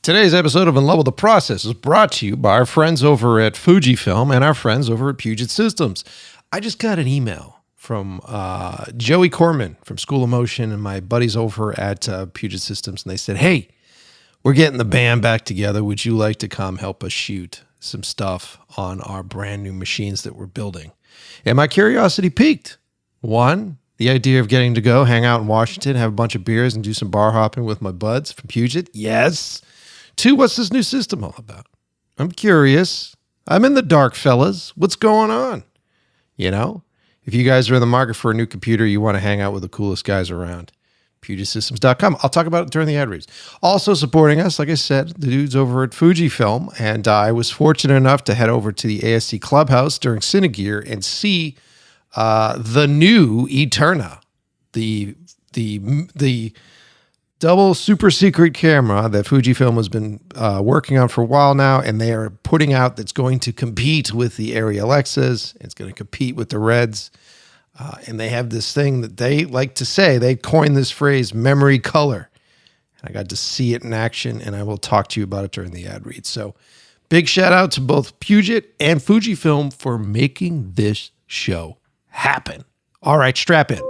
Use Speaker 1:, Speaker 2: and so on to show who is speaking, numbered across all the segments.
Speaker 1: Today's episode of In Love with the Process is brought to you by our friends over at FujiFilm and our friends over at Puget Systems. I just got an email from Joey Corman from School of Motion and my buddies over at Puget Systems, and they said, hey, we're getting the band back together. Would you like to come help us shoot some stuff on our brand new machines that we're building? And my curiosity piqued. One, the idea of getting to go hang out in Washington, have a bunch of beers, and do some bar hopping with my buds from Puget. Yes. Two, what's this new system all about? I'm curious. I'm in the dark, fellas. What's going on? You know, if you guys are in the market for a new computer, you want to hang out with the coolest guys around, PugetSystems.com. I'll talk about it during the ad reads. Also supporting us, like I said, the dudes over at FujiFilm, and I was fortunate enough to head over to the ASC Clubhouse during Cinegear and see the new Eterna, the double super secret camera that Fujifilm has been working on for a while now, and they are putting out that's going to compete with the Arri Alexas. It's going to compete with the Reds. And they have this thing that they like to say, they coined this phrase, memory color. And I got to see it in action, and I will talk to you about it during the ad read. So big shout out to both Puget and Fujifilm for making this show happen. All right, strap in.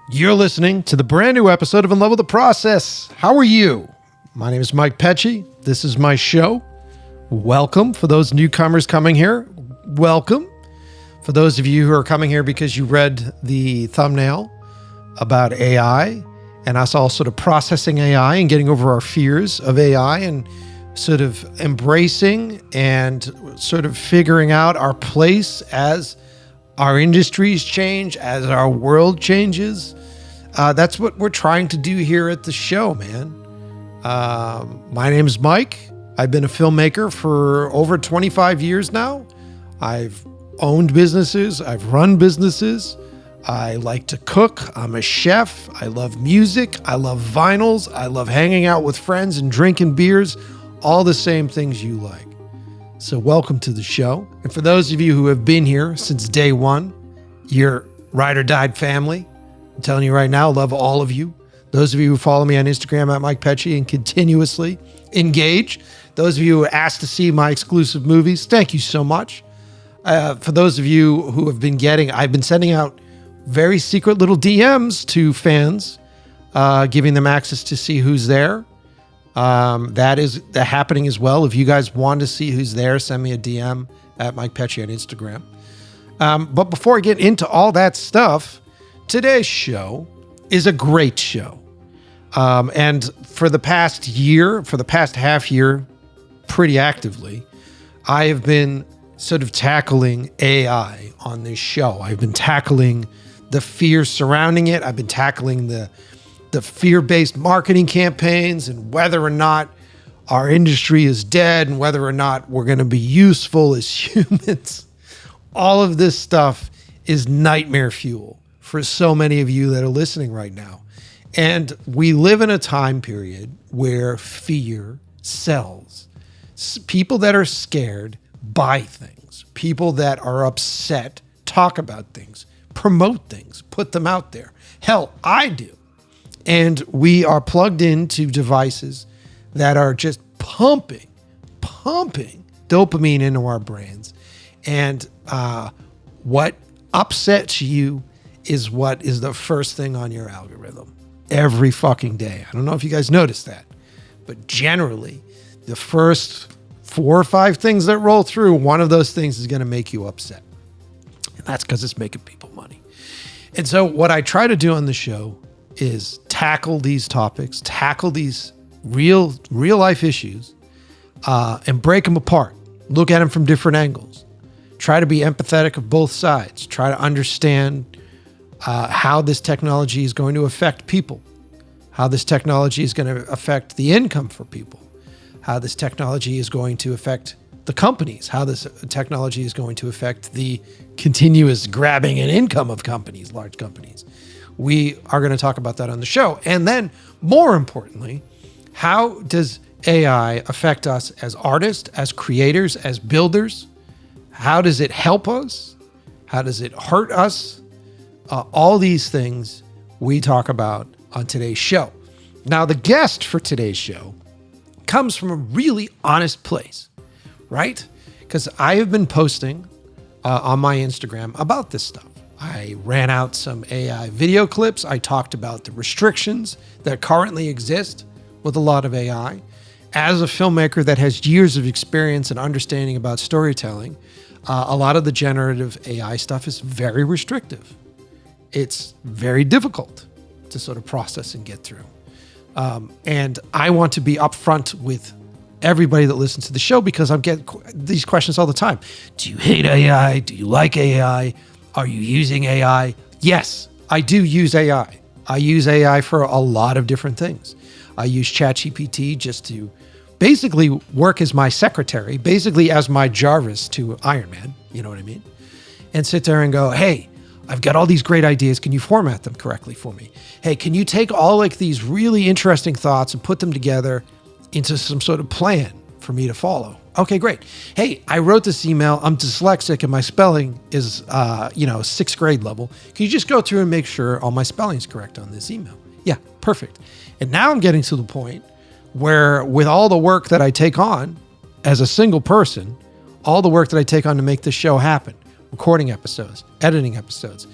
Speaker 1: You're listening to the brand new episode of In Love with the Process. How are you? My name is Mike Pecci. This is my show. Welcome. For those newcomers coming here, welcome. For those of you who are coming here because you read the thumbnail about AI and us all sort of processing AI and getting over our fears of AI and sort of embracing and sort of figuring out our place as our industries change, as our world changes. That's what we're trying to do here at the show, man. My name is Mike. I've been a filmmaker for over 25 years now. I've owned businesses. I've run businesses. I like to cook. I'm a chef. I love music. I love vinyls. I love hanging out with friends and drinking beers. All the same things you like. So welcome to the show. And for those of you who have been here since day one, you're ride or died family. I'm telling you right now, I love all of you. Those of you who follow me on Instagram at Mike Pecci and continuously engage. Those of you who asked to see my exclusive movies, thank you so much. For those of you who have been I've been sending out very secret little DMs to fans, giving them access to see who's there. That is happening as well. If you guys want to see who's there, send me a DM at Mike Pecci on Instagram. But before I get into all that stuff, today's show is a great show. And for the past half year, pretty actively, I have been sort of tackling AI on this show. I've been tackling the fear surrounding it. I've been tackling the fear-based marketing campaigns and whether or not our industry is dead and whether or not we're going to be useful as humans. All of this stuff is nightmare fuel for so many of you that are listening right now. And we live in a time period where fear sells. People that are scared buy things. People that are upset talk about things, promote things, put them out there. Hell, I do. And we are plugged into devices that are just pumping dopamine into our brains. And what upsets you is what is the first thing on your algorithm every fucking day. I don't know if you guys noticed that, but generally the first 4 or 5 things that roll through, one of those things is going to make you upset. And that's because it's making people money. And so what I try to do on the show is tackle these topics, tackle these real life issues, and break them apart. Look at them from different angles. Try to be empathetic of both sides. Try to understand how this technology is going to affect people, how this technology is going to affect the income for people, how this technology is going to affect the companies, how this technology is going to affect the continuous grabbing and income of companies, large companies. We are going to talk about that on the show. And then, more importantly, how does AI affect us as artists, as creators, as builders? How does it help us? How does it hurt us? All these things we talk about on today's show. Now, the guest for today's show comes from a really honest place, right? Because I have been posting on my Instagram about this stuff. I ran out some AI video clips. I talked about the restrictions that currently exist with a lot of AI. As a filmmaker that has years of experience and understanding about storytelling, a lot of the generative AI stuff is very restrictive. It's very difficult to sort of process and get through. And I want to be upfront with everybody that listens to the show because I'm getting these questions all the time. Do you hate AI? Do you like AI? Are you using AI? Yes, I do use AI. I use AI for a lot of different things. I use ChatGPT just to basically work as my secretary, basically as my Jarvis to Iron Man, you know what I mean? And sit there and go, hey, I've got all these great ideas. Can you format them correctly for me? Hey, can you take all like these really interesting thoughts and put them together into some sort of plan for me to follow? Okay, great. Hey, I wrote this email. I'm dyslexic and my spelling is, 6th grade level. Can you just go through and make sure all my spelling is correct on this email? Yeah, perfect. And now I'm getting to the point where with all the work that I take on as a single person, all the work that I take on to make this show happen, recording episodes, editing episodes,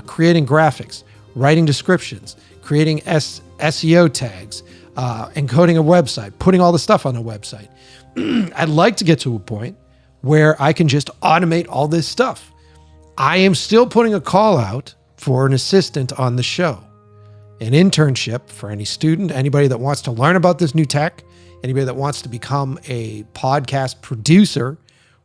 Speaker 1: creating graphics, writing descriptions, creating SEO tags, encoding a website, putting all the stuff on a website. I'd like to get to a point where I can just automate all this stuff. I am still putting a call out for an assistant on the show, an internship for any student, anybody that wants to learn about this new tech, anybody that wants to become a podcast producer.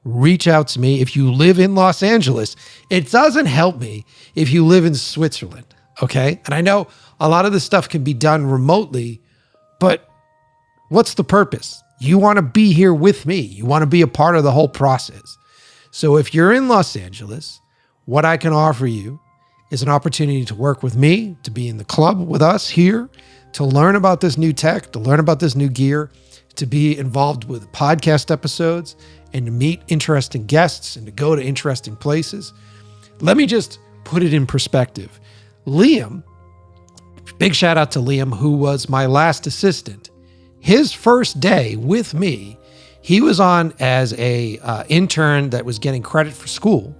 Speaker 1: Reach out to me if you live in Los Angeles. It doesn't help me if you live in Switzerland, okay? And I know a lot of this stuff can be done remotely, but what's the purpose? You want to be here with me. You want to be a part of the whole process. So if you're in Los Angeles, what I can offer you is an opportunity to work with me, to be in the club with us here, to learn about this new tech, to learn about this new gear, to be involved with podcast episodes, and to meet interesting guests and to go to interesting places. Let me just put it in perspective. Liam, big shout out to Liam, who was my last assistant. His first day with me, he was on as a intern that was getting credit for school.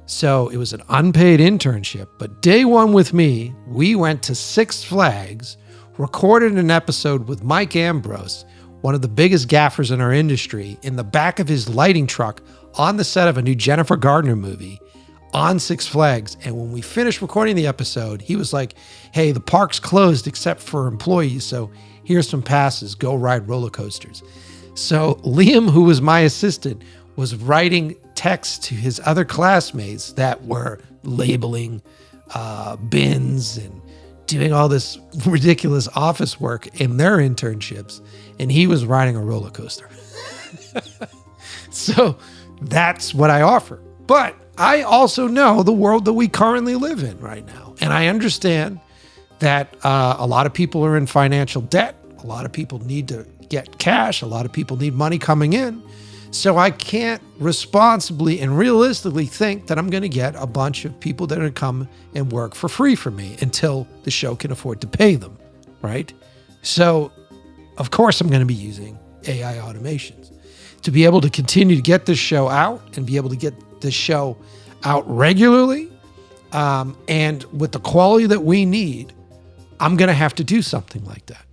Speaker 1: So it was an unpaid internship. But day one with me, we went to Six Flags, recorded an episode with Mike Ambrose, one of the biggest gaffers in our industry, in the back of his lighting truck on the set of a new Jennifer Gardner movie on Six Flags. And when we finished recording the episode, he was like, hey, the park's closed except for employees, so here's some passes, go ride roller coasters. So Liam, who was my assistant, was writing texts to his other classmates that were labeling bins and doing all this ridiculous office work in their internships, and he was riding a roller coaster. So that's what I offer. But I also know the world that we currently live in right now. And I understand that a lot of people are in financial debt. A lot of people need to get cash. A lot of people need money coming in. So I can't responsibly and realistically think that I'm going to get a bunch of people that are going to come and work for free for me until the show can afford to pay them, right? So, of course, I'm going to be using AI automations to be able to continue to get this show out and be able to get this show out regularly. And with the quality that we need, I'm going to have to do something like that.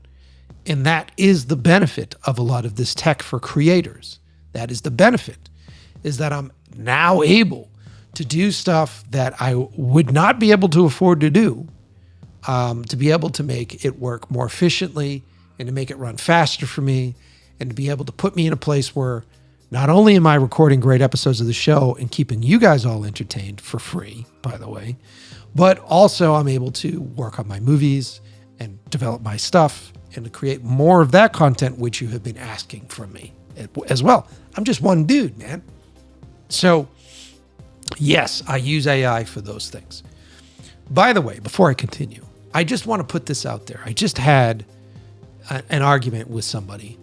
Speaker 1: And that is the benefit of a lot of this tech for creators. That is the benefit, is that I'm now able to do stuff that I would not be able to afford to do, to be able to make it work more efficiently and to make it run faster for me and to be able to put me in a place where not only am I recording great episodes of the show and keeping you guys all entertained for free, by the way, but also I'm able to work on my movies and develop my stuff and to create more of that content which you have been asking from me as well. I'm just one dude, man. So yes, I use AI for those things. By the way, before I continue, I just want to put this out there. I just had an argument with somebody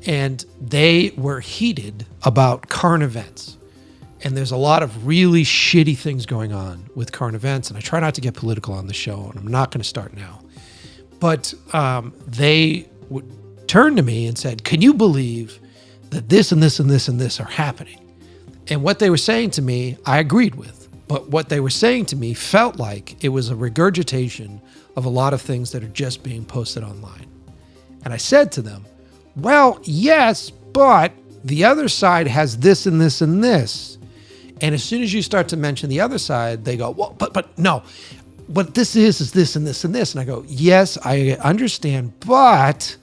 Speaker 1: and they were heated about current events. And there's a lot of really shitty things going on with current events. And I try not to get political on the show, and I'm not going to start now. But they would turn to me and said, can you believe that this and this and this and this are happening? And what they were saying to me, I agreed with. But what they were saying to me felt like it was a regurgitation of a lot of things that are just being posted online. And I said to them, well, yes, but the other side has this and this and this. And as soon as you start to mention the other side, they go, well, but no, what this is this and this and this. And I go, yes, I understand, but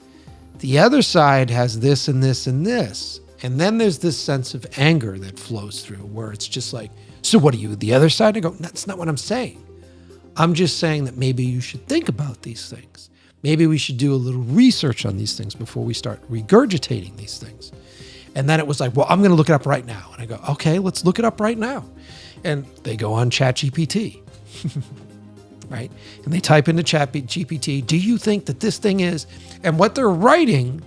Speaker 1: the other side has this and this and this. And then there's this sense of anger that flows through where it's just like, so what are you, the other side? And I go, that's not what I'm saying. I'm just saying that maybe you should think about these things. Maybe we should do a little research on these things before we start regurgitating these things. And then it was like, well, I'm going to look it up right now. And I go, okay, let's look it up right now. And they go on ChatGPT, right? And they type into ChatGPT, do you think that this thing is? And what they're writing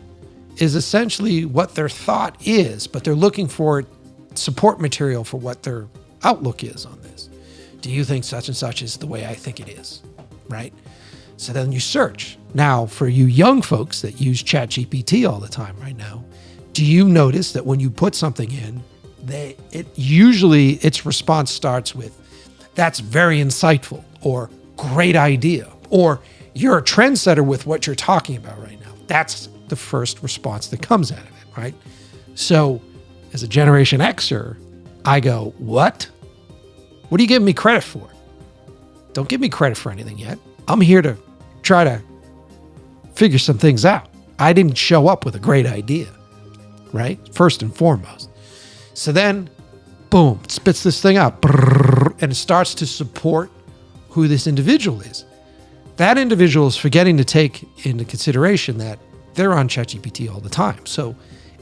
Speaker 1: is essentially what their thought is, but they're looking for support material for what their outlook is on this. Do you think such and such is the way I think it is, right? So then you search. Now, for you young folks that use ChatGPT all the time right now, do you notice that when you put something in, usually its response starts with, that's very insightful, or great idea, or you're a trendsetter with what you're talking about right now. That's the first response that comes out of it, right? So as a Generation Xer, I go, what? What are you giving me credit for? Don't give me credit for anything yet. I'm here to try to figure some things out. I didn't show up with a great idea, right? First and foremost. So then, boom, it spits this thing out, and it starts to support who this individual is. That individual is forgetting to take into consideration that they're on ChatGPT all the time. So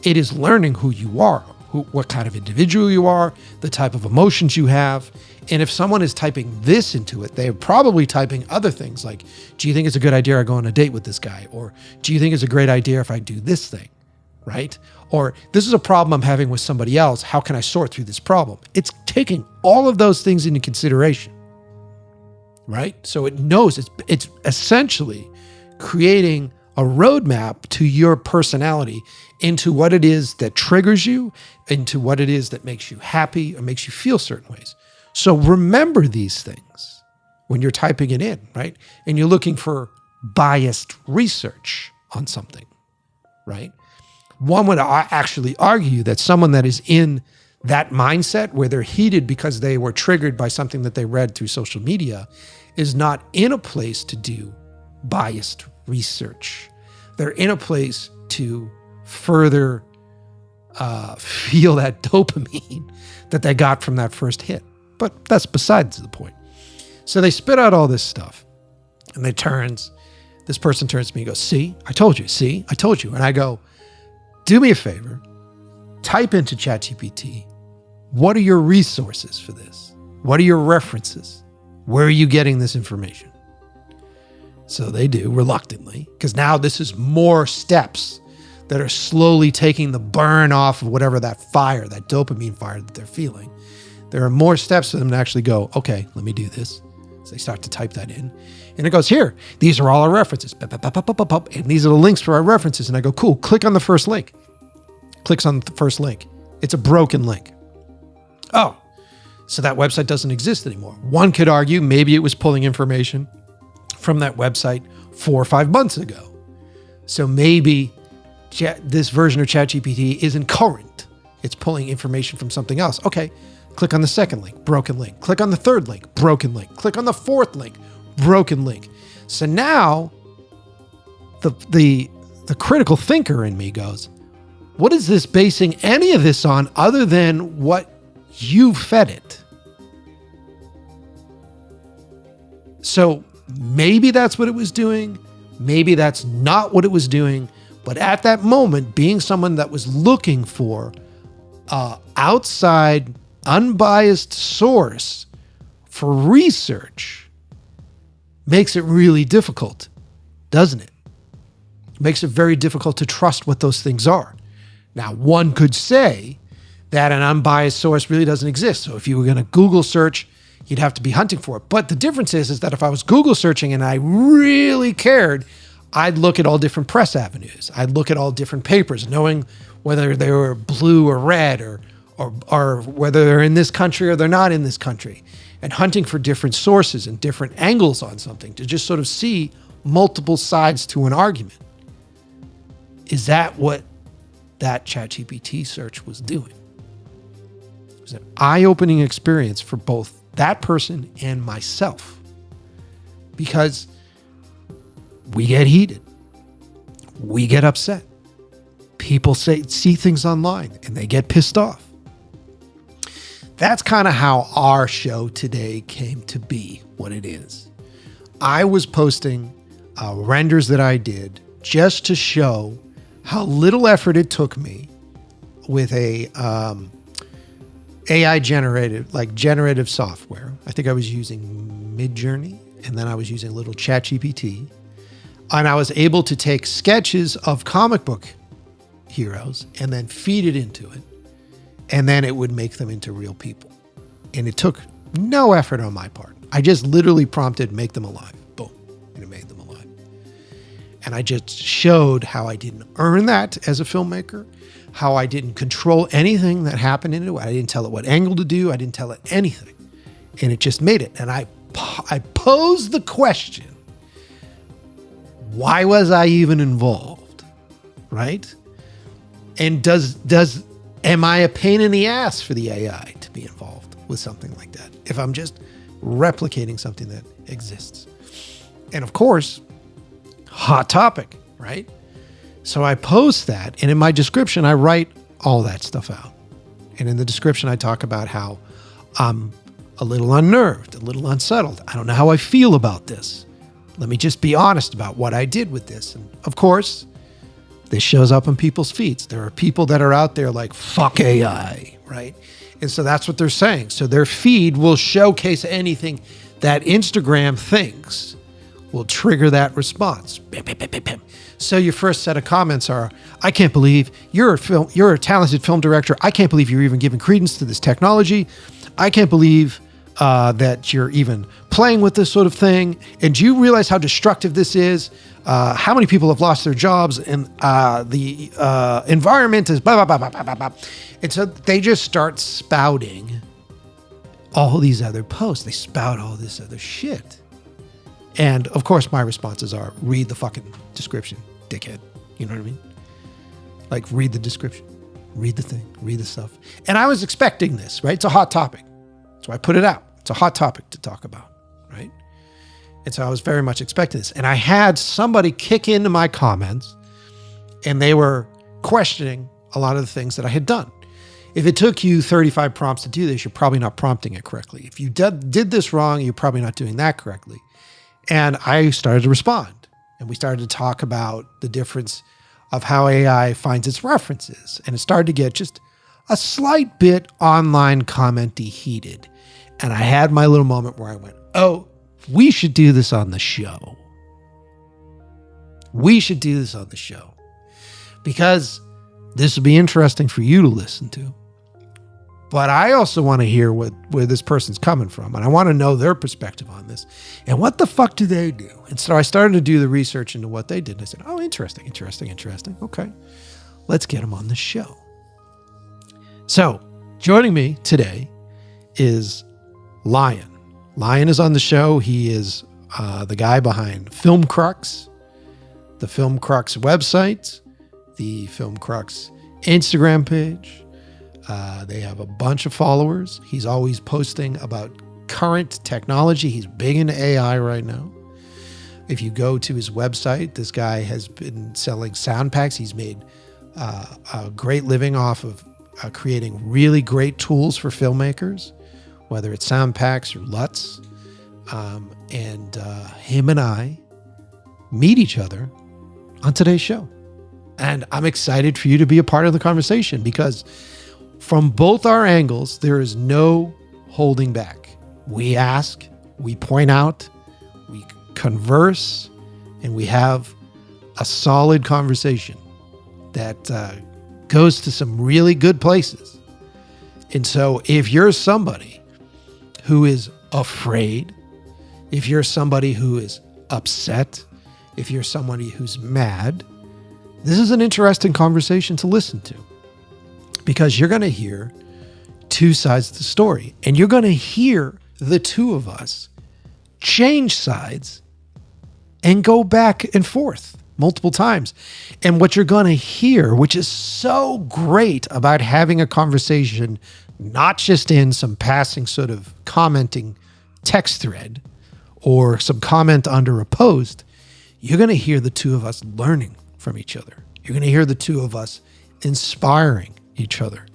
Speaker 1: it is learning who you are, what kind of individual you are, the type of emotions you have. And if someone is typing this into it, they're probably typing other things like, do you think it's a good idea I go on a date with this guy? Or do you think it's a great idea if I do this thing, right? Or this is a problem I'm having with somebody else. How can I sort through this problem? It's taking all of those things into consideration, right? So it knows it's essentially creating a roadmap to your personality, into what it is that triggers you, into what it is that makes you happy or makes you feel certain ways. So remember these things when you're typing it in, right? And you're looking for biased research on something, right? One would actually argue that someone that is in that mindset where they're heated because they were triggered by something that they read through social media is not in a place to do biased research. They're in a place to further feel that dopamine that they got from that first hit. But that's besides the point. So they spit out all this stuff, and this person turns to me and goes, see, I told you. And I go, do me a favor, type into ChatGPT, what are your resources for this? What are your references? Where are you getting this information? So they do, reluctantly, because now this is more steps that are slowly taking the burn off of whatever that fire, that dopamine fire that they're feeling. There are more steps for them to actually go, okay, let me do this. So they start to type that in. And it goes, here, these are all our references. And these are the links for our references. And I go, cool, click on the first link. Clicks on the first link. It's a broken link. Oh, so that website doesn't exist anymore. One could argue maybe it was pulling information from that website 4 or 5 months ago. So maybe this version of ChatGPT isn't current. It's pulling information from something else. Okay, click on the second link, broken link. Click on the third link, broken link. Click on the fourth link, broken link. So now the critical thinker in me goes, what is this basing any of this on other than what you fed it? So maybe that's what it was doing. Maybe that's not what it was doing. But at that moment, being someone that was looking for outside, unbiased source for research makes it really difficult, doesn't it? It makes it very difficult to trust what those things are. Now, one could say that an unbiased source really doesn't exist. So if you were going to Google search, you'd have to be hunting for it. But the difference is that if I was Google searching and I really cared, I'd look at all different press avenues. I'd look at all different papers, knowing whether they were blue or red or whether they're in this country or they're not in this country, and hunting for different sources and different angles on something to just sort of see multiple sides to an argument. Is that what that ChatGPT search was doing? It was an eye-opening experience for both that person and myself, because we get heated. We get upset. People see things online and they get pissed off. That's kind of how our show today came to be what it is. I was posting renders that I did just to show how little effort it took me with a AI generative software. I think I was using Midjourney, and then I was using a little ChatGPT. And I was able to take sketches of comic book heroes and then feed it into it. And then it would make them into real people. And it took no effort on my part. I just literally prompted, make them alive. Boom. And it made them alive. And I just showed how I didn't earn that as a filmmaker, how I didn't control anything that happened in it. I didn't tell it what angle to do. I didn't tell it anything. And it just made it. And I posed the question, why was I even involved? Right? And am I a pain in the ass for the AI to be involved with something like that if I'm just replicating something that exists? And of course, hot topic, right? So I post that, and in my description, I write all that stuff out. And in the description, I talk about how I'm a little unnerved, a little unsettled. I don't know how I feel about this. Let me just be honest about what I did with this. And of course, this shows up on people's feeds. There are people that are out there like, fuck AI, right? And so that's what they're saying. So their feed will showcase anything that Instagram thinks will trigger that response. Bam, bam, bam, bam, bam. So your first set of comments are, I can't believe you're a talented film director. I can't believe you're even giving credence to this technology. I can't believe that you're even playing with this sort of thing. And do you realize how destructive this is? How many people have lost their jobs, and the environment is blah, blah, blah, blah, blah, blah. And so they just start spouting all these other posts. They spout all this other shit. And of course, my responses are, read the fucking description, dickhead. You know what I mean? Like, read the description, read the thing, read the stuff. And I was expecting this, right? It's a hot topic. So I put it out. It's a hot topic to talk about, right? And so I was very much expecting this. And I had somebody kick into my comments, and they were questioning a lot of the things that I had done. If it took you 35 prompts to do this, you're probably not prompting it correctly. If you did this wrong, you're probably not doing that correctly. And I started to respond. And we started to talk about the difference of how AI finds its references. And it started to get just a slight bit online commenty heated. And I had my little moment where I went, oh, we should do this on the show. We should do this on the show. Because this would be interesting for you to listen to. But I also want to hear where this person's coming from. And I want to know their perspective on this. And what the fuck do they do? And so I started to do the research into what they did. And I said, oh, interesting. Okay, let's get them on the show. So joining me today is Lion. Lion is on the show. He is the guy behind FILMCRUX, the FILMCRUX website, the FILMCRUX Instagram page. They have a bunch of followers. He's always posting about current technology. He's big into AI right now. If you go to his website, this guy has been selling sound packs. He's made a great living off of creating really great tools for filmmakers, whether it's sound packs or LUTs. And him and I meet each other on today's show. And I'm excited for you to be a part of the conversation, because from both our angles, there is no holding back. We ask, we point out, we converse, and we have a solid conversation that goes to some really good places. And so if you're somebody who is afraid, if you're somebody who is upset, if you're somebody who's mad, this is an interesting conversation to listen to, because you're going to hear two sides of the story, and you're going to hear the two of us change sides and go back and forth multiple times. And what you're going to hear, which is so great about having a conversation, not just in some passing sort of commenting text thread or some comment under a post, you're going to hear the two of us learning from each other. You're going to hear the two of us inspiring each other.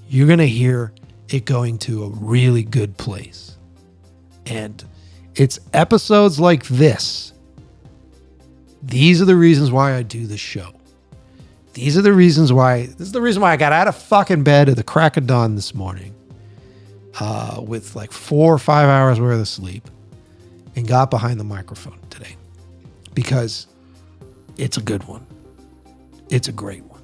Speaker 1: You're going to hear it going to a really good place. And it's episodes like this. These are the reasons why I do this show. This is the reason why I got out of fucking bed at the crack of dawn this morning with like 4 or 5 hours worth of sleep and got behind the microphone today, because it's a good one. It's a great one.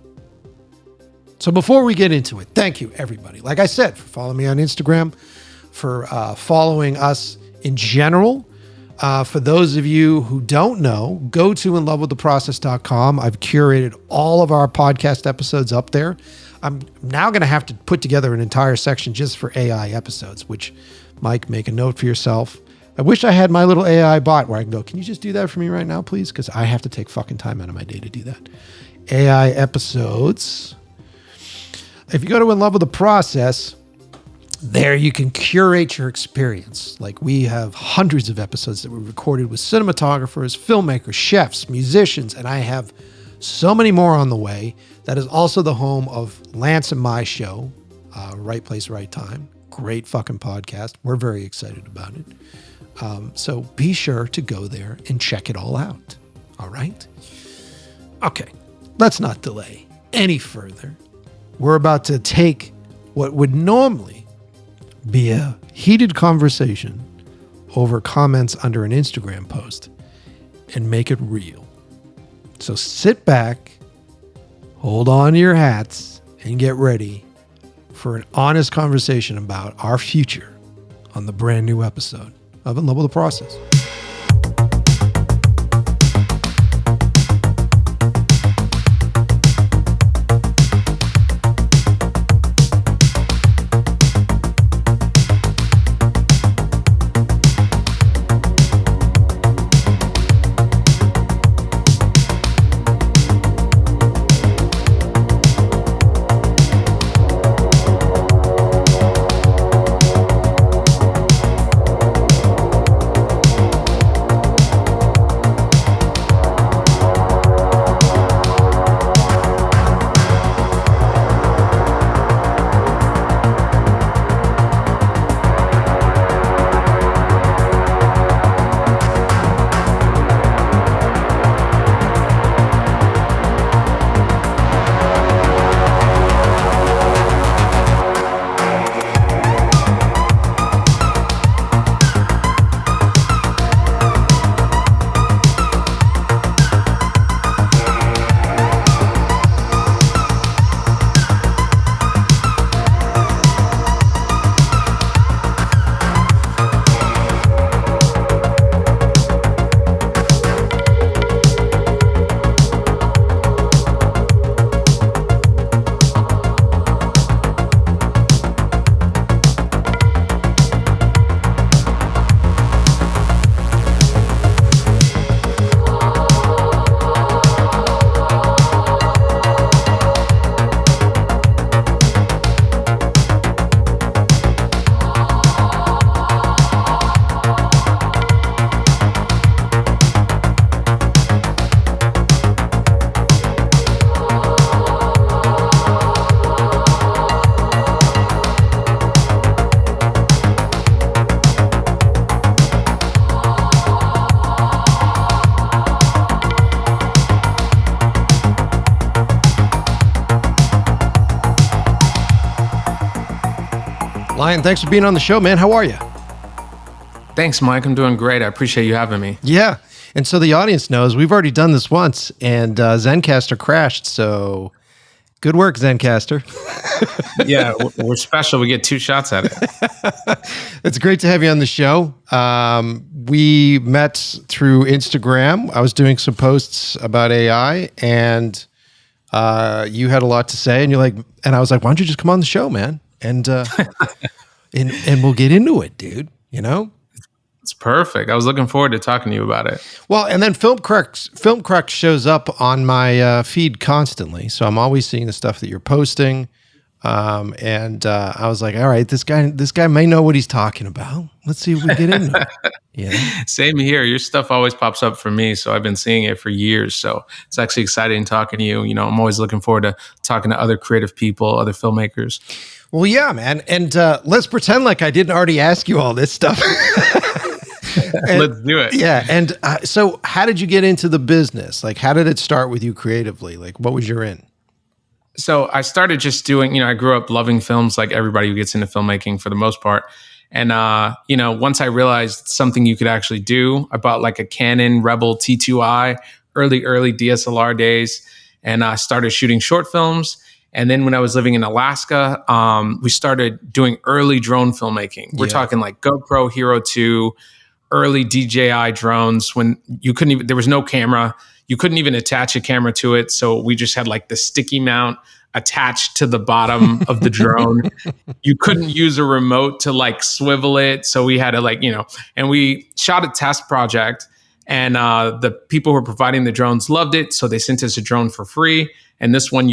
Speaker 1: So before we get into it, thank you, everybody. Like I said, for following me on Instagram, for following us in general. For those of you who don't know, go to inlovewiththeprocess.com. I've curated all of our podcast episodes up there. I'm now going to have to put together an entire section just for AI episodes, which, Mike, make a note for yourself. I wish I had my little AI bot where I can go, can you just do that for me right now, please? Because I have to take fucking time out of my day to do that. AI episodes. If you go to In Love with the Process, there you can curate your experience. Like, we have hundreds of episodes that we recorded with cinematographers, filmmakers, chefs, musicians, and I have so many more on the way. That is also the home of Lance and my show, Right Place, Right Time. Great fucking podcast. We're very excited about it. So be sure to go there and check it all out. All right? Okay, let's not delay any further. We're about to take what would normally be a heated conversation over comments under an Instagram post and make it real. So sit back, hold on to your hats, and get ready for an honest conversation about our future on the brand new episode of In Love with the Process. Lion, thanks for being on the show, man. How are you?
Speaker 2: Thanks, Mike. I'm doing great. I appreciate you having me.
Speaker 1: Yeah. And so the audience knows we've already done this once, and Zencastr crashed. So Good work, Zencaster.
Speaker 2: Yeah, we're special. We get 2 shots at it.
Speaker 1: It's great to have you on the show. We met through Instagram. I was doing some posts about AI, and you had a lot to say. And I was like, why don't you just come on the show, man? And and we'll get into it, dude. You know.
Speaker 2: It's perfect. I was looking forward to talking to you about it.
Speaker 1: Well, and then FilmCRUX shows up on my feed constantly, so I'm always seeing the stuff that you're posting. And I was like, all right, this guy may know what he's talking about. Let's see if we get into it. Yeah.
Speaker 2: Same here. Your stuff always pops up for me, so I've been seeing it for years. So it's actually exciting talking to you. You know, I'm always looking forward to talking to other creative people, other filmmakers.
Speaker 1: Well, yeah, man. And let's pretend like I didn't already ask you all this stuff.
Speaker 2: Let's do it.
Speaker 1: Yeah. And so how did you get into the business? Like, how did it start with you creatively? Like, what was your in?
Speaker 2: So I started just doing, I grew up loving films like everybody who gets into filmmaking for the most part. And, once I realized something you could actually do, I bought like a Canon Rebel T2i, early DSLR days, and I started shooting short films. And then when I was living in Alaska, we started doing early drone filmmaking. We're talking like GoPro Hero 2, early DJI drones when there was no camera. You couldn't even attach a camera to it. So we just had like the sticky mount attached to the bottom of the drone. You couldn't use a remote to like swivel it. So we had to and we shot a test project, and the people who were providing the drones loved it. So they sent us a drone for free. And this one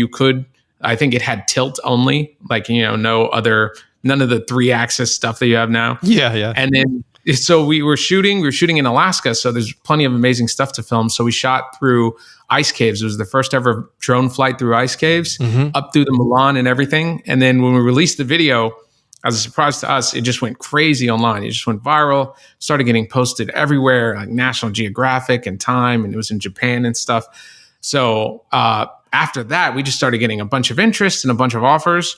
Speaker 2: I think it had tilt only, none of the 3-axis stuff that you have now.
Speaker 1: Yeah.
Speaker 2: And then, so we were shooting in Alaska. So there's plenty of amazing stuff to film. So we shot through ice caves. It was the first ever drone flight through ice caves, up through the Milan and everything. And then when we released the video, as a surprise to us, it just went crazy online. It just went viral, started getting posted everywhere, like National Geographic and Time, and it was in Japan and stuff. So after that, we just started getting a bunch of interest and a bunch of offers.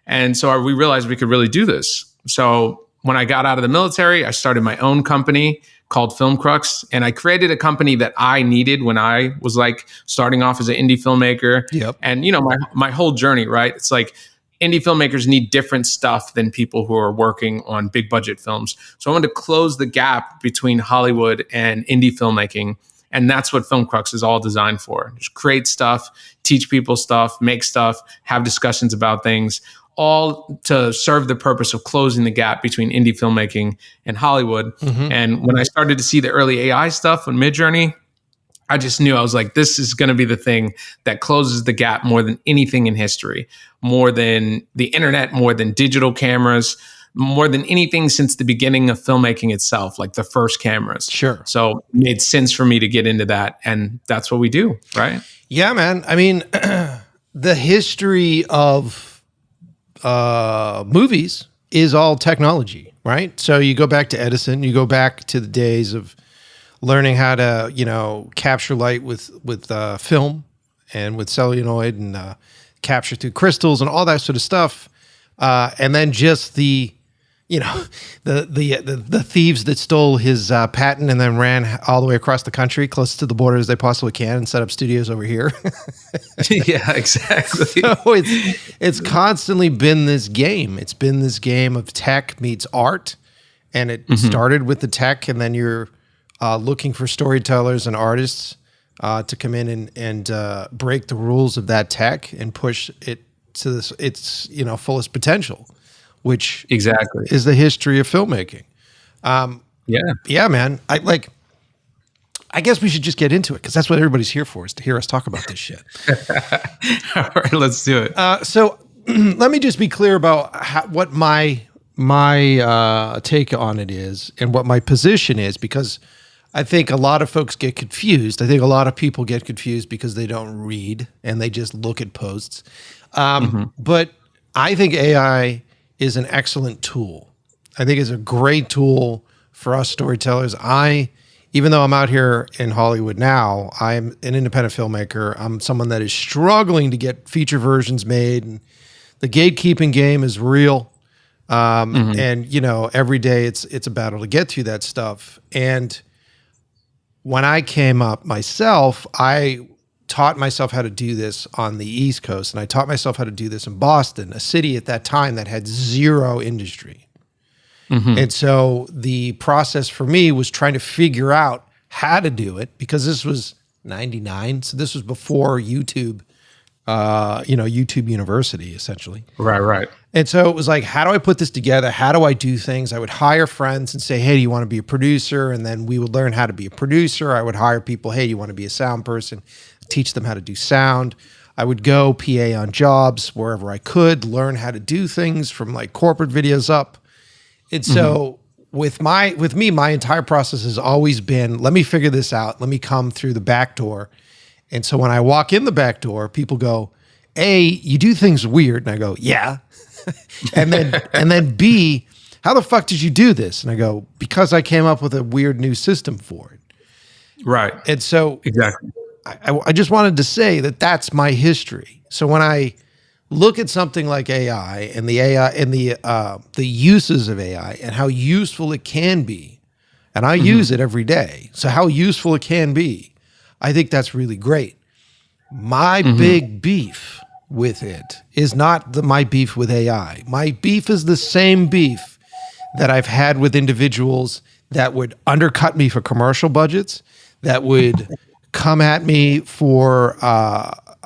Speaker 2: And so we realized we could really do this. So when I got out of the military, I started my own company called FILMCRUX. And I created a company that I needed when I was like starting off as an indie filmmaker.
Speaker 1: Yep.
Speaker 2: And, my whole journey, right? It's like indie filmmakers need different stuff than people who are working on big budget films. So I wanted to close the gap between Hollywood and indie filmmaking. And that's what FILMCRUX is all designed for. Just create stuff, teach people stuff, make stuff, have discussions about things, all to serve the purpose of closing the gap between indie filmmaking and Hollywood. And when I started to see the early AI stuff on Midjourney, I just knew, I was like, this is going to be the thing that closes the gap more than anything in history, more than the internet, more than digital cameras, more than anything since the beginning of filmmaking itself, like the first cameras.
Speaker 1: Sure.
Speaker 2: So it made sense for me to get into that. And that's what we do, right?
Speaker 1: Yeah, man. I mean, the history of movies is all technology, right? So you go back to Edison, you go back to the days of learning how to, capture light with film and with celluloid and capture through crystals and all that sort of stuff. And then just the thieves that stole his patent and then ran all the way across the country, close to the border as they possibly can, and set up studios over here.
Speaker 2: Yeah, exactly.
Speaker 1: So it's constantly been this game. It's been this game of tech meets art, and it started with the tech, and then you're looking for storytellers and artists to come in and break the rules of that tech and push it to its fullest potential, which
Speaker 2: exactly
Speaker 1: is the history of filmmaking. Yeah, man. I guess we should just get into it, because that's what everybody's here for, is to hear us talk about this shit.
Speaker 2: All right, let's do it.
Speaker 1: So let me just be clear about what my take on it is and what my position is, because I think a lot of folks get confused. I think a lot of people get confused because they don't read and they just look at posts. But I think AI is an excellent tool. I think it's a great tool for us storytellers. Even though I'm out here in Hollywood now, I'm an independent filmmaker. I'm someone that is struggling to get feature versions made, and the gatekeeping game is real. And every day it's a battle to get through that stuff. And when I came up myself, I taught myself how to do this on the East Coast, and I taught myself how to do this in Boston, a city at that time that had zero industry. And so the process for me was trying to figure out how to do it, because this was 99. So this was before YouTube, YouTube University, essentially.
Speaker 2: Right.
Speaker 1: And so it was like, how do I put this together? How do I do things? I would hire friends and say, hey, do you want to be a producer? And then we would learn how to be a producer. I would hire people, hey, you want to be a sound person? Teach them how to do sound. I would go PA on jobs wherever I could, learn how to do things from like corporate videos up. And so with me, my entire process has always been, let me figure this out. Let me come through the back door. And so when I walk in the back door, people go, A, you do things weird. And I go, yeah. and then B, how the fuck did you do this? And I go, because I came up with a weird new system for it.
Speaker 2: Right.
Speaker 1: And so
Speaker 2: exactly,
Speaker 1: I just wanted to say that that's my history. So when I look at something like AI and the uses of AI and how useful it can be, and I use it every day. So how useful it can be, I think that's really great. My big beef with it is not my beef with AI. My beef is the same beef that I've had with individuals that would undercut me for commercial budgets, that would come at me for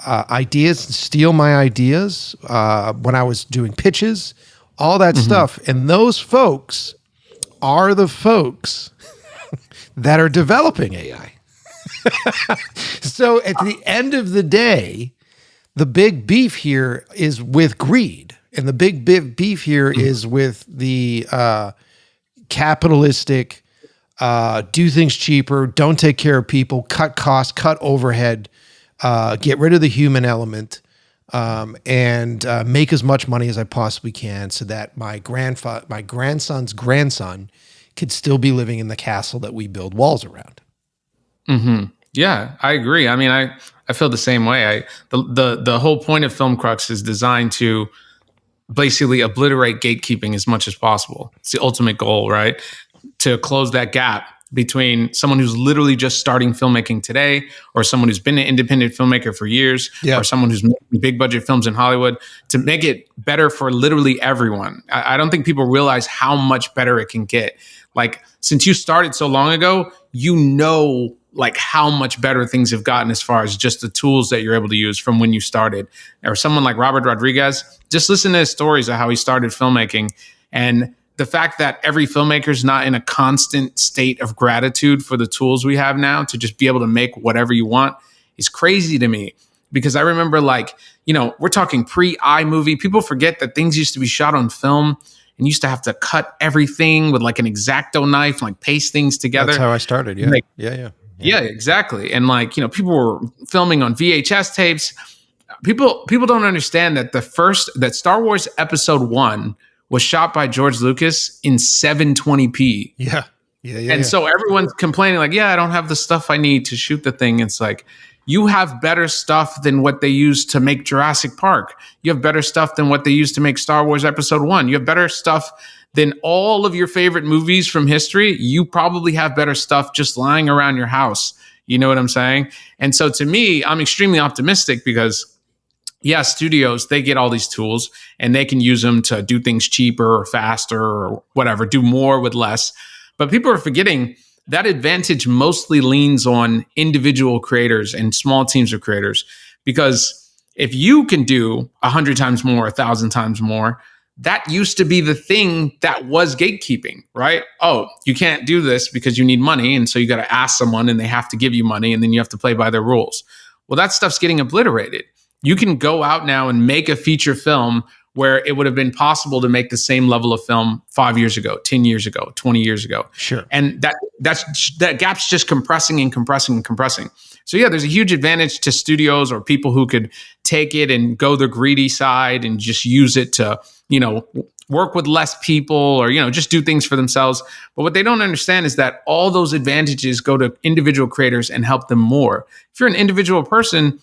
Speaker 1: ideas, steal my ideas when I was doing pitches, all that stuff. And those folks are the folks that are developing AI. So at the end of the day, the big beef here is with greed. And the big beef here is with the capitalistic, do things cheaper, don't take care of people, cut costs, cut overhead, get rid of the human element, and make as much money as I possibly can so that my grandson's grandson could still be living in the castle that we build walls around.
Speaker 2: Yeah, I agree. I mean, I feel the same way. The whole point of FILMCRUX is designed to basically obliterate gatekeeping as much as possible. It's the ultimate goal, right? To close that gap between someone who's literally just starting filmmaking today, or someone who's been an independent filmmaker for years, or someone who's making big budget films in Hollywood, to make it better for literally everyone. I don't think people realize how much better it can get. Like, since you started so long ago, like how much better things have gotten as far as just the tools that you're able to use from when you started. Or someone like Robert Rodriguez, just listen to his stories of how he started filmmaking. And the fact that every filmmaker is not in a constant state of gratitude for the tools we have now to just be able to make whatever you want is crazy to me. Because I remember, we're talking pre-iMovie. People forget that things used to be shot on film and used to have to cut everything with like an X-Acto knife, like paste things together.
Speaker 1: That's how I started. Yeah.
Speaker 2: Yeah, exactly. And people were filming on VHS tapes. People don't understand that Star Wars Episode 1 was shot by George Lucas in 720p.
Speaker 1: Yeah.
Speaker 2: And so everyone's complaining I don't have the stuff I need to shoot the thing. It's like, you have better stuff than what they used to make Jurassic Park. You have better stuff than what they used to make Star Wars Episode 1. You have better stuff than all of your favorite movies from history. You probably have better stuff just lying around your house. You know what I'm saying? And so to me, I'm extremely optimistic because, studios, they get all these tools and they can use them to do things cheaper or faster or whatever, do more with less. But people are forgetting that advantage mostly leans on individual creators and small teams of creators. Because if you can do 100 times more, 1,000 times more, that used to be the thing that was gatekeeping, right? Oh, you can't do this because you need money. And so you got to ask someone and they have to give you money and then you have to play by their rules. Well, that stuff's getting obliterated. You can go out now and make a feature film where it would have been possible to make the same level of film 5 years ago, 10 years ago, 20 years ago.
Speaker 1: Sure.
Speaker 2: And that gap's just compressing and compressing and compressing. So there's a huge advantage to studios or people who could take it and go the greedy side and just use it to, work with less people or, just do things for themselves. But what they don't understand is that all those advantages go to individual creators and help them more. If you're an individual person,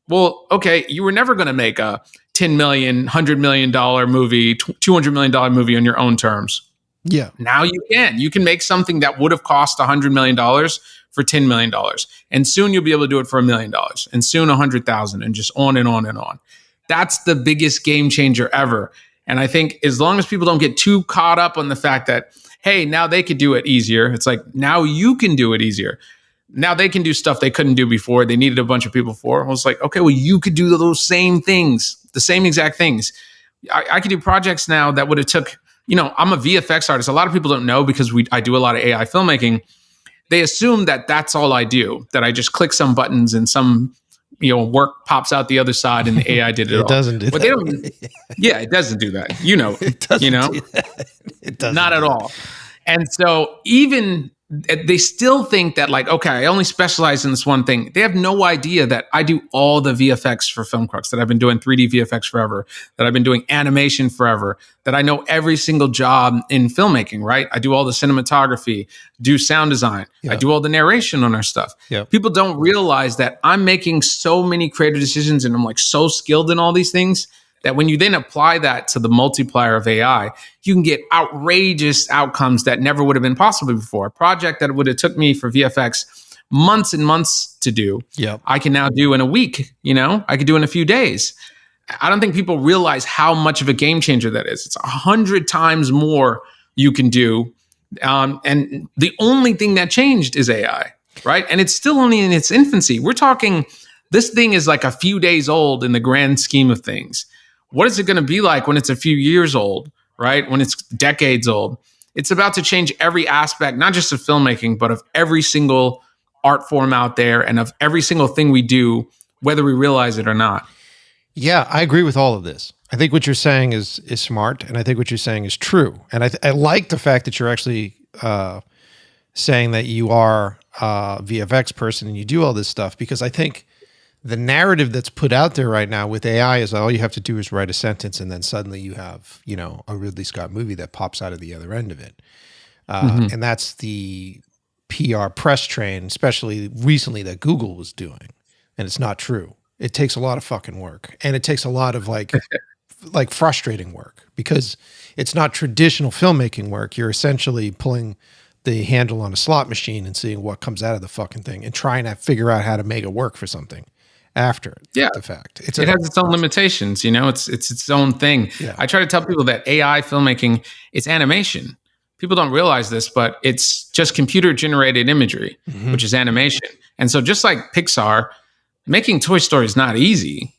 Speaker 2: well, okay, you were never going to make a $10 million, $100 million movie, $200 million movie on your own terms.
Speaker 1: Yeah.
Speaker 2: Now you can make something that would have cost $100 million for $10 million. And soon you'll be able to do it for $1 million, and soon 100,000, and just on and on and on. That's the biggest game changer ever. And I think as long as people don't get too caught up on the fact that, hey, now they could do it easier. It's like, now you can do it easier. Now they can do stuff they couldn't do before. They needed a bunch of people for. I was like, okay, well, you could do those same things, the same exact things. I could do projects now that would have took, I'm a VFX artist. A lot of people don't know, because I do a lot of AI filmmaking. They assume that that's all I do, that I just click some buttons and some, work pops out the other side and the AI did it all.
Speaker 1: It doesn't do
Speaker 2: but
Speaker 1: that.
Speaker 2: They don't. Yeah, it doesn't do that.
Speaker 1: It doesn't do that. It doesn't.
Speaker 2: Not at all. And so even they still think that, like, okay, I only specialize in this one thing. They have no idea that I do all the VFX for FILMCRUX, that I've been doing 3D VFX forever, that I've been doing animation forever, that I know every single job in filmmaking, right? I do all the cinematography, do sound design. Yeah. I do all the narration on our stuff. Yeah. People don't realize that I'm making so many creative decisions, and I'm like so skilled in all these things, that when you then apply that to the multiplier of AI, you can get outrageous outcomes that never would have been possible before. A project that would have took me for VFX months and months to do, I can now do in a week. I could do in a few days. I don't think people realize how much of a game changer that is. It's 100 times more you can do. And the only thing that changed is AI, right? And it's still only in its infancy. We're talking, this thing is like a few days old in the grand scheme of things. What is it going to be like when it's a few years old, right? When it's decades old? It's about to change every aspect, not just of filmmaking, but of every single art form out there, and of every single thing we do, whether we realize it or not.
Speaker 1: Yeah, I agree with all of this. I think what you're saying is smart, and I think what you're saying is true. And I like the fact that you're actually saying that you are a VFX person and you do all this stuff, because I think the narrative that's put out there right now with AI is all you have to do is write a sentence, and then suddenly you have, a Ridley Scott movie that pops out of the other end of it. And that's the PR press train, especially recently, that Google was doing. And it's not true. It takes a lot of fucking work, and it takes a lot of like frustrating work, because it's not traditional filmmaking work. You're essentially pulling the handle on a slot machine and seeing what comes out of the fucking thing and trying to figure out how to make it work for something after the fact.
Speaker 2: It has its own limitations, it's its own thing. Yeah. I try to tell people that AI filmmaking, it's animation. People don't realize this, but it's just computer generated imagery, which is animation. And so just like Pixar, making Toy Story is not easy,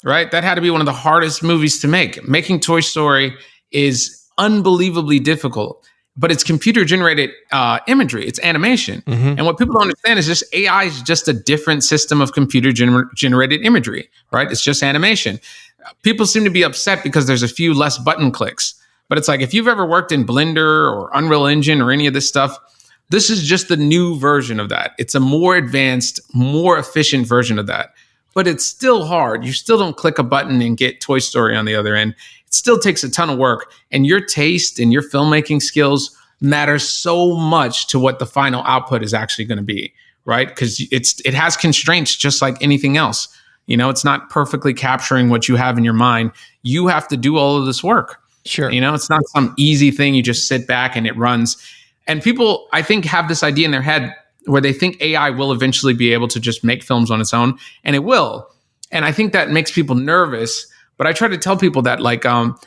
Speaker 2: right? That had to be one of the hardest movies to make. Making Toy Story is unbelievably difficult, but it's computer generated imagery. It's animation. And what people don't understand is just AI is just a different system of computer generated imagery, right? It's just animation. People seem to be upset because there's a few less button clicks, but it's like, if you've ever worked in Blender or Unreal Engine or any of this stuff, this is just the new version of that. It's a more advanced, more efficient version of that, but it's still hard. You still don't click a button and get Toy Story on the other end. It still takes a ton of work, and your taste and your filmmaking skills matter so much to what the final output is actually going to be, right? Because it has constraints just like anything else. It's not perfectly capturing what you have in your mind. You have to do all of this work.
Speaker 1: Sure.
Speaker 2: It's not some easy thing. You just sit back and it runs. And people, I think, have this idea in their head where they think AI will eventually be able to just make films on its own, and it will. And I think that makes people nervous. But I try to tell people that, like,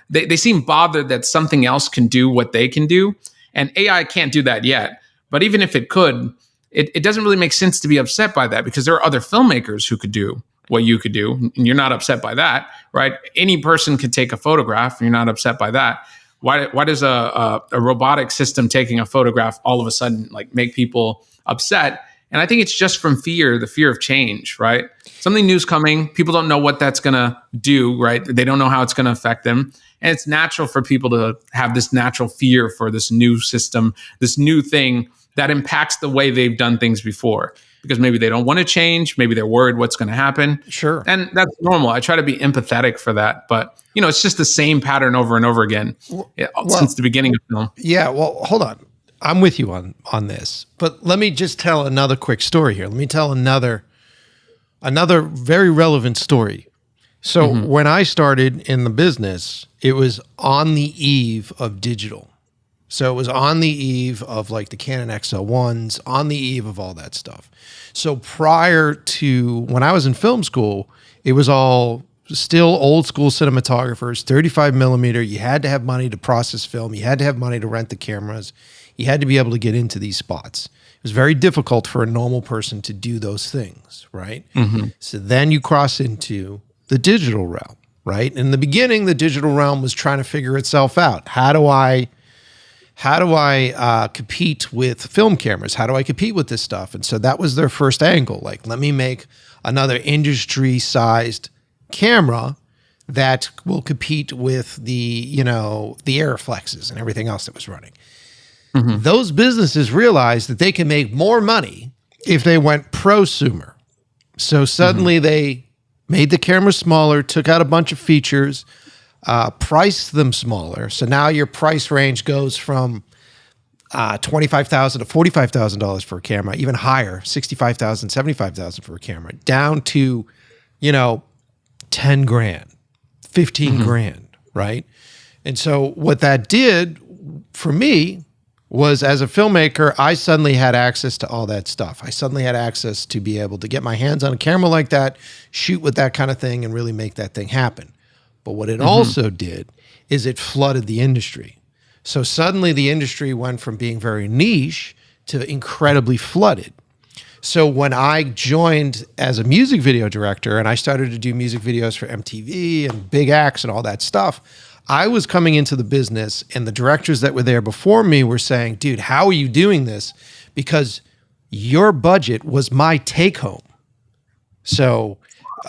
Speaker 2: they seem bothered that something else can do what they can do, and AI can't do that yet. But even if it could, it doesn't really make sense to be upset by that, because there are other filmmakers who could do what you could do, and you're not upset by that, right? Any person could take a photograph, and you're not upset by that. Why does a robotic system taking a photograph all of a sudden like make people upset? And I think it's just from the fear of change, right? Something new's coming. People don't know what that's going to do, right? They don't know how it's going to affect them. And it's natural for people to have this natural fear for this new system, this new thing that impacts the way they've done things before, because maybe they don't want to change. Maybe they're worried what's going to happen.
Speaker 1: Sure.
Speaker 2: And that's normal. I try to be empathetic for that. But, it's just the same pattern over and over again since the beginning of film.
Speaker 1: Yeah. Well, hold on. I'm with you on this. But let me just tell another quick story here. Let me tell another very relevant story. So when I started in the business, it was on the eve of digital. So it was on the eve of like the Canon XL1s, on the eve of all that stuff. So prior to when I was in film school, it was all still old school cinematographers, 35 millimeter. You had to have money to process film. You had to have money to rent the cameras. You had to be able to get into these spots. It was very difficult for a normal person to do those things, right? So then you cross into the digital realm, right? In the beginning, the digital realm was trying to figure itself out. How do I compete with film cameras? How do I compete with this stuff? And so that was their first angle. Like, let me make another industry-sized camera that will compete with the Airflexes and everything else that was running. Those businesses realized that they can make more money if they went prosumer. So suddenly they made the camera smaller, took out a bunch of features, priced them smaller. So now your price range goes from $25,000 to $45,000 for a camera, even higher, $65,000, $75,000 for a camera, down to, 10 grand, 15 grand, right? And so what that did for me was, as a filmmaker, I suddenly had access to all that stuff. I suddenly had access to be able to get my hands on a camera like that, shoot with that kind of thing, and really make that thing happen. But what it also did is it flooded the industry. So suddenly the industry went from being very niche to incredibly flooded. So when I joined as a music video director and I started to do music videos for MTV and Big Axe and all that stuff, I was coming into the business and the directors that were there before me were saying, dude, how are you doing this? Because your budget was my take home. So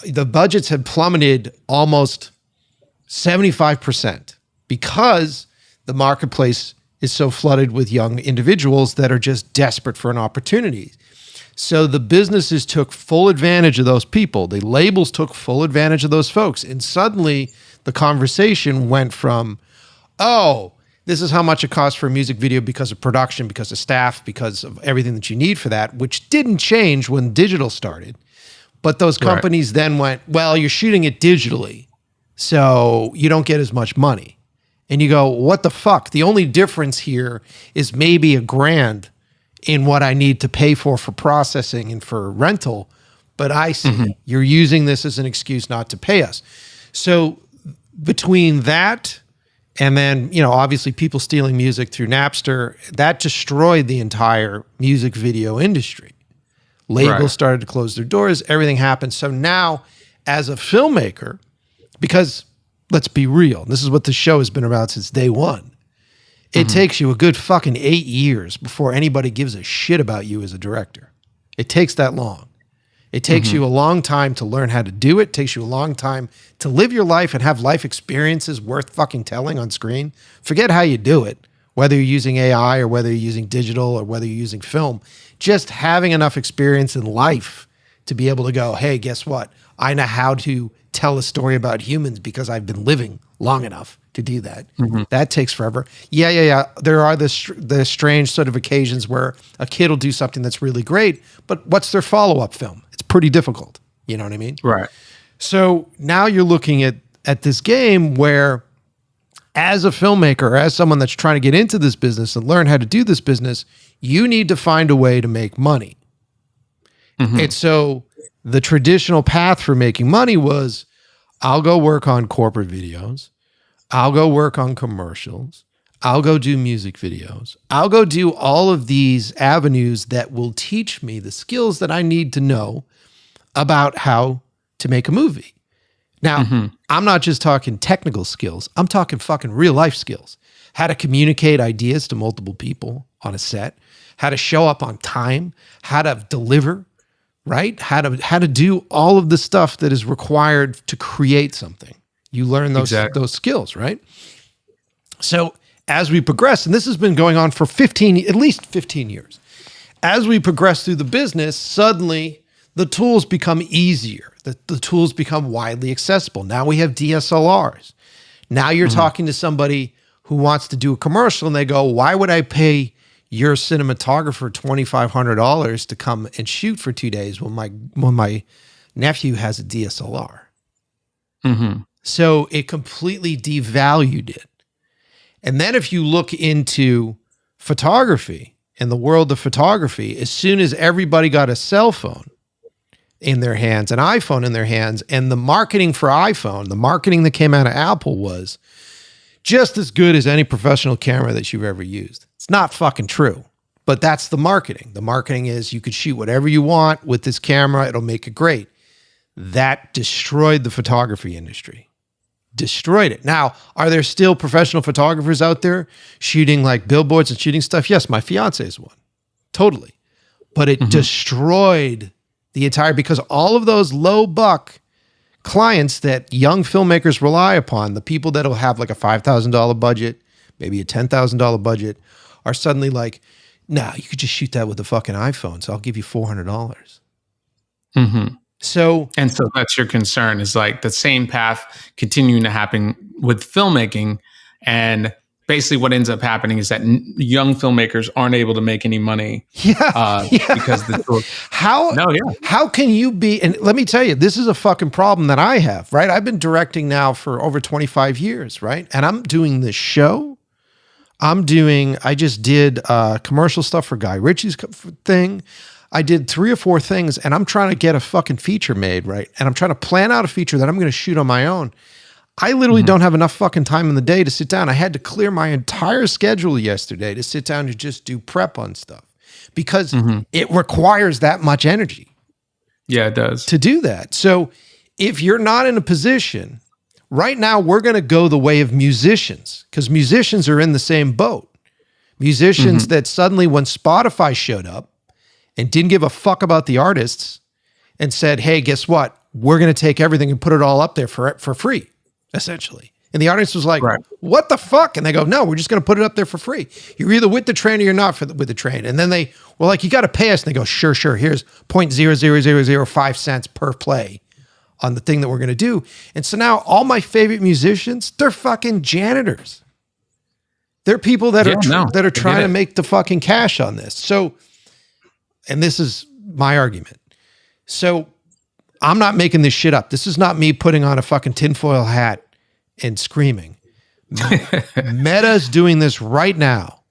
Speaker 1: the budgets had plummeted almost 75% because the marketplace is so flooded with young individuals that are just desperate for an opportunity. So the businesses took full advantage of those people. The labels took full advantage of those folks. And suddenly the conversation went from, oh, this is how much it costs for a music video because of production, because of staff, because of everything that you need for that, which didn't change when digital started. But those companies then went, well, you're shooting it digitally, so you don't get as much money. And you go, what the fuck? The only difference here is maybe $1,000 in what I need to pay for processing and for rental. But I see you're using this as an excuse not to pay us. So between that and then, obviously people stealing music through Napster, that destroyed the entire music video industry. Labels started to close their doors. Everything happened. So now as a filmmaker, because let's be real, this is what the show has been about since day one. It takes you a good fucking 8 years before anybody gives a shit about you as a director. It takes that long. It takes you a long time to learn how to do it. It takes you a long time to live your life and have life experiences worth fucking telling on screen. Forget how you do it, whether you're using AI or whether you're using digital or whether you're using film. Just having enough experience in life to be able to go, hey, guess what? I know how to tell a story about humans because I've been living long enough to do that. That takes forever. Yeah. There are the strange sort of occasions where a kid will do something that's really great, but what's their follow-up film? It's pretty difficult. You know what I mean?
Speaker 2: Right.
Speaker 1: So now you're looking at this game where, as a filmmaker, as someone that's trying to get into this business and learn how to do this business, you need to find a way to make money. And so the traditional path for making money was, I'll go work on corporate videos. I'll go work on commercials. I'll go do music videos. I'll go do all of these avenues that will teach me the skills that I need to know about how to make a movie. Now, I'm not just talking technical skills. I'm talking fucking real life skills. How to communicate ideas to multiple people on a set, how to show up on time, how to deliver, right? How to do all of the stuff that is required to create something. You learn those skills, right? So as we progress, and this has been going on for at least 15 years, as we progress through the business, suddenly the tools become easier. The tools become widely accessible. Now we have DSLRs. Now you're talking to somebody who wants to do a commercial and they go, why would I pay your cinematographer $2,500 to come and shoot for 2 days when my nephew has a DSLR? So it completely devalued it. And then if you look into photography and the world of photography, as soon as everybody got a cell phone in their hands, an iPhone in their hands, and the marketing for iPhone, the marketing that came out of Apple was just as good as any professional camera that you've ever used. It's not fucking true, but that's the marketing. The marketing is you could shoot whatever you want with this camera. It'll make it great. That destroyed the photography industry. Destroyed it. Now, are there still professional photographers out there shooting like billboards and shooting stuff? Yes, my fiance is one. Totally. But it destroyed the entire, because all of those low buck clients that young filmmakers rely upon, the people that'll have like a $5,000 budget, maybe a $10,000 budget, are suddenly like, nah, you could just shoot that with a fucking iPhone, so I'll give you $400. So
Speaker 2: that's your concern, is like the same path continuing to happen with filmmaking. And basically what ends up happening is that young filmmakers aren't able to make any money. Because
Speaker 1: how can you be, and let me tell you, this is a fucking problem that I have, right? I've been directing now for over 25 years, right? And I'm doing this show. I just did commercial stuff for Guy Ritchie's thing. I did 3 or 4 things, and I'm trying to get a fucking feature made, right? And I'm trying to plan out a feature that I'm going to shoot on my own. I literally don't have enough fucking time in the day to sit down. I had to clear my entire schedule yesterday to sit down and just do prep on stuff, because it requires that much energy.
Speaker 2: Yeah, it does.
Speaker 1: To do that. So if you're not in a position, right now we're going to go the way of musicians, because musicians are in the same boat. Musicians that suddenly, when Spotify showed up and didn't give a fuck about the artists and said, hey, guess what? We're going to take everything and put it all up there for free, essentially. And the audience was like, what the fuck? And they go, no, we're just going to put it up there for free. You're either with the train or you're not with the train. And then they were like, you got to pay us. And they go, sure. Here's 0.00005 cents per play on the thing that we're going to do. And so now all my favorite musicians, they're fucking janitors. They're people that are trying to make the fucking cash on this. So, and this is my argument. So I'm not making this shit up. This is not me putting on a fucking tinfoil hat and screaming. Meta's doing this right now.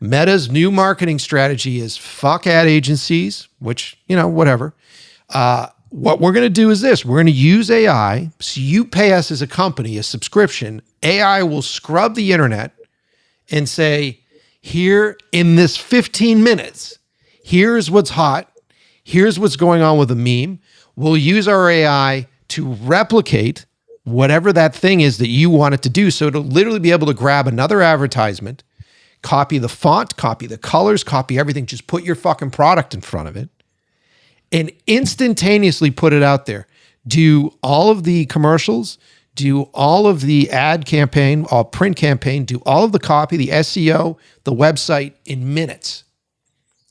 Speaker 1: Meta's new marketing strategy is fuck ad agencies, which, whatever. What we're going to do is this. We're going to use AI. So you pay us as a company, a subscription. AI will scrub the internet and say, here in this 15 minutes, here's what's hot. Here's what's going on with a meme. We'll use our AI to replicate whatever that thing is that you want it to do. So it'll literally be able to grab another advertisement, copy the font, copy the colors, copy everything. Just put your fucking product in front of it and instantaneously put it out there. Do all of the commercials, do all of the ad campaign, all print campaign, do all of the copy, the SEO, the website in minutes.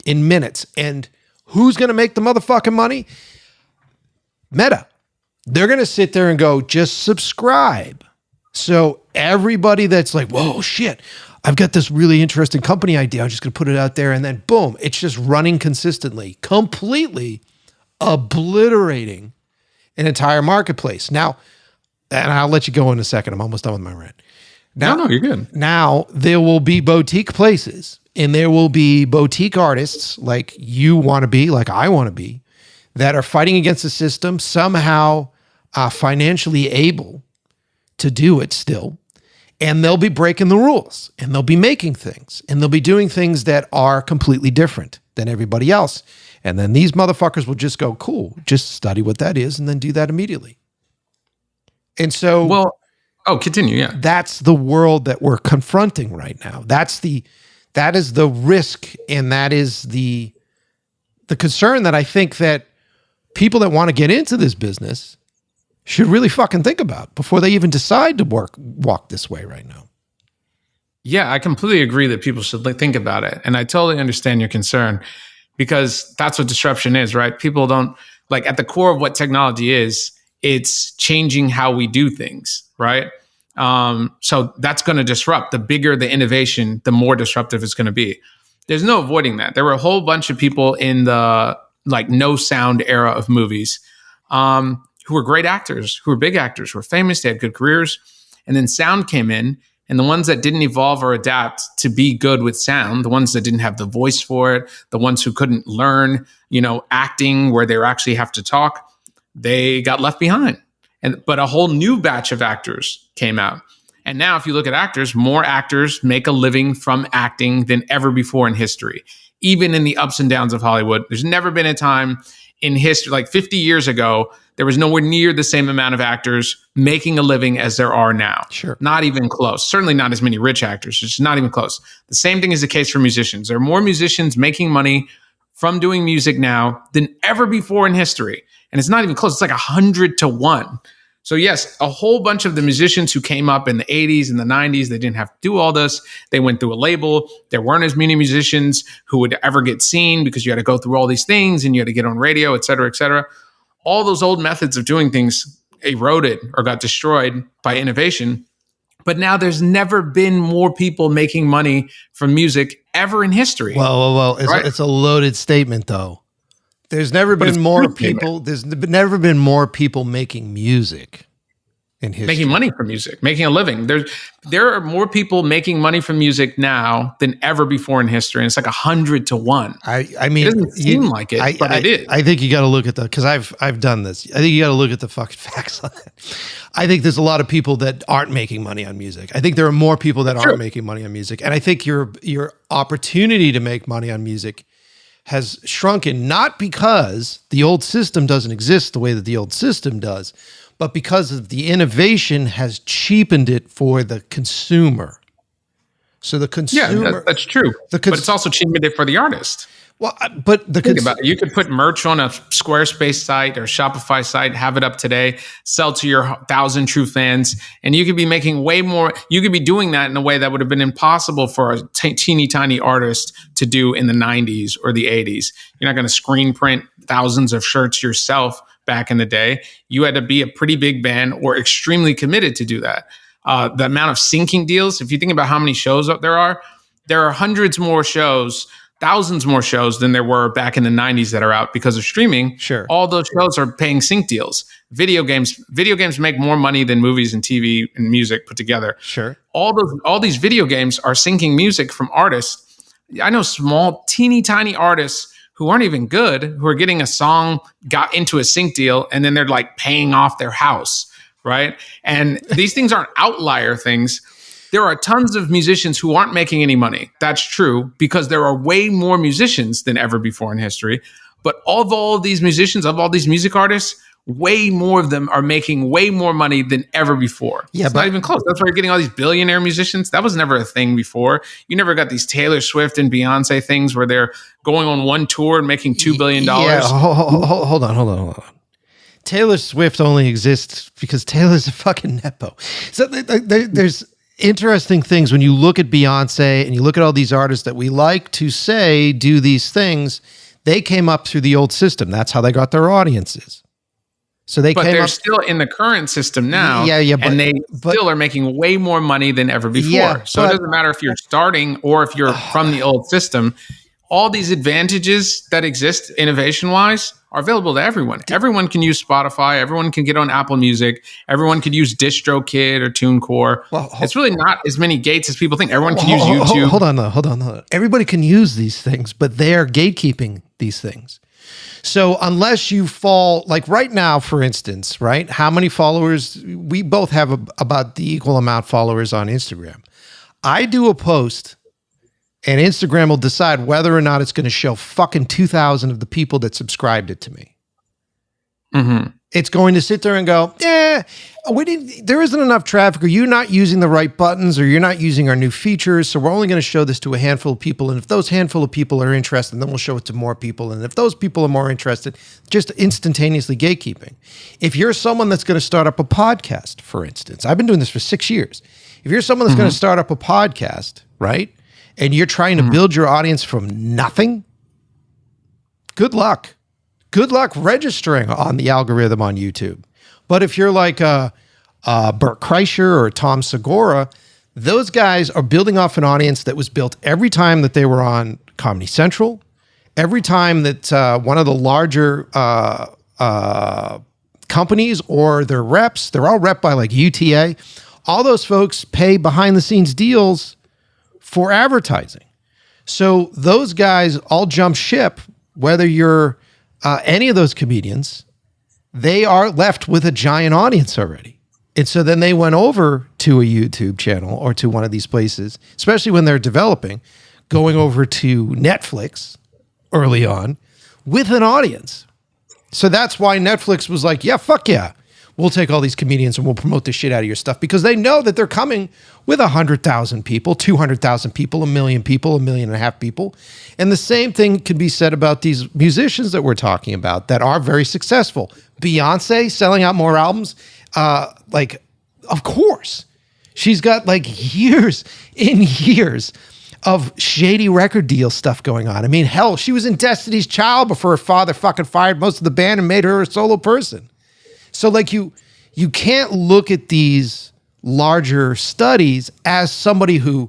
Speaker 1: And who's going to make the motherfucking money? Meta. They're going to sit there and go, just subscribe. So everybody that's like, whoa, shit, I've got this really interesting company idea. I'm just going to put it out there. And then boom, it's just running consistently, completely obliterating an entire marketplace. Now, and I'll let you go in a second. I'm almost done with my rant. Now,
Speaker 2: no, you're good.
Speaker 1: Now there will be boutique places and there will be boutique artists like you want to be, like I want to be, that are fighting against the system, somehow financially able to do it still. And they'll be breaking the rules and they'll be making things and they'll be doing things that are completely different than everybody else. And then these motherfuckers will just go, cool, just study what that is and then do that immediately. And so,
Speaker 2: continue. Yeah.
Speaker 1: That's the world that we're confronting right now. That is the risk. And that is the concern that I think that people that want to get into this business should really fucking think about before they even decide to walk this way right now.
Speaker 2: Yeah, I completely agree that people should think about it. And I totally understand your concern because that's what disruption is, right? People don't, like, at the core of what technology is, it's changing how we do things, right? So that's going to disrupt. The bigger the innovation, the more disruptive it's going to be. There's no avoiding that. There were a whole bunch of people in the no sound era of movies who were great actors, who were big actors, who were famous, they had good careers. And then sound came in And the ones that didn't evolve or adapt to be good with sound, the ones that didn't have the voice for it, the ones who couldn't learn, acting where they actually have to talk, they got left behind. But a whole new batch of actors came out. And now if you look at actors, more actors make a living from acting than ever before in history. Even in the ups and downs of Hollywood, there's never been a time in history, like 50 years ago, there was nowhere near the same amount of actors making a living as there are now.
Speaker 1: Sure.
Speaker 2: Not even close. Certainly not as many rich actors. It's not even close. The same thing is the case for musicians. There are more musicians making money from doing music now than ever before in history. And it's not even close. It's like 100 to 1. So yes, a whole bunch of the musicians who came up in the 80s and the 90s, they didn't have to do all this. They went through a label. There weren't as many musicians who would ever get seen because you had to go through all these things and you had to get on radio, et cetera, et cetera. All those old methods of doing things eroded or got destroyed by innovation. But now there's never been more people making money from music ever in history.
Speaker 1: Well. It's a loaded statement, though. There's never been more people. There's never been more people making music in history.
Speaker 2: Making money from music, making a living. There are more people making money from music now than ever before in history, and it's like 100 to 1.
Speaker 1: I mean,
Speaker 2: it doesn't seem like it, but it is.
Speaker 1: I think you got to look at because I've done this. I think you got to look at the fucking facts on it. I think there's a lot of people that aren't making money on music. I think there are more people that aren't making money on music, and I think your opportunity to make money on music has shrunken, not because the old system doesn't exist the way that the old system does, but because of the innovation has cheapened it for the consumer. So the consumer...
Speaker 2: that's true. But it's also cheapened it for the artist.
Speaker 1: Well, but think about it.
Speaker 2: You could put merch on a Squarespace site or Shopify site, have it up today, sell to your 1,000 true fans, and you could be making way more. You could be doing that in a way that would have been impossible for a teeny tiny artist to do in the 90s or the 80s. You're not going to screen print thousands of shirts yourself back in the day. You had to be a pretty big band or extremely committed to do that. The amount of syncing deals, if you think about how many shows there are hundreds more shows, thousands more shows than there were back in the 90s that are out because of streaming.
Speaker 1: Sure.
Speaker 2: All those shows are paying sync deals. Video games make more money than movies and TV and music put together.
Speaker 1: Sure.
Speaker 2: All these video games are syncing music from artists. I know small, teeny tiny artists who aren't even good, who are getting a song, got into a sync deal, and then they're like paying off their house, right? And these things aren't outlier things. There are tons of musicians who aren't making any money. That's true because there are way more musicians than ever before in history. But of all these musicians, of all these music artists, way more of them are making way more money than ever before. Yeah, it's not even close. That's why you're getting all these billionaire musicians. That was never a thing before. You never got these Taylor Swift and Beyonce things where they're going on one tour and making $2 billion.
Speaker 1: Yeah, hold on. Taylor Swift only exists because Taylor's a fucking nepo. So there's interesting things when you look at Beyonce and you look at all these artists that we like to say do these things. They came up through the old system. That's how they got their audiences. So they're
Speaker 2: still in the current system now.
Speaker 1: But
Speaker 2: they still are making way more money than ever before. Yeah, so it doesn't matter if you're starting or if you're from the old system. All these advantages that exist innovation-wise are available to everyone. Everyone can use Spotify. Everyone can get on Apple Music. Everyone could use DistroKid or TuneCore. It's really not as many gates as people think. Everyone can use YouTube.
Speaker 1: Hold on. Everybody can use these things, but they are gatekeeping these things. So unless you fall, like right now, for instance, right? How many followers? We both have about the equal amount of followers on Instagram. I do a post and Instagram will decide whether or not it's going to show fucking 2,000 of the people that subscribed it to me.
Speaker 2: Mm-hmm.
Speaker 1: It's going to sit there and go, there isn't enough traffic, or you're not using the right buttons, or you're not using our new features, so we're only going to show this to a handful of people, and if those handful of people are interested, then we'll show it to more people, and if those people are more interested, just instantaneously gatekeeping. If you're someone that's going to start up a podcast, for instance, I've been doing this for 6 years. If you're someone that's going to start up a podcast, right, and you're trying to build your audience from nothing, good luck. Good luck registering on the algorithm on YouTube. But if you're like Bert Kreischer or Tom Segura, those guys are building off an audience that was built every time that they were on Comedy Central, every time that one of the larger companies or their reps, they're all rep by like UTA, all those folks pay behind the scenes deals for advertising. So those guys all jump ship, whether you're any of those comedians, they are left with a giant audience already. And so then they went over to a YouTube channel or to one of these places, especially when they're developing, going over to Netflix early on with an audience. So that's why Netflix was like, yeah, fuck yeah. We'll take all these comedians and we'll promote the shit out of your stuff, because they know that they're coming with 100,000 people, 200,000 people, 1 million people, 1.5 million people. And the same thing can be said about these musicians that we're talking about that are very successful. Beyonce selling out more albums. Of course, she's got like years and years of shady record deal stuff going on. I mean, hell, she was in Destiny's Child before her father fucking fired most of the band and made her a solo person. So like you can't look at these larger studies as somebody who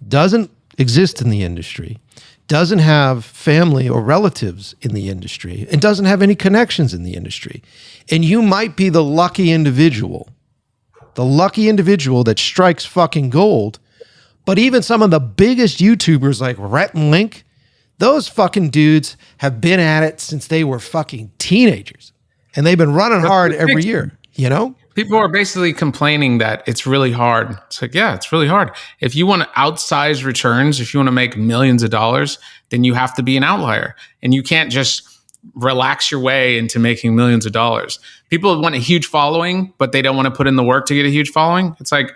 Speaker 1: doesn't exist in the industry, doesn't have family or relatives in the industry, and doesn't have any connections in the industry. And you might be the lucky individual that strikes fucking gold. But even some of the biggest YouTubers like Rhett and Link, those fucking dudes have been at it since they were fucking teenagers. And they've been running hard every year, you know?
Speaker 2: People are basically complaining that it's really hard. It's like, yeah, it's really hard. If you want to outsize returns, if you want to make millions of dollars, then you have to be an outlier. And you can't just relax your way into making millions of dollars. People want a huge following, but they don't want to put in the work to get a huge following. It's like,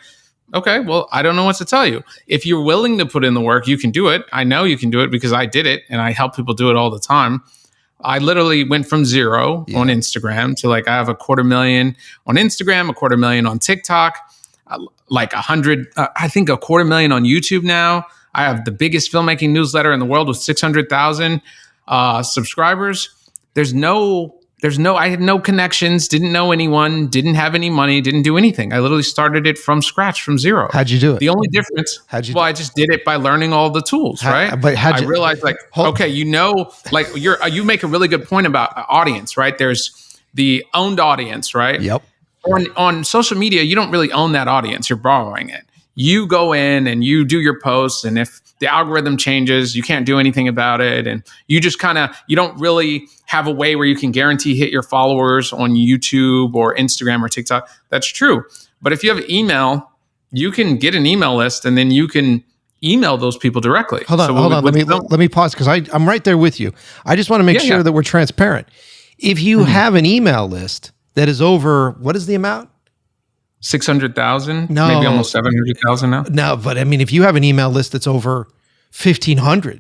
Speaker 2: okay, well, I don't know what to tell you. If you're willing to put in the work, you can do it. I know you can do it because I did it and I help people do it all the time. I literally went from zero on Instagram to like, I have 250,000 on Instagram, 250,000 on TikTok, like 250,000 on YouTube now. I have the biggest filmmaking newsletter in the world with 600,000 subscribers. I had no connections, didn't know anyone, didn't have any money, didn't do anything. I literally started it from scratch, from zero.
Speaker 1: How'd you do it?
Speaker 2: The only difference, I just did it by learning all the tools, right?
Speaker 1: But
Speaker 2: I realized you make a really good point about audience, right? There's the owned audience, right?
Speaker 1: Yep.
Speaker 2: On social media, you don't really own that audience. You're borrowing it. You go in and you do your posts, and if the algorithm changes, you can't do anything about it. And you just you don't really have a way where you can guarantee hit your followers on YouTube or Instagram or TikTok. That's true. But if you have email, you can get an email list and then you can email those people directly.
Speaker 1: Hold on. Let me pause, because I'm right there with you. I just want to make sure that we're transparent. If you have an email list that is over, what is the amount?
Speaker 2: 600,000,
Speaker 1: no,
Speaker 2: maybe almost 700,000 now.
Speaker 1: No, but I mean, if you have an email list that's over 1,500,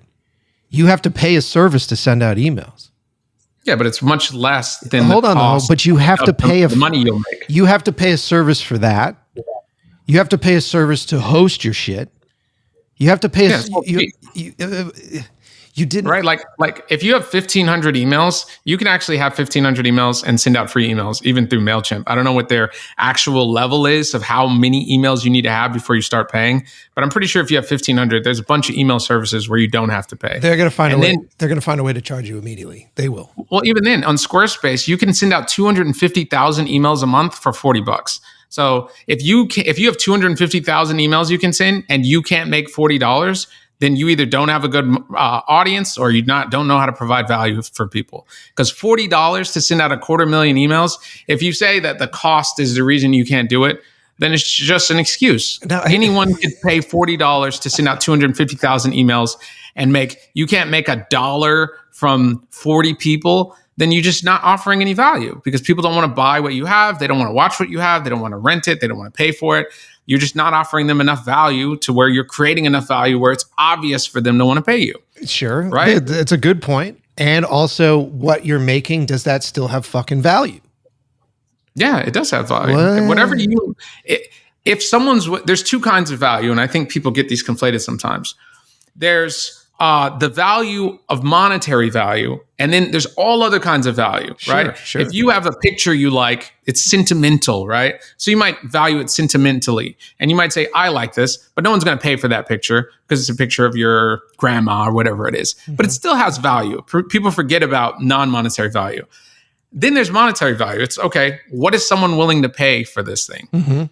Speaker 1: you have to pay a service to send out emails.
Speaker 2: Yeah, but it's much less than
Speaker 1: but you have to pay
Speaker 2: the money you'll make.
Speaker 1: You have to pay a service for that. You have to pay a service to host your shit. You have to pay you didn't,
Speaker 2: right? Like if you have 1,500 emails, you can actually have 1,500 emails and send out free emails, even through MailChimp. I don't know what their actual level is of how many emails you need to have before you start paying, but I'm pretty sure if you have 1,500, there's a bunch of email services where you don't have to pay.
Speaker 1: They're going to find a way. They're going to find a way to charge you immediately. They will.
Speaker 2: Well, even then, on Squarespace, you can send out 250,000 emails a month for $40. So if you have 250,000 emails you can send and you can't make $40, then you either don't have a good audience or you don't know how to provide value for people. Because $40 to send out 250,000 emails, if you say that the cost is the reason you can't do it, then it's just an excuse. Anyone could pay $40 to send out 250,000 emails and you can't make $1 from 40 people, then you're just not offering any value, because people don't want to buy what you have. They don't want to watch what you have. They don't want to rent it. They don't want to pay for it. You're just not offering them enough value to where you're creating enough value where it's obvious for them to want to pay you.
Speaker 1: Sure.
Speaker 2: Right?
Speaker 1: It's a good point. And also, what you're making, does that still have fucking value?
Speaker 2: Yeah, it does have value. Whatever there's two kinds of value, and I think people get these conflated sometimes. There's the value of monetary value, and then there's all other kinds of value, right?
Speaker 1: Sure.
Speaker 2: If you have a picture you like, it's sentimental, right? So you might value it sentimentally, and you might say, I like this, but no one's going to pay for that picture because it's a picture of your grandma or whatever it is. Mm-hmm. But it still has value. People forget about non-monetary value. Then there's monetary value. It's okay, what is someone willing to pay for this thing?
Speaker 1: Mm-hmm.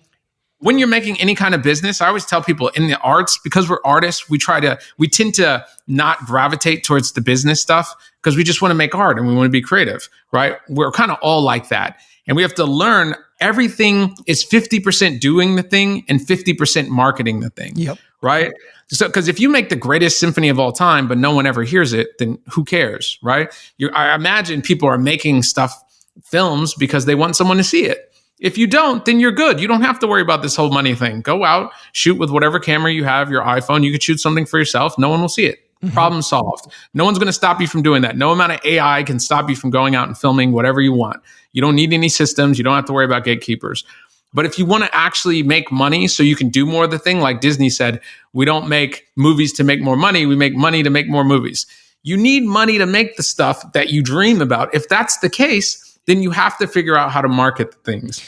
Speaker 2: when you're making any kind of business, I always tell people in the arts, because we're artists, we tend to not gravitate towards the business stuff because we just want to make art and we want to be creative, right? We're kind of all like that. And we have to learn everything is 50% doing the thing and 50% marketing the thing.
Speaker 1: Yep.
Speaker 2: Right. So, because if you make the greatest symphony of all time, but no one ever hears it, then who cares? Right. I imagine people are making films because they want someone to see it. If you don't, then you're good. You don't have to worry about this whole money thing. Go out, shoot with whatever camera you have, your iPhone. You could shoot something for yourself. No one will see it. Mm-hmm. Problem solved. No one's going to stop you from doing that. No amount of AI can stop you from going out and filming whatever you want. You don't need any systems. You don't have to worry about gatekeepers. But if you want to actually make money so you can do more of the thing, like Disney said, we don't make movies to make more money. We make money to make more movies. You need money to make the stuff that you dream about. If that's the case, then you have to figure out how to market the things,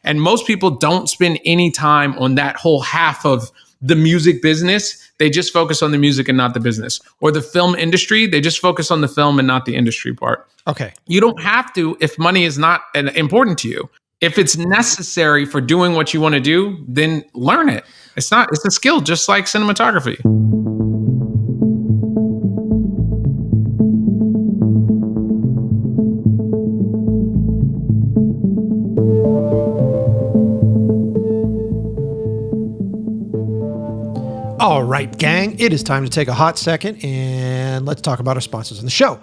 Speaker 2: And most people don't spend any time on that whole half of the music business. They just focus on the music and not the business. Or the film industry, they just focus on the film and not the industry part.
Speaker 1: Okay.
Speaker 2: You don't have to if money is not important to you. If it's necessary for doing what you want to do, then learn it. It's a skill, just like cinematography.
Speaker 1: All right, gang, it is time to take a hot second and let's talk about our sponsors on the show.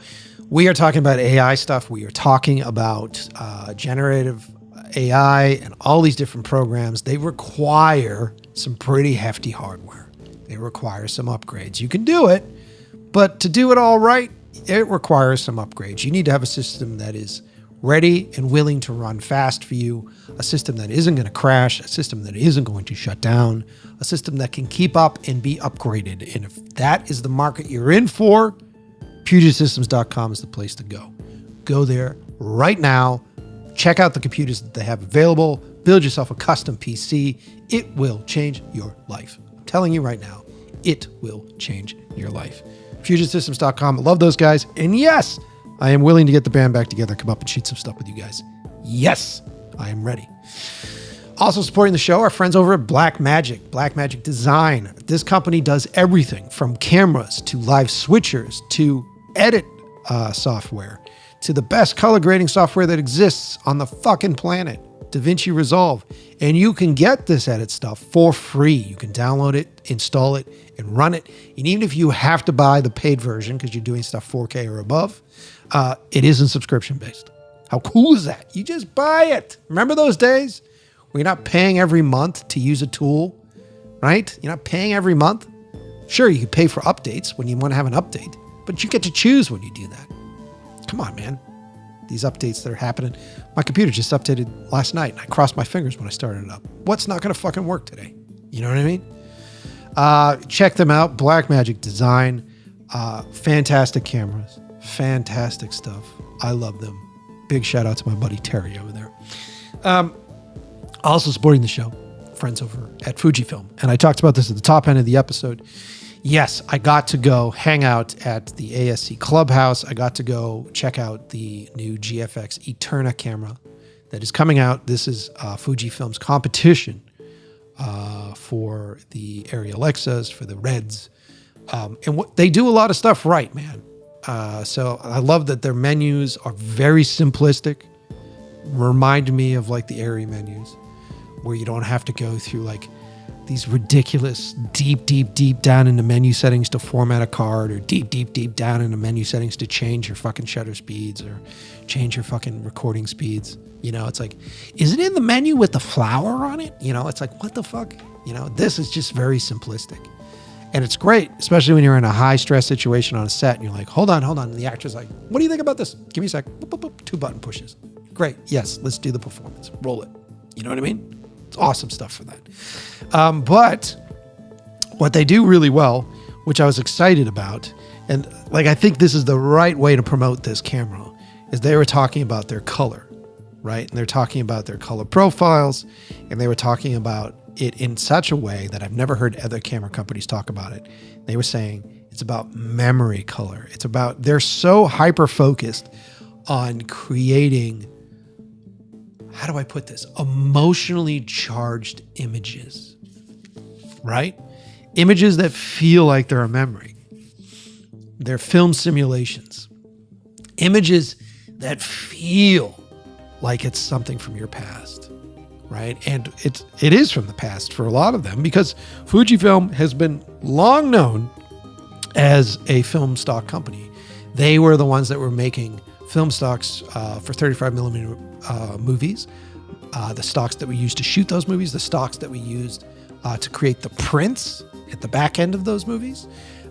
Speaker 1: We are talking about AI stuff. We are talking about generative AI and all these different programs. They require some pretty hefty hardware. They require some upgrades. You can do it, but to do it all right, it requires some upgrades. You need to have a system that is ready and willing to run fast for you, a system that isn't going to crash, a system that isn't going to shut down, a system that can keep up and be upgraded. And if that is the market you're in for, PugetSystems.com is the place to go. Go there right now. Check out the computers that they have available. Build yourself a custom PC. It will change your life. I'm telling you right now, it will change your life. PugetSystems.com. I love those guys. And yes, I am willing to get the band back together, come up and shoot some stuff with you guys. Yes, I am ready. Also supporting the show, our friends over at Blackmagic Design. This company does everything from cameras to live switchers to edit software to the best color grading software that exists on the fucking planet, DaVinci Resolve. And you can get this edit stuff for free. You can download it, install it, and run it. And even if you have to buy the paid version because you're doing stuff 4K or above, it isn't subscription-based. How cool is that? You just buy it. Remember those days where you're not paying every month to use a tool, right? You're not paying every month. Sure, you can pay for updates when you want to have an update, but you get to choose when you do that. Come on, man. These updates that are happening. My computer just updated last night, and I crossed my fingers when I started it up. What's not going to fucking work today? You know what I mean? Check them out. Blackmagic Design. Fantastic cameras. Fantastic stuff. I love them. Big shout out to my buddy Terry over there. Also supporting the show, friends over at FujiFilm. And I talked about this at the top end of the episode. Yes, I got to go hang out at the ASC Clubhouse. I got to go check out the new GFX Eterna camera that is coming out. This is FujiFilm's competition for the Arri Alexas, for the Reds. And what they do a lot of stuff right, man. So I love that their menus are very simplistic. Remind me of like the Arri menus where you don't have to go through like these ridiculous deep down into menu settings to format a card, or deep down into menu settings to change your fucking shutter speeds or change your fucking recording speeds. It's like, is it in the menu with the flower on it? It's like, what the fuck? This is just very simplistic. And it's great, especially when you're in a high stress situation on a set and you're like, hold on. And the actor's like, what do you think about this? Give me a sec. Boop, boop, boop. 2 button pushes. Great. Yes, let's do the performance. Roll it. You know what I mean? It's awesome stuff for that. But what they do really well, which I was excited about, and like I think this is the right way to promote this camera, is they were talking about their color, right? And they're talking about their color profiles, and they were talking about it in such a way that I've never heard other camera companies talk about it. They were saying it's about memory color. They're so hyper-focused on creating how do I put this? Emotionally charged images, right? Images that feel like they're a memory. They're film simulations. Images that feel like it's something from your past, right? And it is from the past for a lot of them, because Fujifilm has been long known as a film stock company. They were the ones that were making film stocks for 35 millimeter movies, the stocks that we used to shoot those movies, the stocks that we used to create the prints at the back end of those movies.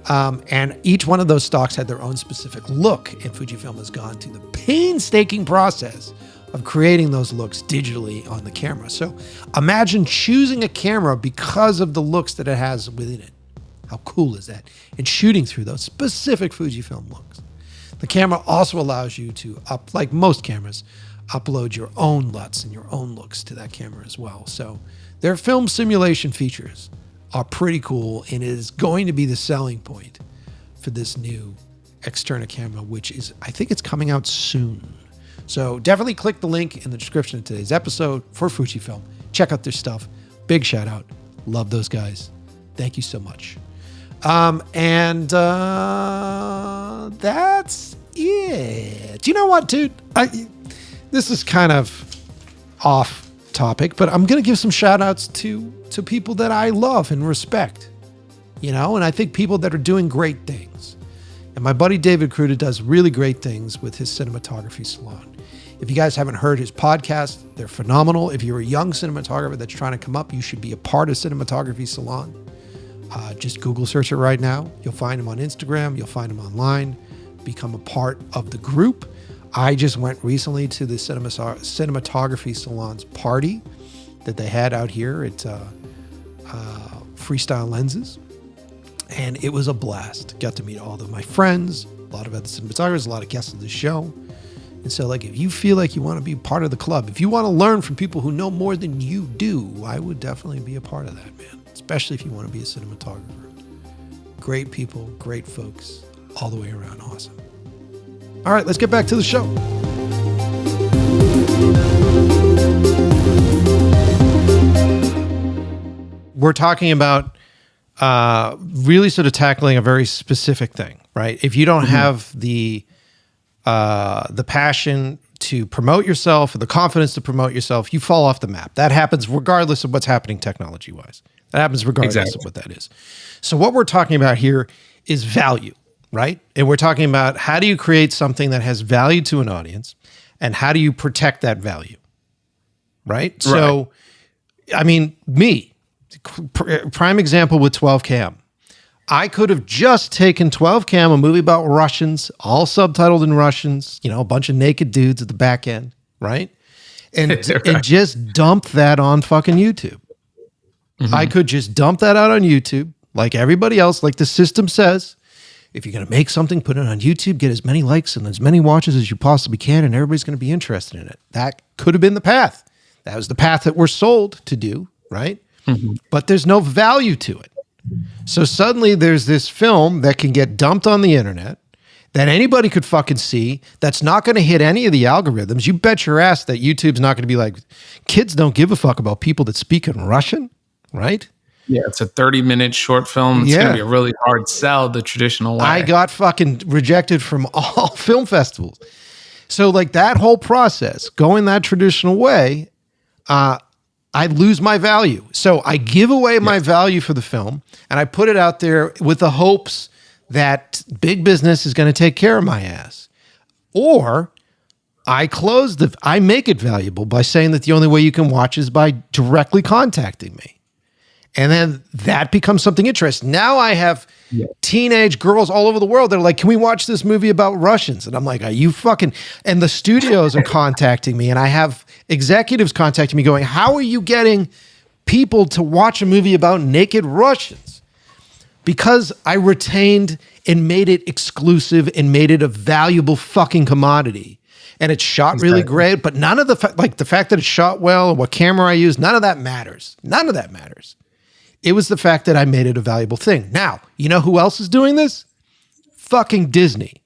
Speaker 1: And each one of those stocks had their own specific look, and Fujifilm has gone through the painstaking process of creating those looks digitally on the camera. So imagine choosing a camera because of the looks that it has within it. How cool is that? And shooting through those specific Fujifilm looks. The camera also allows you to, like most cameras, upload your own LUTs and your own looks to that camera as well. So their film simulation features are pretty cool, and it is going to be the selling point for this new externa camera, which is, I think it's coming out soon. So definitely click the link in the description of today's episode for Fujifilm. Check out their stuff. Big shout out. Love those guys. Thank you so much. That's it. You know what, dude? This is kind of off topic, but I'm going to give some shout outs to people that I love and respect, and I think people that are doing great things. And my buddy David Cruda does really great things with his cinematography salon. If you guys haven't heard his podcast, they're phenomenal. If you're a young cinematographer that's trying to come up, you should be a part of Cinematography Salon. Just Google search it right now. You'll find him on Instagram. You'll find him online. Become a part of the group. I just went recently to the Cinematography Salon's party that they had out here at Freestyle Lenses. And it was a blast. Got to meet all of my friends, a lot of other cinematographers, a lot of guests on the show. And so, if you feel like you want to be part of the club, if you want to learn from people who know more than you do, I would definitely be a part of that, man. Especially if you want to be a cinematographer. Great people, great folks, all the way around. Awesome. All right, let's get back to the show. We're talking about really sort of tackling a very specific thing, right? If you don't have the passion to promote yourself or the confidence to promote yourself, you fall off the map. That happens regardless of what's happening technology-wise. That happens regardless of what that is. So what we're talking about here is value, right? And we're talking about how do you create something that has value to an audience, and how do you protect that value, right? So, I mean, prime example with 12 cam. I could have just taken 12 cam, a movie about Russians, all subtitled in Russians, a bunch of naked dudes at the back end, right? And, and just dump that on fucking YouTube. Mm-hmm. I could just dump that out on YouTube like everybody else, like the system says. If you're going to make something, put it on YouTube, get as many likes and as many watches as you possibly can, and everybody's going to be interested in it. That could have been the path. That was the path that we're sold to do, right? Mm-hmm. But there's no value to it. So suddenly there's this film that can get dumped on the internet that anybody could fucking see, that's not going to hit any of the algorithms. You bet your ass that YouTube's not going to be like, kids don't give a fuck about people that speak in Russian, right?
Speaker 2: Yeah, it's a 30-minute short film. It's going to be a really hard sell the traditional way.
Speaker 1: I got fucking rejected from all film festivals. So that whole process, going that traditional way, I lose my value. So I give away my value for the film, and I put it out there with the hopes that big business is going to take care of my ass. Or I make it valuable by saying that the only way you can watch is by directly contacting me. And then that becomes something interesting. Now I have teenage girls all over the world that are like, can we watch this movie about Russians? And I'm like, are you fucking... And the studios are contacting me, and I have executives contacting me going, how are you getting people to watch a movie about naked Russians? Because I retained and made it exclusive and made it a valuable fucking commodity. And it's shot really great, but none of the fact that it's shot well or what camera I use, none of that matters. None of that matters. It was the fact that I made it a valuable thing. Now, you know who else is doing this? Fucking Disney.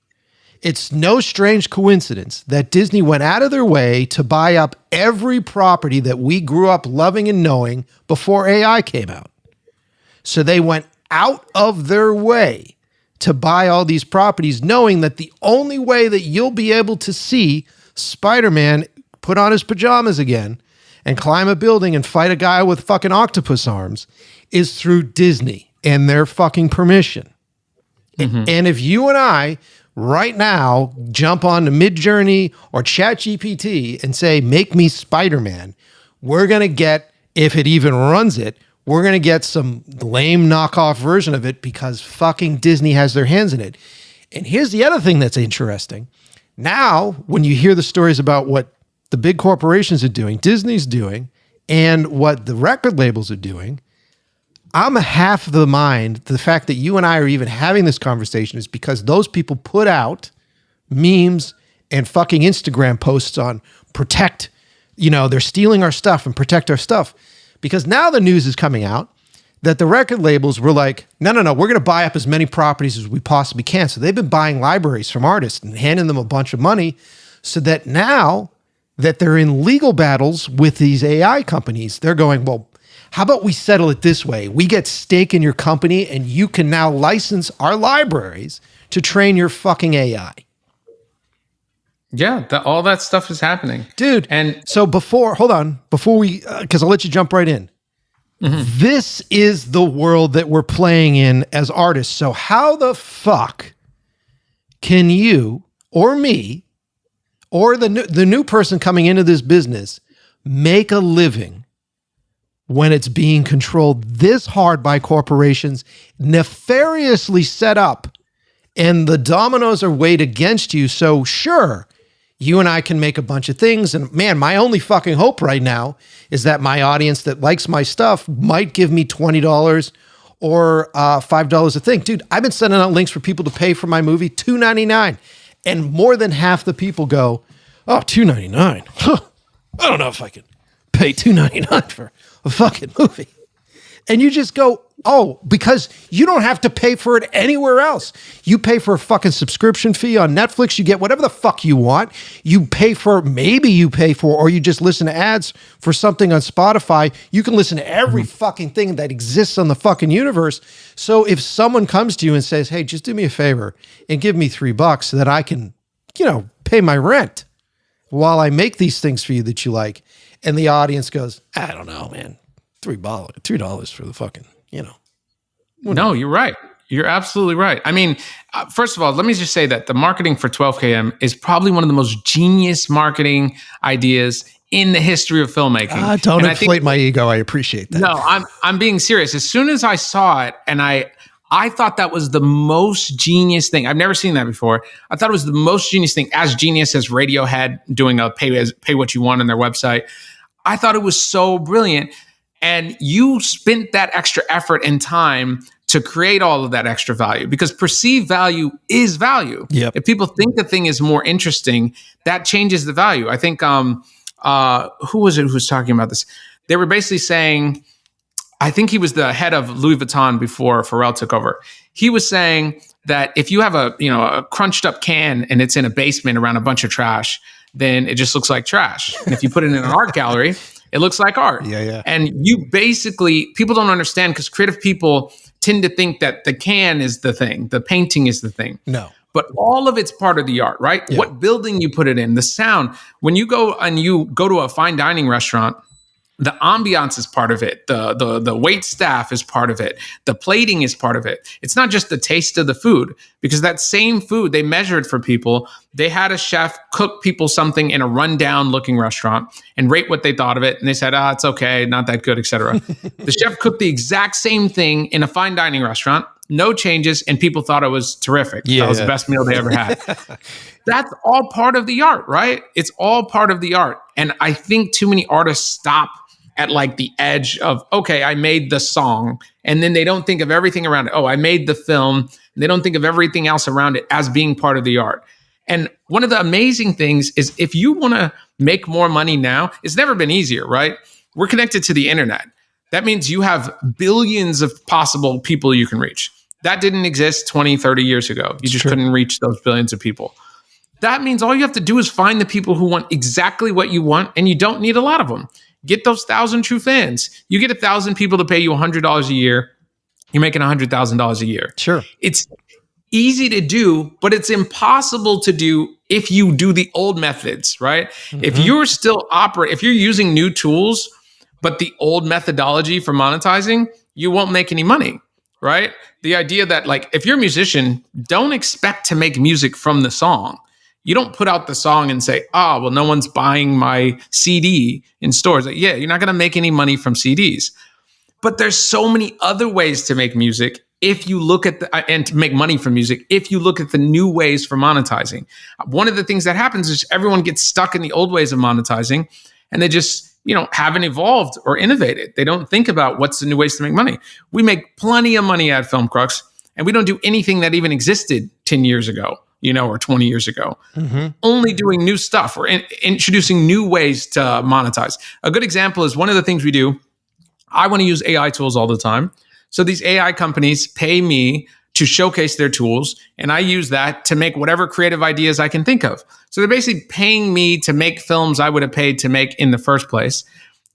Speaker 1: It's no strange coincidence that Disney went out of their way to buy up every property that we grew up loving and knowing before AI came out. So they went out of their way to buy all these properties, knowing that the only way that you'll be able to see Spider-Man put on his pajamas again and climb a building and fight a guy with fucking octopus arms is through Disney and their fucking permission. Mm-hmm. And if you and I right now jump on to Midjourney or ChatGPT and say, make me Spider-Man, we're going to get, if it even runs it, we're going to get some lame knockoff version of it because fucking Disney has their hands in it. And here's the other thing that's interesting. Now, when you hear the stories about what the big corporations are doing, Disney's doing, and what the record labels are doing, I'm half of the mind. The fact that you and I are even having this conversation is because those people put out memes and fucking Instagram posts on protect, they're stealing our stuff and protect our stuff. Because now the news is coming out that the record labels were like, no, we're going to buy up as many properties as we possibly can. So they've been buying libraries from artists and handing them a bunch of money so that now that they're in legal battles with these AI companies, they're going, well, how about we settle it this way? We get stake in your company and you can now license our libraries to train your fucking AI.
Speaker 2: Yeah, all that stuff is happening.
Speaker 1: Dude, and so before we, because I'll let you jump right in. Mm-hmm. This is the world that we're playing in as artists. So how the fuck can you or me or the new person coming into this business make a living when it's being controlled this hard by corporations, nefariously set up, and the dominoes are weighed against you? So sure, you and I can make a bunch of things. And man, my only fucking hope right now is that my audience that likes my stuff might give me $20 or $5 a thing. Dude, I've been sending out links for people to pay for my movie, $2.99. And more than half the people go, oh, $2.99. Huh, I don't know if I can pay $2.99 for a fucking movie. And you just go, oh, because you don't have to pay for it anywhere else. You pay for a fucking subscription fee on Netflix. You get whatever the fuck you want. You pay for, or you just listen to ads for something on Spotify. You can listen to every fucking thing that exists on the fucking universe. So if someone comes to you and says, hey, just do me a favor and give me $3 so that I can, pay my rent while I make these things for you that you like. And the audience goes, I don't know, man. $3 for the fucking,
Speaker 2: No, you're right. You're absolutely right. I mean, first of all, let me just say that the marketing for 12KM is probably one of the most genius marketing ideas in the history of filmmaking.
Speaker 1: Don't inflate my ego. I appreciate that.
Speaker 2: No, I'm being serious. As soon as I saw it, and I thought that was the most genius thing. I've never seen that before. I thought it was the most genius thing, as genius as Radiohead doing a pay what you want on their website. I thought it was so brilliant. And you spent that extra effort and time to create all of that extra value, because perceived value is value.
Speaker 1: Yep.
Speaker 2: If people think the thing is more interesting, that changes the value. I think, who was it who was talking about this? They were basically saying, I think he was the head of Louis Vuitton before Pharrell took over. He was saying that if you have a crunched up can and it's in a basement around a bunch of trash, then it just looks like trash. And if you put it in an art gallery, it looks like art.
Speaker 1: Yeah.
Speaker 2: And you basically, people don't understand, because creative people tend to think that the can is the thing, the painting is the thing.
Speaker 1: No.
Speaker 2: But all of it's part of the art, right? Yeah. What building you put it in, the sound. When you go to a fine dining restaurant, the ambiance is part of it. The wait staff is part of it. The plating is part of it. It's not just the taste of the food, because that same food, they measured for people. They had a chef cook people something in a rundown looking restaurant and rate what they thought of it. And they said, it's okay, not that good, etc. The chef cooked the exact same thing in a fine dining restaurant, no changes, and people thought it was terrific. That was the best meal they ever had. That's all part of the art, right? It's all part of the art. And I think too many artists stop at like the edge of, okay, I made the song, and then they don't think of everything around it. Oh, I made the film, and they don't think of everything else around it as being part of the art. And one of the amazing things is, if you want to make more money now, it's never been easier, right? We're connected to the internet. That means you have billions of possible people you can reach. That didn't exist 20, 30 years ago. You just couldn't reach those billions of people. that means all you have to do is find the people who want exactly what you want, and you don't need a lot of them. Get those 1,000 true fans. You get 1,000 people to pay you $100 a year, you're making $100,000 a year.
Speaker 1: Sure.
Speaker 2: It's easy to do, but it's impossible to do if you do the old methods, right? Mm-hmm. If you're still if you're using new tools, but the old methodology for monetizing, you won't make any money, right? The idea that, like, if you're a musician, don't expect to make music from the song. You don't put out the song and say, oh, well, no one's buying my CD in stores. Like, yeah, you're not going to make any money from CDs. But there's so many other ways to make music if you look at and to make money from music, if you look at the new ways for monetizing. One of the things that happens is everyone gets stuck in the old ways of monetizing, and they just, haven't evolved or innovated. They don't think about what's the new ways to make money. We make plenty of money at FILMCRUX, and we don't do anything that even existed 10 years ago, or 20 years ago. Mm-hmm. Only doing new stuff or introducing new ways to monetize. A good example is one of the things we do. I want to use AI tools all the time. So these AI companies pay me to showcase their tools, and I use that to make whatever creative ideas I can think of. So they're basically paying me to make films I would have paid to make in the first place.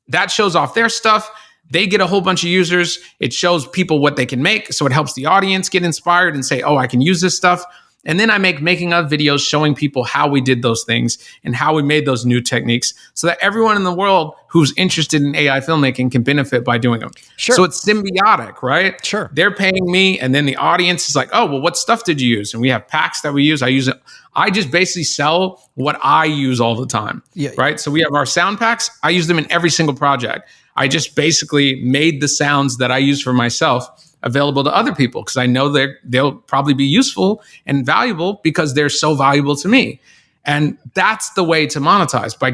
Speaker 2: That shows off their stuff. They get a whole bunch of users. It shows people what they can make. So it helps the audience get inspired and say, oh, I can use this stuff. And then I make making of videos showing people how we did those things and how we made those new techniques so that everyone in the world who's interested in AI filmmaking can benefit by doing them.
Speaker 1: Sure.
Speaker 2: So it's symbiotic, right?
Speaker 1: Sure.
Speaker 2: They're paying me, and then the audience is like, oh, well, what stuff did you use? And we have packs that we use. I use it. I just basically sell what I use all the time, right? So we have our sound packs. I use them in every single project. I just basically made the sounds that I use for myself available to other people because I know they'll probably be useful and valuable because they're so valuable to me. And that's the way to monetize, by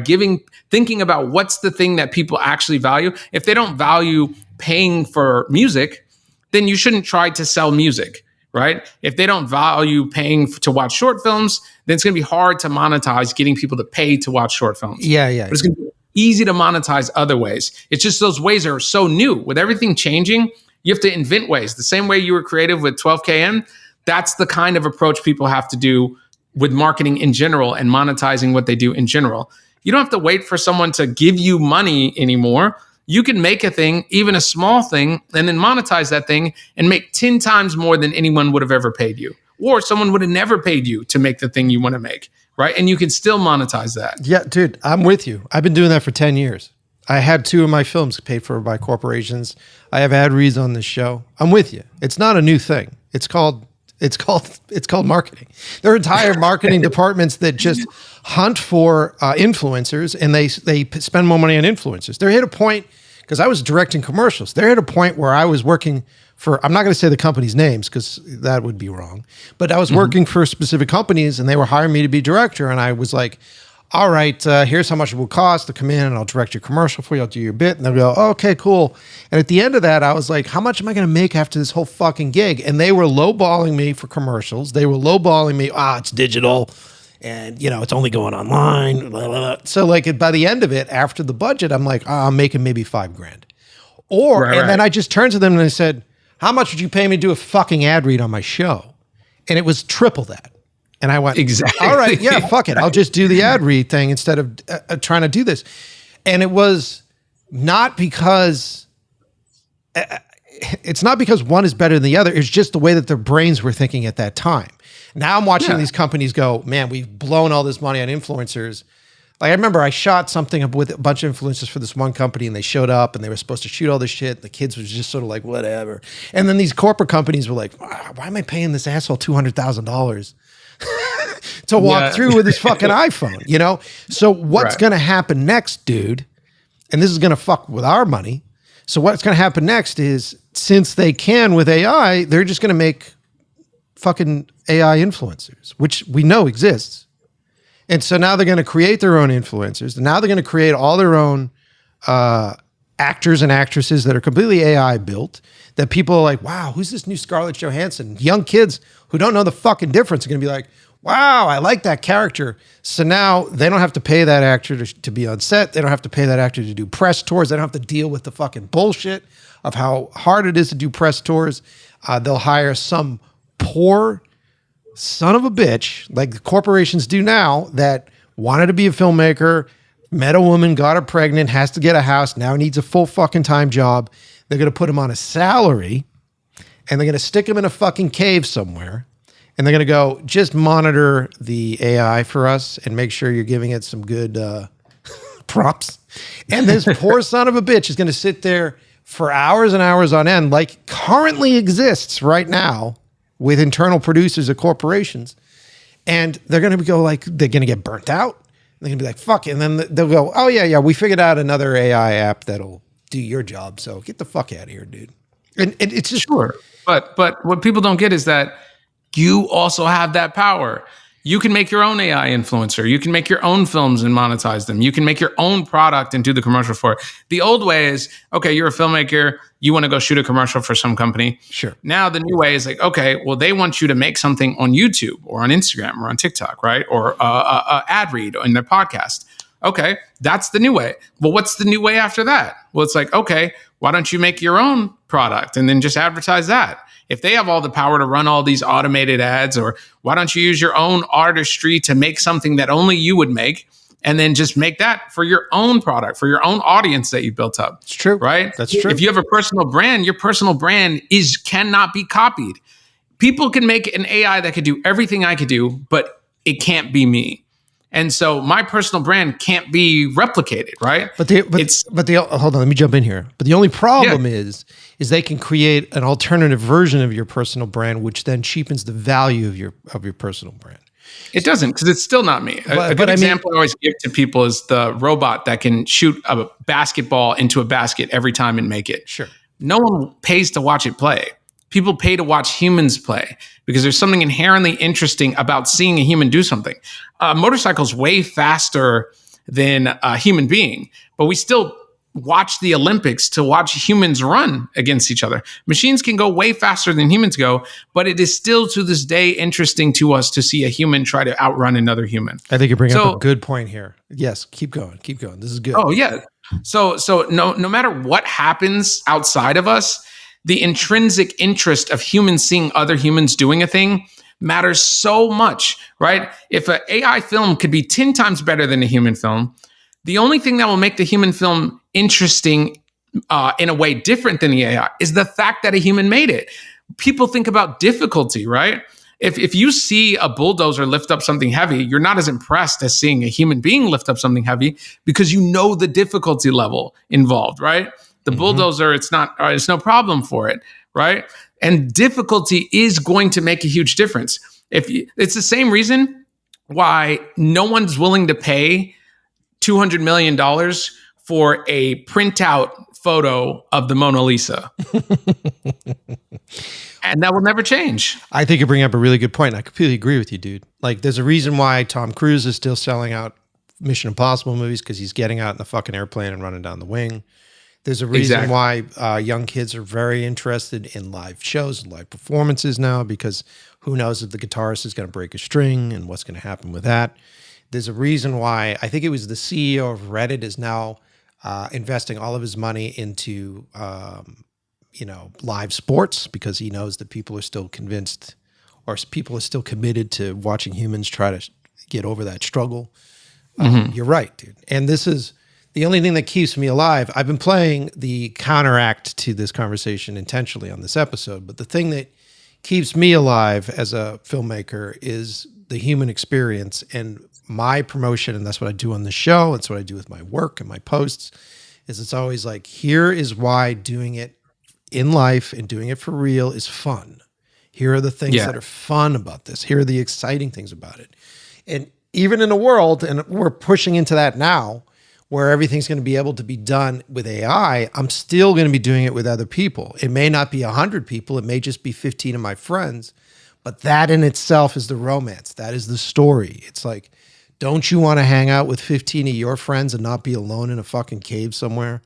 Speaker 2: thinking about what's the thing that people actually value. If they don't value paying for music, then you shouldn't try to sell music, right? If they don't value paying to watch short films, then it's going to be hard to monetize getting people to pay to watch short films.
Speaker 1: Yeah.
Speaker 2: But it's going to be easy to monetize other ways. It's just those ways are so new. With everything changing, you have to invent ways. The same way you were creative with 12KM, that's the kind of approach people have to do with marketing in general and monetizing what they do in general. You don't have to wait for someone to give you money anymore. You can make a thing, even a small thing, and then monetize that thing and make 10 times more than anyone would have ever paid you. Or someone would have never paid you to make the thing you want to make, right? And you can still monetize that.
Speaker 1: Yeah, dude, I'm with you. I've been doing that for 10 years. I had 2 of my films paid for by corporations. I have ad reads on this show. I'm with you. It's not a new thing. It's called marketing. There are entire marketing departments that just hunt for influencers, and they spend more money on influencers. They're at a point, because I was directing commercials. They're at a point where I was working for, I'm not going to say the company's names because that would be wrong, but I was working for specific companies, and they were hiring me to be director, and I was like, all right, here's how much it will cost to come in and I'll direct your commercial for you. I'll do your bit. And they'll go, oh, okay, cool. And at the end of that, I was like, how much am I going to make after this whole fucking gig? And they were lowballing me for commercials. They were lowballing me. It's digital and, it's only going online. Blah, blah, blah. So like by the end of it, after the budget, I'm like, I'm making maybe $5,000. Then I just turned to them and I said, how much would you pay me to do a fucking ad read on my show? And it was triple that. And I went, exactly. All right, yeah, fuck it. I'll just do the ad read thing instead of trying to do this. And it was not because, it's not because one is better than the other. It's just the way that their brains were thinking at that time. Now I'm watching these companies go, man, we've blown all this money on influencers. Like I remember I shot something up with a bunch of influencers for this one company, and they showed up and they were supposed to shoot all this shit. The kids were just sort of like, whatever. And then these corporate companies were like, why am I paying this asshole $200,000? to walk through with his fucking iPhone, So what's going to happen next, dude? And this is going to fuck with our money. So what's going to happen next is, since they can with AI, they're just going to make fucking AI influencers, which we know exists. And so now they're going to create their own influencers. Now they're going to create all their own actors and actresses that are completely AI built, that people are like, wow, who's this new Scarlett Johansson? Young kids who don't know the fucking difference are going to be like, wow, I like that character. So now they don't have to pay that actor to be on set. They don't have to pay that actor to do press tours. They don't have to deal with the fucking bullshit of how hard it is to do press tours. They'll hire some poor son of a bitch, like the corporations do now, that wanted to be a filmmaker, met a woman, got her pregnant, has to get a house, now needs a full fucking time job. They're going to put him on a salary and they're going to stick him in a fucking cave somewhere. And they're going to go, just monitor the AI for us and make sure you're giving it some good prompts. And this poor son of a bitch is going to sit there for hours and hours on end, like currently exists right now with internal producers of corporations. And they're going to go like, they're going to get burnt out. They're going to be like, fuck it. And then they'll go, oh yeah, we figured out another AI app that'll do your job. So get the fuck out of here, dude. And it's just...
Speaker 2: Sure. But what people don't get is that you also have that power. You can make your own AI influencer. You can make your own films and monetize them. You can make your own product and do the commercial for it. The old way is, okay, you're a filmmaker. You want to go shoot a commercial for some company.
Speaker 1: Sure.
Speaker 2: Now the new way is like, okay, well, they want you to make something on YouTube or on Instagram or on TikTok, right? Or a ad read in their podcast. Okay, that's the new way. Well, what's the new way after that? Well, it's like, okay, why don't you make your own product and then just advertise that? If they have all the power to run all these automated ads, or why don't you use your own artistry to make something that only you would make and then just make that for your own product, for your own audience that you built up?
Speaker 1: It's true.
Speaker 2: Right?
Speaker 1: That's true.
Speaker 2: If you have a personal brand, your personal brand cannot be copied. People can make an AI that could do everything I could do, but it can't be me. And so my personal brand can't be replicated, right?
Speaker 1: But hold on, let me jump in here. But the only problem is they can create an alternative version of your personal brand, which then cheapens the value of your personal brand.
Speaker 2: It doesn't, because it's still not me. A good example I always give to people is the robot that can shoot a basketball into a basket every time and make it.
Speaker 1: Sure.
Speaker 2: No one pays to watch it play. People pay to watch humans play because there's something inherently interesting about seeing a human do something. A motorcycle's way faster than a human being, but we still watch the Olympics to watch humans run against each other. Machines can go way faster than humans go, but it is still to this day interesting to us to see a human try to outrun another human.
Speaker 1: I think you bring up a good point here. Yes, keep going. This is good.
Speaker 2: Oh yeah. So no matter what happens outside of us, the intrinsic interest of humans seeing other humans doing a thing matters so much, right? If an AI film could be 10 times better than a human film, the only thing that will make the human film interesting in a way different than the AI is the fact that a human made it. People think about difficulty, right? If you see a bulldozer lift up something heavy, you're not as impressed as seeing a human being lift up something heavy because you know the difficulty level involved, right? The bulldozer, it's no problem for it, right? And difficulty is going to make a huge difference. It's the same reason why no one's willing to pay $200 million for a printout photo of the Mona Lisa. And that will never change.
Speaker 1: I think you bring up a really good point. I completely agree with you, dude. Like, there's a reason why Tom Cruise is still selling out Mission Impossible movies, because he's getting out in the fucking airplane and running down the wing. There's a reason why young kids are very interested in live shows and live performances now, because who knows if the guitarist is going to break a string and what's going to happen with that. There's a reason why I think it was the CEO of Reddit is now investing all of his money into live sports, because he knows that people are still convinced, or people are still committed to watching humans try to get over that struggle. You're right, dude. And this is the only thing that keeps me alive. I've been playing the counteract to this conversation intentionally on this episode, but the thing that keeps me alive as a filmmaker is the human experience and my promotion. And that's what I do on the show. That's what I do with my work and my posts, is it's always like, here is why doing it in life and doing it for real is fun. Here are the things that are fun about this. Here are the exciting things about it. And even in a world, and we're pushing into that now, where everything's going to be able to be done with AI, I'm still going to be doing it with other people. It may not be 100 people. It may just be 15 of my friends, but that in itself is the romance. That is the story. It's like, don't you want to hang out with 15 of your friends and not be alone in a fucking cave somewhere?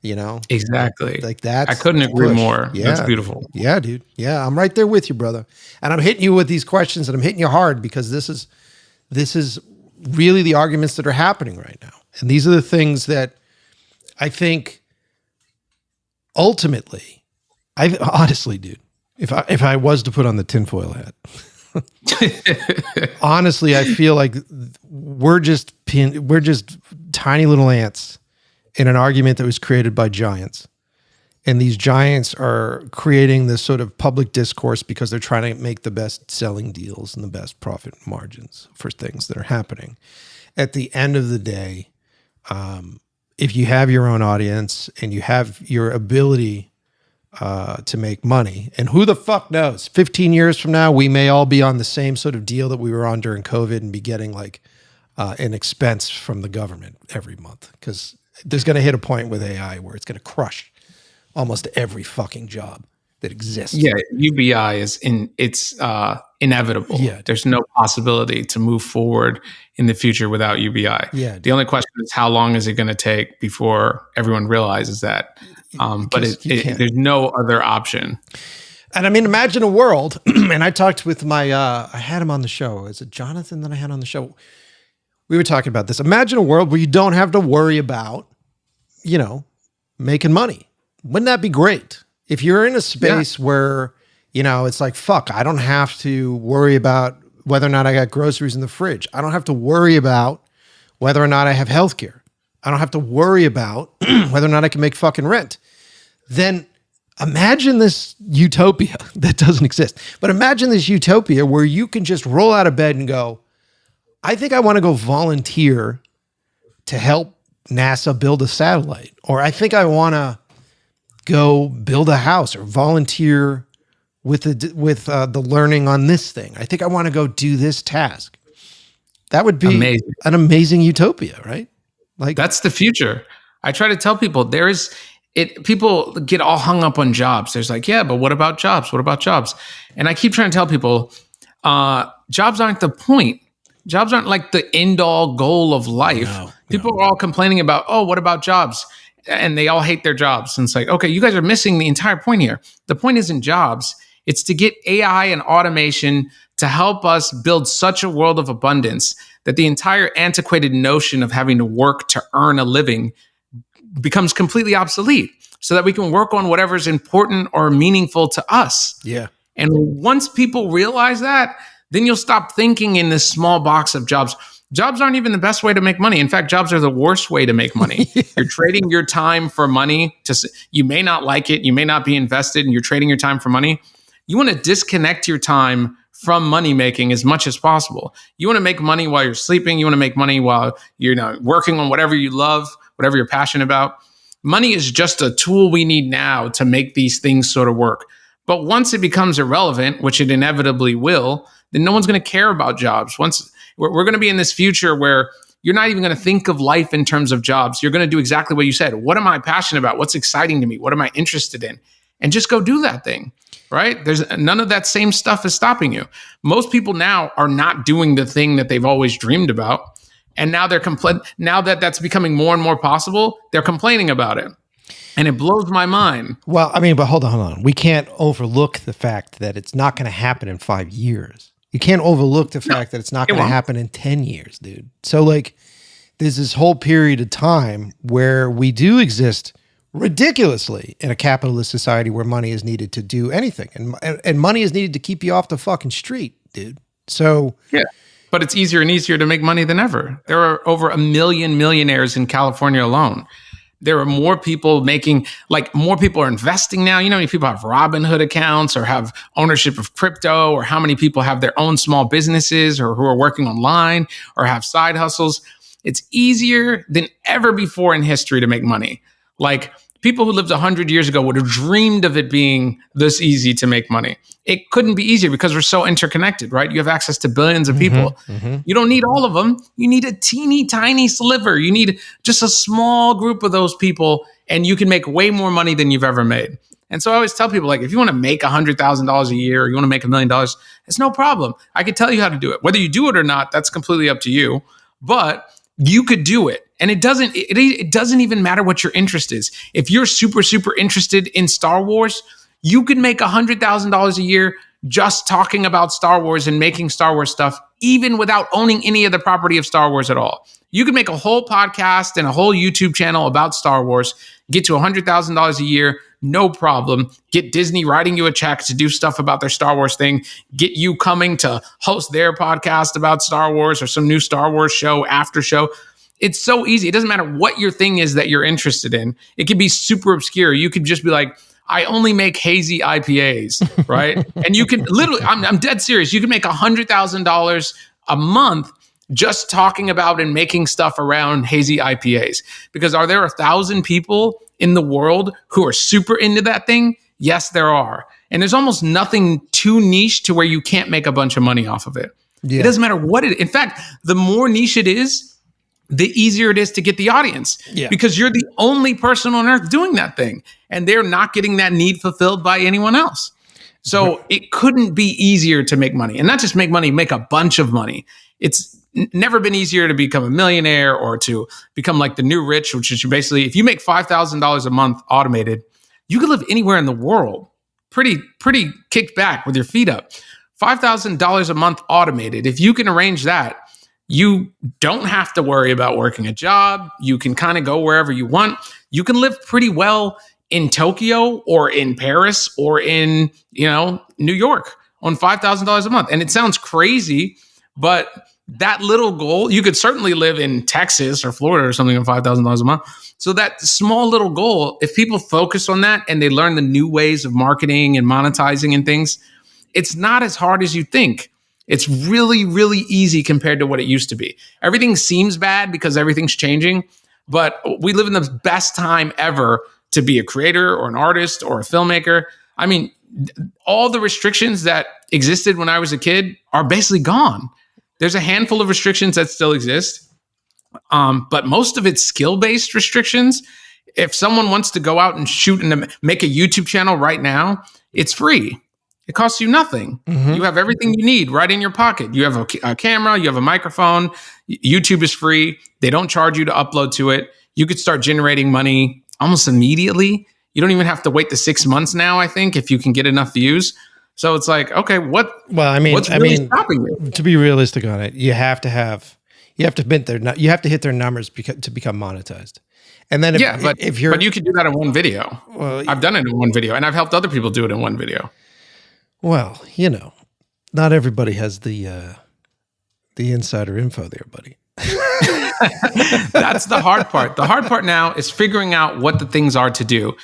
Speaker 1: You know? Exactly. Like that.
Speaker 2: I couldn't agree more.
Speaker 1: Yeah.
Speaker 2: That's beautiful.
Speaker 1: Yeah, dude. Yeah, I'm right there with you, brother. And I'm hitting you with these questions, and I'm hitting you hard, because this is really the arguments that are happening right now. And these are the things that I think ultimately, honestly, dude, if I was to put on the tinfoil hat, honestly, I feel like we're just tiny little ants in an argument that was created by giants. And these giants are creating this sort of public discourse because they're trying to make the best selling deals and the best profit margins for things that are happening. At the end of the day, if you have your own audience and you have your ability to make money, and who the fuck knows, 15 years from now, we may all be on the same sort of deal that we were on during COVID and be getting like an expense from the government every month. Because there's going to hit a point with AI where it's going to crush almost every fucking job that exists.
Speaker 2: Yeah, UBI is inevitable.
Speaker 1: Yeah.
Speaker 2: There's no possibility to move forward in the future without UBI.
Speaker 1: Yeah.
Speaker 2: The only question is how long is it going to take before everyone realizes that? But there's no other option.
Speaker 1: And I mean, imagine a world, and I talked with I had him on the show. Is it Jonathan that I had on the show? We were talking about this. Imagine a world where you don't have to worry about, making money. Wouldn't that be great? If you're in a space where, it's like, fuck, I don't have to worry about whether or not I got groceries in the fridge. I don't have to worry about whether or not I have healthcare. I don't have to worry about whether or not I can make fucking rent. Then imagine this utopia that doesn't exist. But imagine this utopia where you can just roll out of bed and go, I think I want to go volunteer to help NASA build a satellite. Or I think I want to go build a house or volunteer with the learning on this thing. I think I want to go do this task. That would be an amazing utopia, right? Like,
Speaker 2: that's the future. I try to tell people people get all hung up on jobs. There's like, yeah, but what about jobs? What about jobs? And I keep trying to tell people, jobs aren't the point. Jobs aren't like the end all goal of life. People are all complaining about, what about jobs? And they all hate their jobs. And it's like, okay, you guys are missing the entire point here. The point isn't jobs. It's to get AI and automation to help us build such a world of abundance that the entire antiquated notion of having to work to earn a living becomes completely obsolete, so that we can work on whatever's important or meaningful to us.
Speaker 1: Yeah.
Speaker 2: And once people realize that, then you'll stop thinking in this small box of jobs. Jobs aren't even the best way to make money. In fact, jobs are the worst way to make money. Yeah. You're trading your time for money. You may not like it. You may not be invested, and you're trading your time for money. You want to disconnect your time from money making as much as possible. You want to make money while you're sleeping. You want to make money while you're working on whatever you love, whatever you're passionate about. Money is just a tool we need now to make these things sort of work. But once it becomes irrelevant, which it inevitably will, then no one's going to care about jobs. Once we're going to be in this future where you're not even going to think of life in terms of jobs. You're going to do exactly what you said. What am I passionate about? What's exciting to me? What am I interested in? And just go do that thing, right? There's none of that same stuff is stopping you. Most people now are not doing the thing that they've always dreamed about. And now now that that's becoming more and more possible, they're complaining about it. And it blows my mind.
Speaker 1: Well, I mean, but hold on. We can't overlook the fact that it's not going to happen in 5 years. You can't overlook the fact that it's not going to happen in 10 years, dude. So like, there's this whole period of time where we do exist ridiculously in a capitalist society where money is needed to do anything. And money is needed to keep you off the fucking street, dude. So
Speaker 2: yeah. But it's easier and easier to make money than ever. There are over 1 million millionaires in California alone. There are more people more people are investing now. You know how many people have Robinhood accounts or have ownership of crypto, or how many people have their own small businesses or who are working online or have side hustles. It's easier than ever before in history to make money. Like, people who lived 100 years ago would have dreamed of it being this easy to make money. It couldn't be easier because we're so interconnected, right? You have access to billions of people. Mm-hmm. You don't need all of them. You need a teeny tiny sliver. You need just a small group of those people, and you can make way more money than you've ever made. And so I always tell people, like, if you want to make $100,000 a year, or you want to make $1 million, it's no problem. I could tell you how to do it. Whether you do it or not, that's completely up to you. But you could do it. And it doesn't even matter what your interest is. If you're super, super interested in Star Wars, you could make $100,000 a year just talking about Star Wars and making Star Wars stuff even without owning any of the property of Star Wars at all. You could make a whole podcast and a whole YouTube channel about Star Wars, get to $100,000 a year, no problem. Get Disney writing you a check to do stuff about their Star Wars thing. Get you coming to host their podcast about Star Wars or some new Star Wars show, after show. It's so easy. It doesn't matter what your thing is that you're interested in. It could be super obscure. You could just be like, I only make hazy IPAs, right? And you can literally, I'm dead serious. You can make $100,000 a month just talking about and making stuff around hazy IPAs. Because are there 1,000 people in the world who are super into that thing? Yes, there are. And there's almost nothing too niche to where you can't make a bunch of money off of it. Yeah. It doesn't matter what it is. In fact, the more niche it is, the easier it is to get the audience, because you're the only person on earth doing that thing, and they're not getting that need fulfilled by anyone else. So it couldn't be easier to make money, and not just make money, make a bunch of money. It's never been easier to become a millionaire or to become like the new rich, which is basically, if you make $5,000 a month automated, you can live anywhere in the world, pretty kicked back with your feet up. $5,000 a month automated. If you can arrange that, you don't have to worry about working a job. You can kind of go wherever you want. You can live pretty well in Tokyo or in Paris or in, New York on $5,000 a month. And it sounds crazy, but that little goal, you could certainly live in Texas or Florida or something on $5,000 a month. So that small little goal, if people focus on that and they learn the new ways of marketing and monetizing and things, it's not as hard as you think. It's really, really easy compared to what it used to be. Everything seems bad because everything's changing, but we live in the best time ever to be a creator or an artist or a filmmaker. I mean, all the restrictions that existed when I was a kid are basically gone. There's a handful of restrictions that still exist, but most of it's skill-based restrictions. If someone wants to go out and shoot and make a YouTube channel right now, it's free. It costs you nothing. Mm-hmm. You have everything you need right in your pocket. You have a camera, you have a microphone. YouTube is free. They don't charge you to upload to it. You could start generating money almost immediately. You don't even have to wait the 6 months now, I think, if you can get enough views. So it's like, okay, what's really stopping you?
Speaker 1: To be realistic on it, you have to hit their numbers to become monetized. And then if you
Speaker 2: can do that in one video. Well, I've done it in one video, and I've helped other people do it in one video.
Speaker 1: Well, not everybody has the insider info there, buddy.
Speaker 2: That's the hard part. The hard part now is figuring out what the things are to do.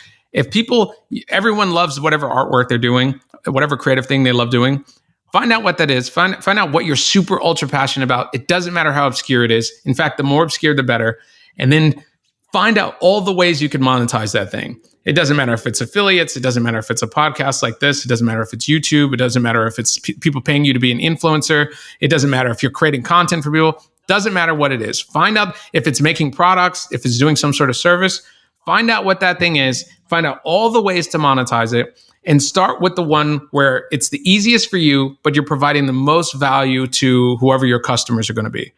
Speaker 2: Everyone loves whatever artwork they're doing, whatever creative thing they love doing. Find out what that is. Find out what you're super ultra passionate about. It doesn't matter how obscure it is. In fact, the more obscure, the better. And then find out all the ways you can monetize that thing. It doesn't matter if it's affiliates. It doesn't matter if it's a podcast like this. It doesn't matter if it's YouTube. It doesn't matter if it's people paying you to be an influencer. It doesn't matter if you're creating content for people. Doesn't matter what it is. Find out if it's making products, if it's doing some sort of service. Find out what that thing is. Find out all the ways to monetize it. And start with the one where it's the easiest for you, but you're providing the most value to whoever your customers are going to be.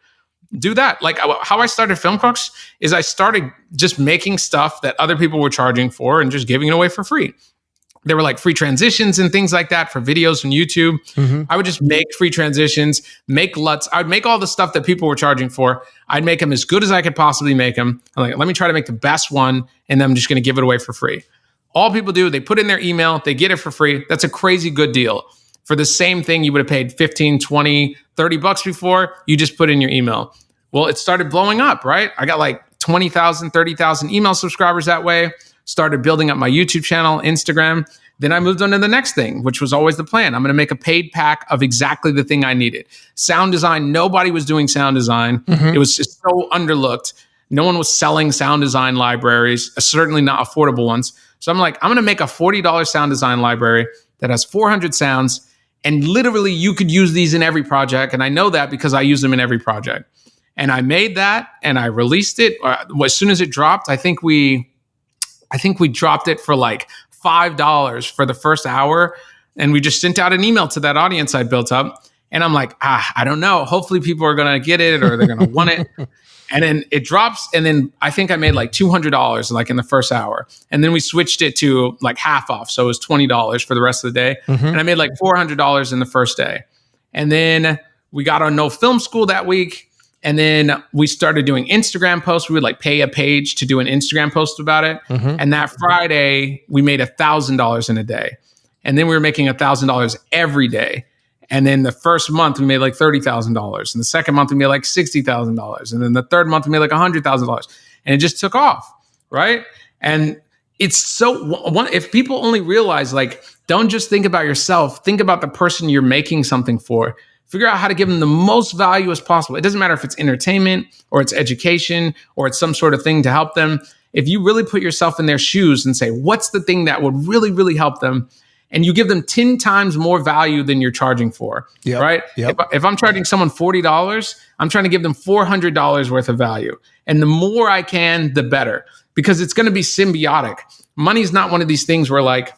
Speaker 2: Do that. Like how I started FILMCRUX is I started just making stuff that other people were charging for and just giving it away for free. There were like free transitions and things like that for videos on YouTube. Mm-hmm. I would just make free transitions, make LUTs. I would make all the stuff that people were charging for. I'd make them as good as I could possibly make them. I'm like, let me try to make the best one, and then I'm just going to give it away for free. All people do, they put in their email, they get it for free. That's a crazy good deal. For the same thing you would have paid 15, 20, 30 bucks before, you just put in your email. Well, it started blowing up, right? I got like 20,000, 30,000 email subscribers that way. Started building up my YouTube channel, Instagram. Then I moved on to the next thing, which was always the plan. I'm going to make a paid pack of exactly the thing I needed. Sound design, nobody was doing sound design. Mm-hmm. It was just so underlooked. No one was selling sound design libraries, certainly not affordable ones. So I'm like, I'm going to make a $40 sound design library that has 400 sounds. And literally you could use these in every project. And I know that because I use them in every project. And I made that and I released it. As soon as it dropped, I think we dropped it for like $5 for the first hour. And we just sent out an email to that audience I built up. And I'm like, I don't know. Hopefully people are going to get it or they're going to want it. And then it drops. And then I think I made like $200 like in the first hour. And then we switched it to like half off. So it was $20 for the rest of the day. Mm-hmm. And I made like $400 in the first day. And then we got on No Film School that week. And then we started doing Instagram posts. We would like pay a page to do an Instagram post about it. And that Friday, we made $1,000 in a day. And then we were making $1,000 every day. And then the first month, we made like $30,000. And the second month, we made like $60,000. And then the third month, we made like $100,000. And it just took off, right? And it's so, if people only realize, like, don't just think about yourself, think about the person you're making something for. Figure out how to give them the most value as possible. It doesn't matter if it's entertainment or it's education or it's some sort of thing to help them. If you really put yourself in their shoes and say, what's the thing that would really, really help them? And you give them 10 times more value than you're charging for, right? If I'm charging someone $40, I'm trying to give them $400 worth of value. And the more I can, the better, because it's going to be symbiotic. Money's not one of these things where, like,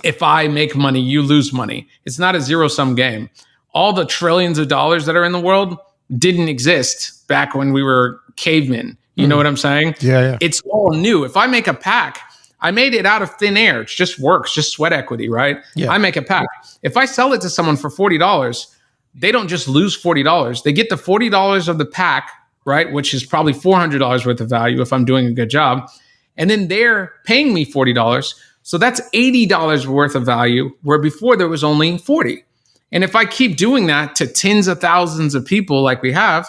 Speaker 2: if I make money, you lose money. It's not a zero-sum game. All the trillions of dollars that are in the world didn't exist back when we were cavemen. You know what I'm saying?
Speaker 1: Yeah.
Speaker 2: It's all new. If I make a pack, I made it out of thin air. It just works, just sweat equity, right?
Speaker 1: Yeah.
Speaker 2: I make a pack. If I sell it to someone for $40, they don't just lose $40. They get the $40 of the pack, right? Which is probably $400 worth of value if I'm doing a good job. And then they're paying me $40. So that's $80 worth of value, where before there was only $40. And if I keep doing that to tens of thousands of people like we have,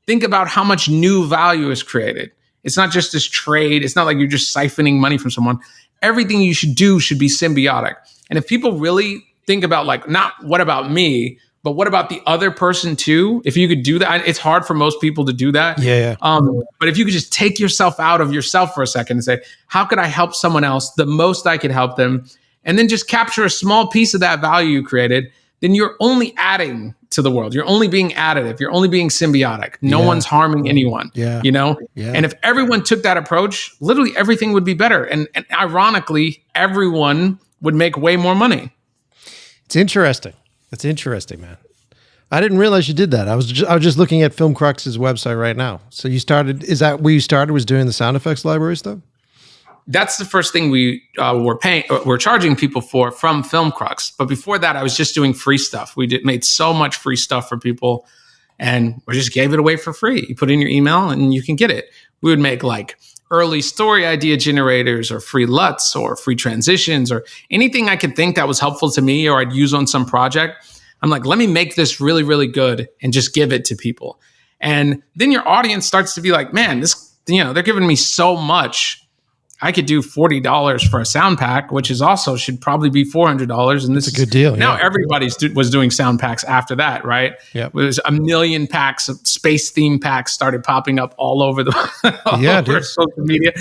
Speaker 2: think about how much new value is created. It's not just this trade. It's not like you're just siphoning money from someone. Everything you should do should be symbiotic. And if people really think about, like, not what about me, but what about the other person too? If you could do that, it's hard for most people to do that. But if you could just take yourself out of yourself for a second and say, how could I help someone else the most I could help them? And then just capture a small piece of that value you created, then you're only adding to the world. You're only being additive. You're only being symbiotic. No one's harming anyone, you know? And if everyone took that approach, literally everything would be better. And ironically, everyone would make way more money.
Speaker 1: It's interesting. That's interesting, man. I didn't realize you did that. I was just looking at FILMCRUX's website right now. So you started, is that where you started, was doing the sound effects library stuff?
Speaker 2: That's the first thing we we're charging people for from FILMCRUX. But before that, I was just doing free stuff. We made so much free stuff for people, and we just gave it away for free. You put in your email and you can get it. We would make like early story idea generators or free LUTs or free transitions or anything I could think that was helpful to me or I'd use on some project. I'm like, let me make this really, really good and just give it to people. And then your audience starts to be like, man, this, they're giving me so much. I could do $40 for a sound pack, which is also should probably be $400. And this is a good deal. Now everybody was doing sound packs after that, right? Yeah, it was a million packs of space theme packs started popping up all over the social media.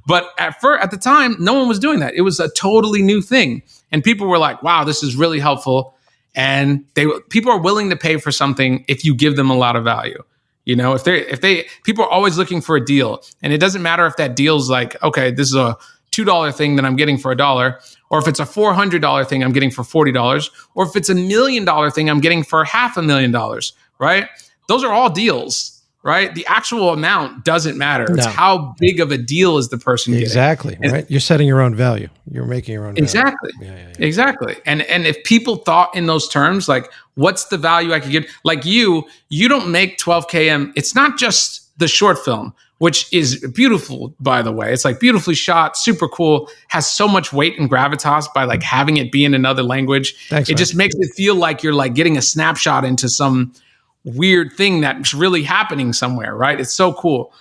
Speaker 2: But at the time, no one was doing that. It was a totally new thing, and people were like, "Wow, this is really helpful." And people are willing to pay for something if you give them a lot of value. If people are always looking for a deal, and it doesn't matter if that deal's like, okay, this is a $2 thing that I'm getting for $1, or if it's a $400 thing I'm getting for $40, or if it's $1 million thing I'm getting for $500,000, right? Those are all deals, right? The actual amount doesn't matter. No. It's how big of a deal is the person getting.
Speaker 1: Exactly, right? You're setting your own value. You're making your own value.
Speaker 2: Exactly. Exactly. And if people thought in those terms, like, what's the value I could get? Like you don't make 12K. It's not just the short film, which is beautiful, by the way. It's like beautifully shot, super cool, has so much weight and gravitas by like having it be in another language. Thanks, it just makes it feel like you're like getting a snapshot into some weird thing that's really happening somewhere, right? It's so cool.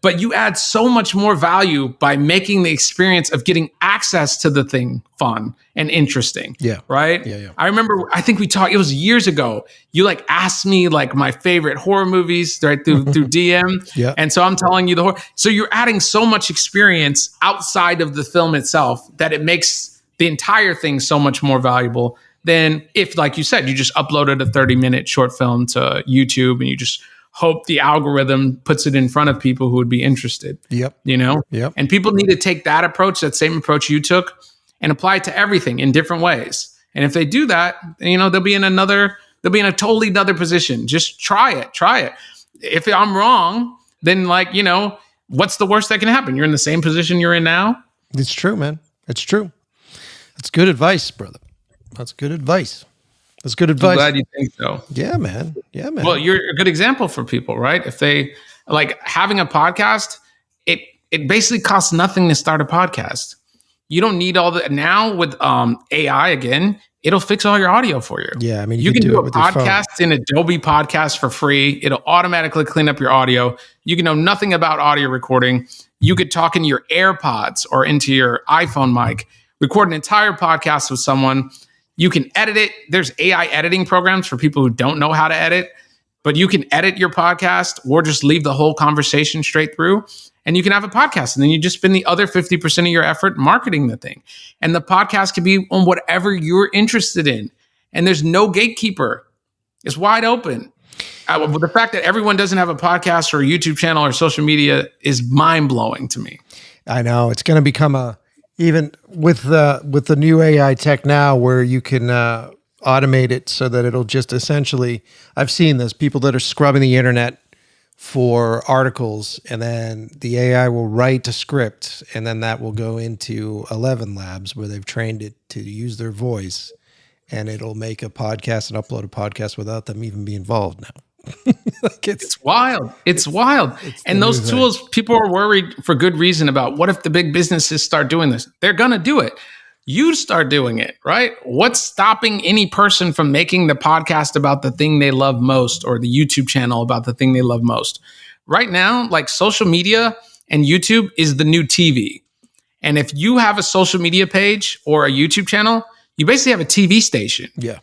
Speaker 2: But you add so much more value by making the experience of getting access to the thing fun and interesting. Yeah. Right? Yeah. I remember, I think we talked, it was years ago. You like asked me like my favorite horror movies right through DM. Yeah. And so I'm telling you the horror. So you're adding so much experience outside of the film itself that it makes the entire thing so much more valuable than if, like you said, you just uploaded a 30-minute short film to YouTube and you just hope the algorithm puts it in front of people who would be interested. Yep. Yep. And people need to take that approach, that same approach you took, and apply it to everything in different ways. And if they do that, they'll be in a totally other position. Just try it. If I'm wrong, then what's the worst that can happen? You're in the same position you're in now.
Speaker 1: It's true, man. It's true. That's good advice, brother. That's good advice. That's good
Speaker 2: I'm
Speaker 1: advice.
Speaker 2: glad you think so.
Speaker 1: Yeah, man. Yeah, man.
Speaker 2: Well, you're a good example for people, right? If they like having a podcast, it basically costs nothing to start a podcast. You don't need all the now with AI again. It'll fix all your audio for you.
Speaker 1: Yeah, I mean,
Speaker 2: you can do
Speaker 1: it
Speaker 2: a
Speaker 1: with your phone.
Speaker 2: podcast in Adobe Podcast for free. It'll automatically clean up your audio. You can know nothing about audio recording. You could talk in your AirPods or into your iPhone mic, record an entire podcast with someone. You can edit it. There's AI editing programs for people who don't know how to edit, but you can edit your podcast or just leave the whole conversation straight through. And you can have a podcast, and then you just spend the other 50% of your effort marketing the thing. And the podcast can be on whatever you're interested in. And there's no gatekeeper. It's wide open. The fact that everyone doesn't have a podcast or a YouTube channel or social media is mind-blowing to me.
Speaker 1: I know. It's going to become even with the new AI tech now, where you can automate it so that it'll just essentially, I've seen this, people that are scrubbing the internet for articles, and then the AI will write a script, and then that will go into 11 Labs where they've trained it to use their voice, and it'll make a podcast and upload a podcast without them even be involved now. Like
Speaker 2: it's wild. It's wild. And those tools, people are worried for good reason about what if the big businesses start doing this? They're going to do it. You start doing it, right? What's stopping any person from making the podcast about the thing they love most, or the YouTube channel about the thing they love most? Right now, like social media and YouTube is the new TV. And if you have a social media page or a YouTube channel, you basically have a TV station.
Speaker 1: Yeah.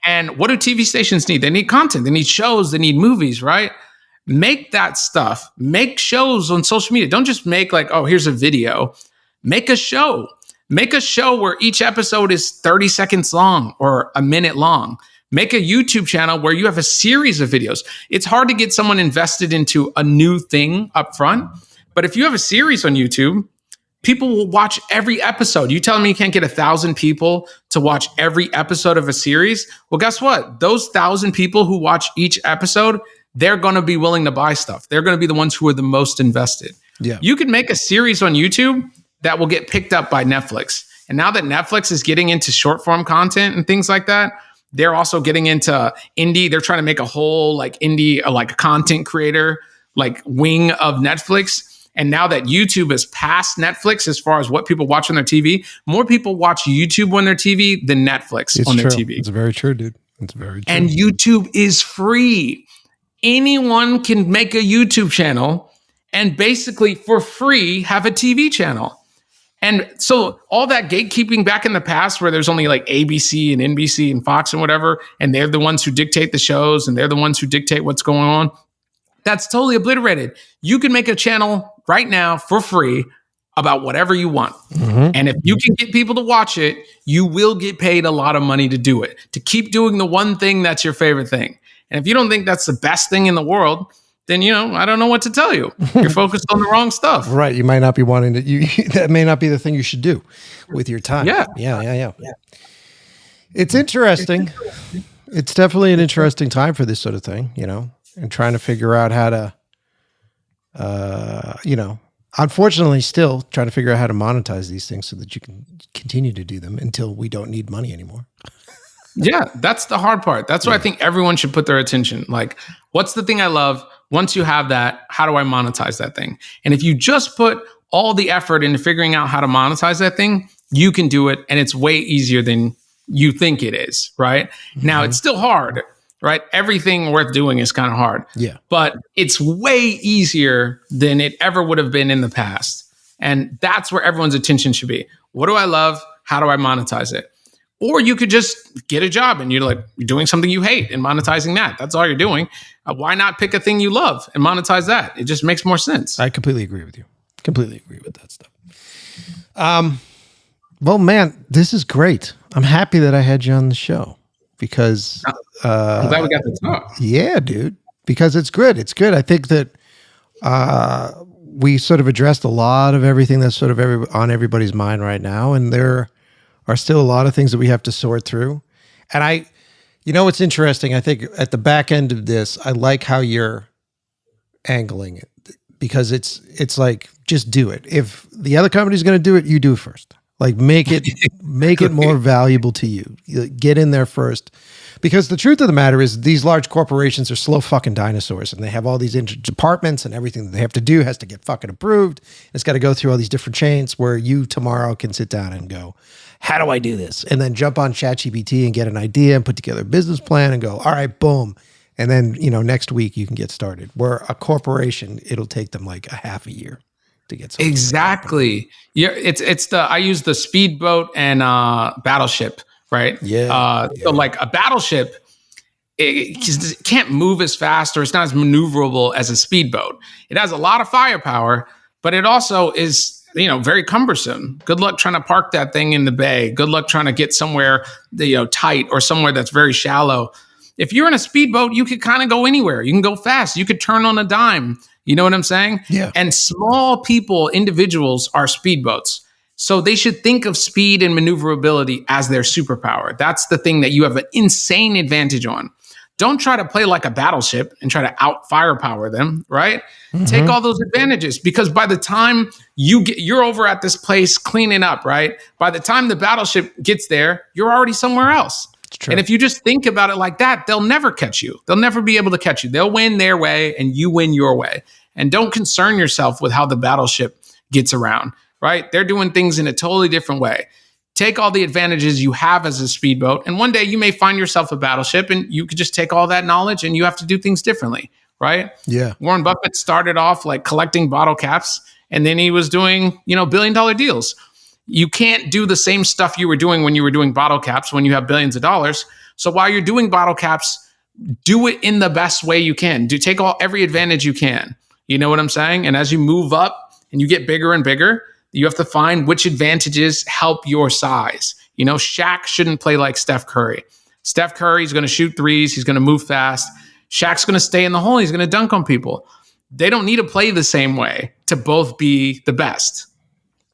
Speaker 2: And what do TV stations need? They need content. They need shows. They need movies, right? Make that stuff. Make shows on social media. Don't just make like, oh, here's a video. Make a show. Make a show where each episode is 30 seconds long or a minute long. Make a YouTube channel where you have a series of videos. It's hard to get someone invested into a new thing up front. But if you have a series on YouTube, people will watch every episode. You telling me you can't get 1,000 people to watch every episode of a series? Well, guess what? Those 1,000 people who watch each episode, they're going to be willing to buy stuff. They're going to be the ones who are the most invested.
Speaker 1: Yeah.
Speaker 2: You can make a series on YouTube that will get picked up by Netflix. And now that Netflix is getting into short form content and things like that, they're also getting into indie. They're trying to make a whole like indie, like a content creator, like wing of Netflix. And now that YouTube is past Netflix as far as what people watch on their TV, more people watch YouTube on their TV than Netflix on their TV.
Speaker 1: It's very true, dude. It's very true.
Speaker 2: And YouTube is free. Anyone can make a YouTube channel and basically for free have a TV channel. And so all that gatekeeping back in the past where there's only like ABC and NBC and Fox and whatever, and they're the ones who dictate the shows and they're the ones who dictate what's going on, that's totally obliterated. You can make a channel right now for free about whatever you want. Mm-hmm. And if you can get people to watch it, you will get paid a lot of money to do it, to keep doing the one thing that's your favorite thing. And if you don't think that's the best thing in the world, then, you know, I don't know what to tell you. You're focused on the wrong stuff.
Speaker 1: Right. You might not be wanting to, that may not be the thing you should do with your time.
Speaker 2: Yeah.
Speaker 1: It's interesting. It's definitely an interesting time for this sort of thing, you know, and trying to figure out how to, you know, unfortunately still trying to figure out how to monetize these things so that you can continue to do them until we don't need money anymore.
Speaker 2: Yeah, that's the hard part. That's why I think everyone should put their attention. Like, what's the thing I love? Once you have that, how do I monetize that thing? And if you just put all the effort into figuring out how to monetize that thing, you can do it. And it's way easier than you think it is, right? Mm-hmm. Now, it's still hard, right? Everything worth doing is kind of hard.
Speaker 1: Yeah.
Speaker 2: But it's way easier than it ever would have been in the past. And that's where everyone's attention should be. What do I love? How do I monetize it? Or you could just get a job and you're doing something you hate and monetizing that. That's all you're doing. Why not pick a thing you love and monetize that? It just makes more sense.
Speaker 1: I completely agree with you. Completely agree with that stuff. Well, man, this is great. I'm happy that I had you on the show because
Speaker 2: I'm glad we got to talk.
Speaker 1: Yeah, dude, because it's good. It's good. I think that we sort of addressed a lot of everything that's sort of on everybody's mind right now. And there are still a lot of things that we have to sort through. And you know, what's interesting, I think at the back end of this, I like how you're angling it because it's like, just do it. If the other company's going to do it, you do it first. Like make it more valuable to you. Get in there first. Because the truth of the matter is these large corporations are slow fucking dinosaurs, and they have all these departments, and everything that they have to do has to get fucking approved. It's got to go through all these different chains where you tomorrow can sit down and go, how do I do this? And then jump on ChatGPT and get an idea and put together a business plan and go, all right, boom. And then, next week you can get started. Where a corporation, it'll take them like a half a year to get something.
Speaker 2: Exactly. Yeah. I use the speedboat and battleship, right?
Speaker 1: Yeah.
Speaker 2: So like a battleship, it can't move as fast, or it's not as maneuverable as a speedboat. It has a lot of firepower, but it also is, very cumbersome. Good luck trying to park that thing in the bay. Good luck trying to get somewhere, tight, or somewhere that's very shallow. If you're in a speedboat, you could kind of go anywhere. You can go fast. You could turn on a dime. You know what I'm saying?
Speaker 1: Yeah.
Speaker 2: And small people, individuals, are speedboats. So they should think of speed and maneuverability as their superpower. That's the thing that you have an insane advantage on. Don't try to play like a battleship and try to out firepower them, right? Mm-hmm. Take all those advantages, because by the time you're over at this place cleaning up, right? By the time the battleship gets there, you're already somewhere else. And if you just think about it like that, they'll never catch you. They'll never be able to catch you. They'll win their way and you win your way. And don't concern yourself with how the battleship gets around, right? They're doing things in a totally different way. Take all the advantages you have as a speedboat, and one day you may find yourself a battleship, and you could just take all that knowledge and you have to do things differently, right?
Speaker 1: Yeah.
Speaker 2: Warren Buffett started off like collecting bottle caps, and then he was doing, billion-dollar deals. You can't do the same stuff you were doing when you were doing bottle caps when you have billions of dollars. So while you're doing bottle caps, do it in the best way you can. Take every advantage you can. You know what I'm saying? And as you move up and you get bigger and bigger, you have to find which advantages help your size. Shaq shouldn't play like Steph Curry. Steph Curry is going to shoot threes. He's going to move fast. Shaq's going to stay in the hole. He's going to dunk on people. They don't need to play the same way to both be the best.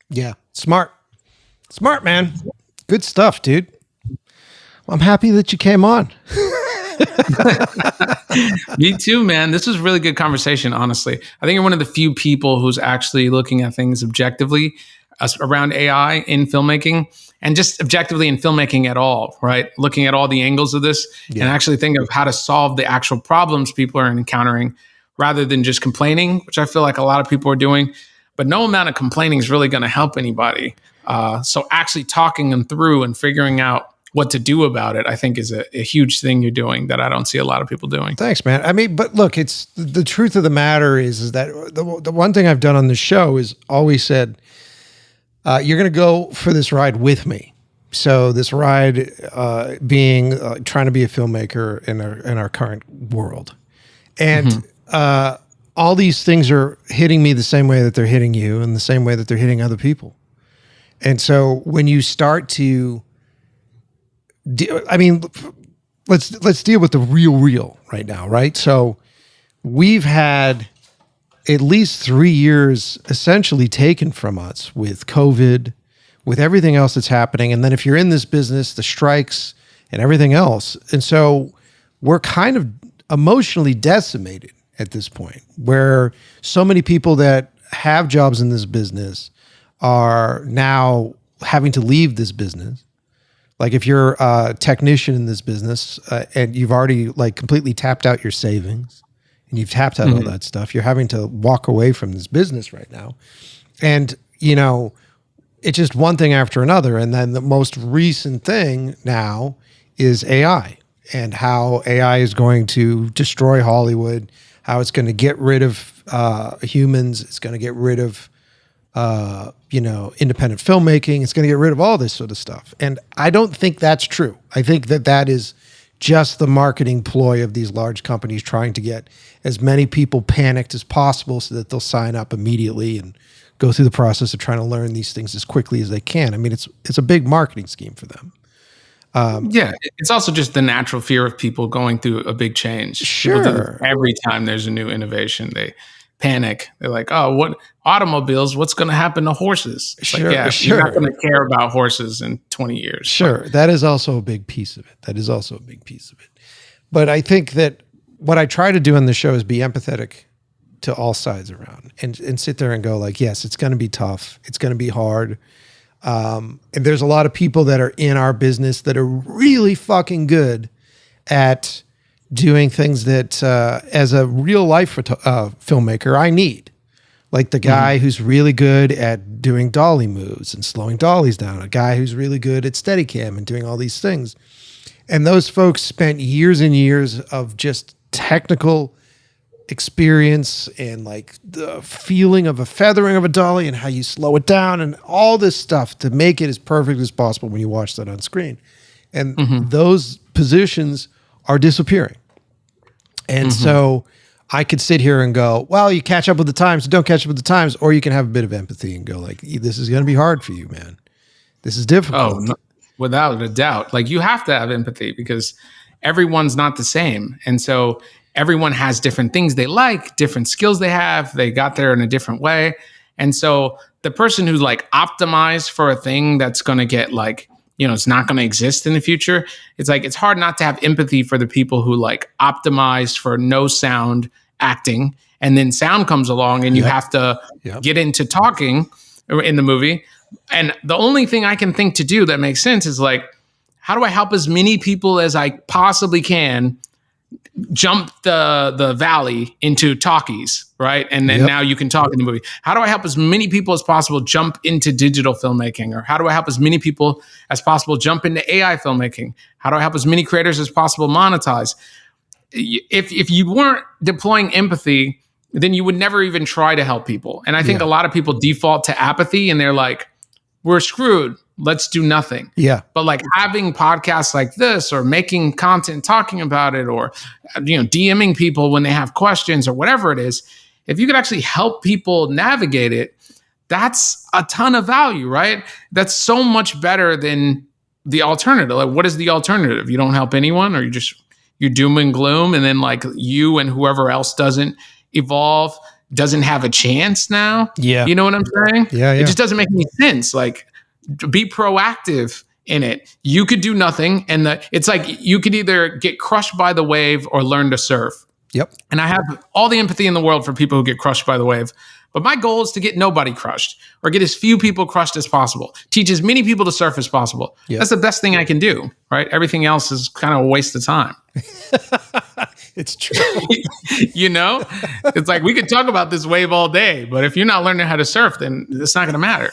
Speaker 1: Yeah. Smart, man. Good stuff, dude. Well, I'm happy that you came on.
Speaker 2: Me too, man. This was a really good conversation, honestly. I think you're one of the few people who's actually looking at things objectively around AI in filmmaking, and just objectively in filmmaking at all, right? Looking at all the angles of this and actually think of how to solve the actual problems people are encountering, rather than just complaining, which I feel like a lot of people are doing. But no amount of complaining is really going to help anybody. So actually talking them through and figuring out what to do about it, I think, is a huge thing you're doing that I don't see a lot of people doing.
Speaker 1: Thanks, man. I mean, but look, it's the truth of the matter is that the one thing I've done on the show is always said, you're going to go for this ride with me. So this ride being trying to be a filmmaker in our current world. And all these things are hitting me the same way that they're hitting you, and the same way that they're hitting other people. And so when you start to let's deal with the real right now, right? So we've had at least 3 years essentially taken from us with COVID, with everything else that's happening. And then if you're in this business, the strikes and everything else. And so we're kind of emotionally decimated at this point, where so many people that have jobs in this business are now having to leave this business. Like if you're a technician in this business and you've already like completely tapped out your savings and you've tapped out all that stuff, you're having to walk away from this business right now. And, it's just one thing after another. And then the most recent thing now is AI, and how AI is going to destroy Hollywood, how it's going to get rid of humans. It's going to get rid of independent filmmaking. It's going to get rid of all this sort of stuff. And I don't think that's true. I think that is just the marketing ploy of these large companies trying to get as many people panicked as possible so that they'll sign up immediately and go through the process of trying to learn these things as quickly as they can. I mean, it's a big marketing scheme for them.
Speaker 2: It's also just the natural fear of people going through a big change.
Speaker 1: Sure.
Speaker 2: Every time there's a new innovation, they panic. They're like, oh, what automobiles? What's going to happen to horses? It's
Speaker 1: sure.
Speaker 2: You're not going to care about horses in 20 years.
Speaker 1: Sure. That is also a big piece of it. But I think that what I try to do on the show is be empathetic to all sides around and sit there and go like, yes, it's going to be tough. It's going to be hard. And there's a lot of people that are in our business that are really fucking good at doing things that, as a real life filmmaker, I need. Like the guy who's really good at doing dolly moves and slowing dollies down, a guy who's really good at Steadicam and doing all these things. And those folks spent years and years of just technical experience and like the feeling of a feathering of a dolly and how you slow it down and all this stuff to make it as perfect as possible when you watch that on screen. And those positions are disappearing. And so I could sit here and go, well, you catch up with the times, don't catch up with the times, or you can have a bit of empathy and go like, this is going to be hard for you, man. This is difficult.
Speaker 2: Oh, no, without a doubt. Like you have to have empathy because everyone's not the same. And so everyone has different things they like, different skills they have. They got there in a different way. And so the person who's like optimized for a thing that's going to get like, it's not going to exist in the future. It's like, it's hard not to have empathy for the people who like optimized for no sound acting. And then sound comes along and you have to get into talking in the movie. And the only thing I can think to do that makes sense is like, how do I help as many people as I possibly can jump the valley into talkies, right? And then now you can talk in the movie. How do I help as many people as possible jump into digital filmmaking? Or how do I help as many people as possible jump into AI filmmaking? How do I help as many creators as possible monetize? If you weren't deploying empathy, then you would never even try to help people. And I think a lot of people default to apathy and they're like, we're screwed. Let's do nothing. Yeah. But like having podcasts like this or making content talking about it or, DMing people when they have questions or whatever it is, if you could actually help people navigate it, that's a ton of value, right? That's so much better than the alternative. Like, what is the alternative? You don't help anyone, or you're doom and gloom, and then like you and whoever else doesn't evolve doesn't have a chance now. Yeah. You know what I'm saying? Yeah. It just doesn't make any sense. Like, be proactive in it. You could do nothing. And it's like you could either get crushed by the wave or learn to surf. Yep. And I have all the empathy in the world for people who get crushed by the wave. But my goal is to get nobody crushed or get as few people crushed as possible. Teach as many people to surf as possible. Yep. That's the best thing I can do, right? Everything else is kind of a waste of time.
Speaker 1: It's true.
Speaker 2: It's like we could talk about this wave all day, but if you're not learning how to surf, then it's not going to matter.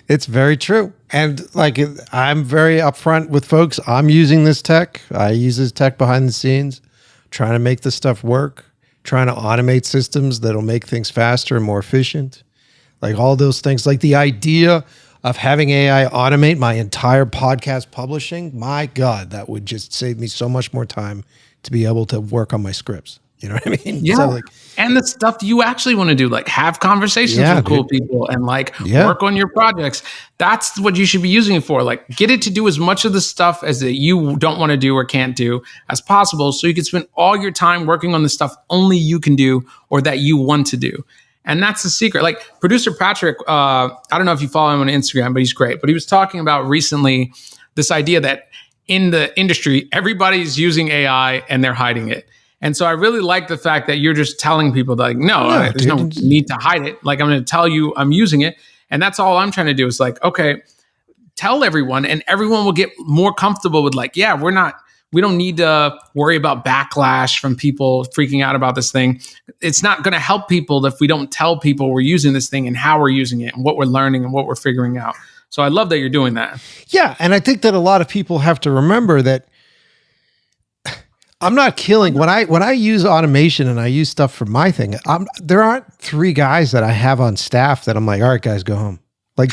Speaker 1: It's very true. And like, I'm very upfront with folks. I'm using this tech. I use this tech behind the scenes, trying to make this stuff work, trying to automate systems that'll make things faster and more efficient. Like all those things, like the idea of having AI automate my entire podcast publishing. My God, that would just save me so much more time to be able to work on my scripts. You know what I mean?
Speaker 2: Yeah. So and the stuff you actually want to do, like have conversations with cool people and like work on your projects. That's what you should be using it for. Like get it to do as much of the stuff as that you don't want to do or can't do as possible. So you can spend all your time working on the stuff only you can do or that you want to do. And that's the secret. Like producer Patrick, I don't know if you follow him on Instagram, but he's great. But he was talking about recently this idea that in the industry, everybody's using AI and they're hiding it. And so I really like the fact that you're just telling people that, like, there's no need to hide it. Like, I'm going to tell you I'm using it. And that's all I'm trying to do is like, okay, tell everyone, and everyone will get more comfortable with like, we don't need to worry about backlash from people freaking out about this thing. It's not going to help people if we don't tell people we're using this thing and how we're using it and what we're learning and what we're figuring out. So I love that you're doing that.
Speaker 1: Yeah. And I think that a lot of people have to remember that I'm not killing when I use automation and I use stuff for my thing. There aren't 3 guys that I have on staff that I'm like, all right, guys, go home. Like,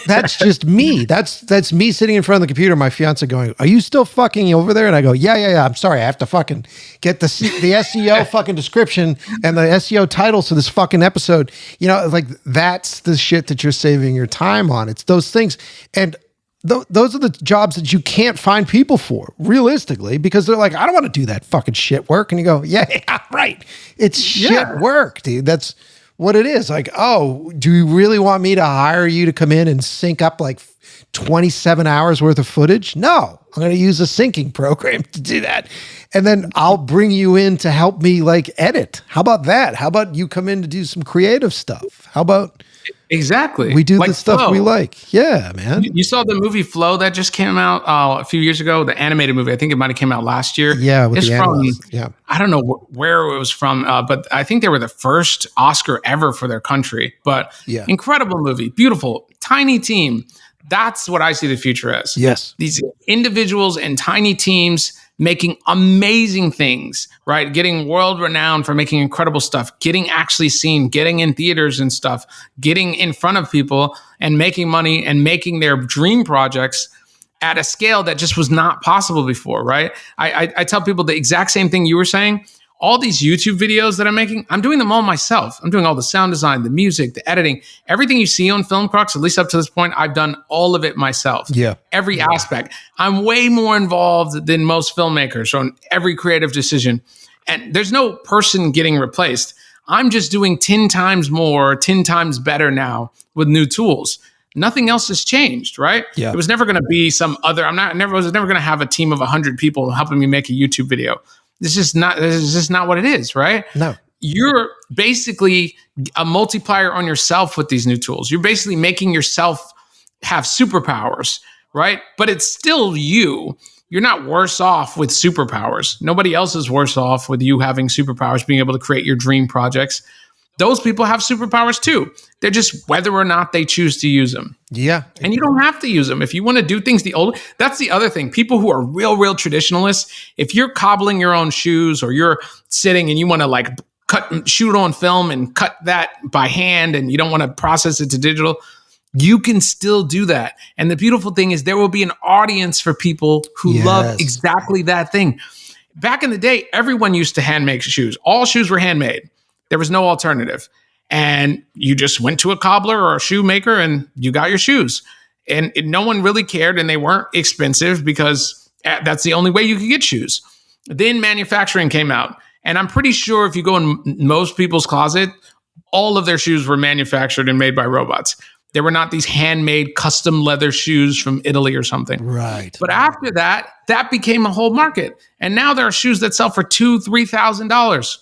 Speaker 1: that's just me. That's me sitting in front of the computer. My fiance going, "Are you still fucking over there?" And I go, "Yeah. I'm sorry. I have to fucking get the SEO fucking description and the SEO titles to this fucking episode." Like that's the shit that you're saving your time on. It's those things, and those are the jobs that you can't find people for realistically because they're like, I don't want to do that fucking shit work. And you go, yeah, right. It's shit work, dude. That's what it is. Like, oh, do you really want me to hire you to come in and sync up like 27 hours worth of footage? No, I'm going to use a syncing program to do that. And then I'll bring you in to help me like edit. How about that? How about you come in to do some creative stuff? How about
Speaker 2: Exactly.
Speaker 1: We do
Speaker 2: like
Speaker 1: the stuff
Speaker 2: Flow.
Speaker 1: we like. Yeah, man.
Speaker 2: You saw the movie Flow that just came out a few years ago, the animated movie. I think it might have came out last year.
Speaker 1: Yeah, with
Speaker 2: It's
Speaker 1: the
Speaker 2: from,
Speaker 1: animals. Yeah.
Speaker 2: I don't know where it was from, but I think they were the first Oscar ever for their country. But
Speaker 1: Yeah.
Speaker 2: incredible movie, beautiful, tiny team. That's what I see the future as.
Speaker 1: Yes.
Speaker 2: These individuals and tiny teams making amazing things, right? Getting world renowned for making incredible stuff, getting actually seen, getting in theaters and stuff, getting in front of people and making money and making their dream projects at a scale that just was not possible before, right? I tell people the exact same thing you were saying. All these YouTube videos that I'm making, I'm doing them all myself. I'm doing all the sound design, the music, the editing, everything you see on FILMCRUX, at least up to this point, I've done all of it myself.
Speaker 1: Yeah.
Speaker 2: Every aspect. I'm way more involved than most filmmakers on every creative decision. And there's no person getting replaced. I'm just doing 10 times more, 10 times better now with new tools. Nothing else has changed, right?
Speaker 1: Yeah.
Speaker 2: It was never going to be some other, was never going to have a team of 100 people helping me make a YouTube video. This is just not what it is, right?
Speaker 1: No.
Speaker 2: You're basically a multiplier on yourself with these new tools. You're basically making yourself have superpowers, right? But it's still you. You're not worse off with superpowers. Nobody else is worse off with you having superpowers, being able to create your dream projects. Those people have superpowers too. They're just whether or not they choose to use them.
Speaker 1: Yeah.
Speaker 2: And you don't have to use them. If you want to do things the old, that's the other thing. People who are real traditionalists, if you're cobbling your own shoes or you're sitting and you want to like shoot on film and cut that by hand and you don't want to process it to digital, you can still do that. And the beautiful thing is there will be an audience for people who love exactly that thing. Back in the day, everyone used to hand make shoes. All shoes were handmade. There was no alternative. And you just went to a cobbler or a shoemaker and you got your shoes. And no one really cared and they weren't expensive because that's the only way you could get shoes. Then manufacturing came out. And I'm pretty sure if you go in most people's closet, all of their shoes were manufactured and made by robots. They were not these handmade custom leather shoes from Italy or something.
Speaker 1: Right.
Speaker 2: But after that, that became a whole market. And now there are shoes that sell for $2,000, $3,000.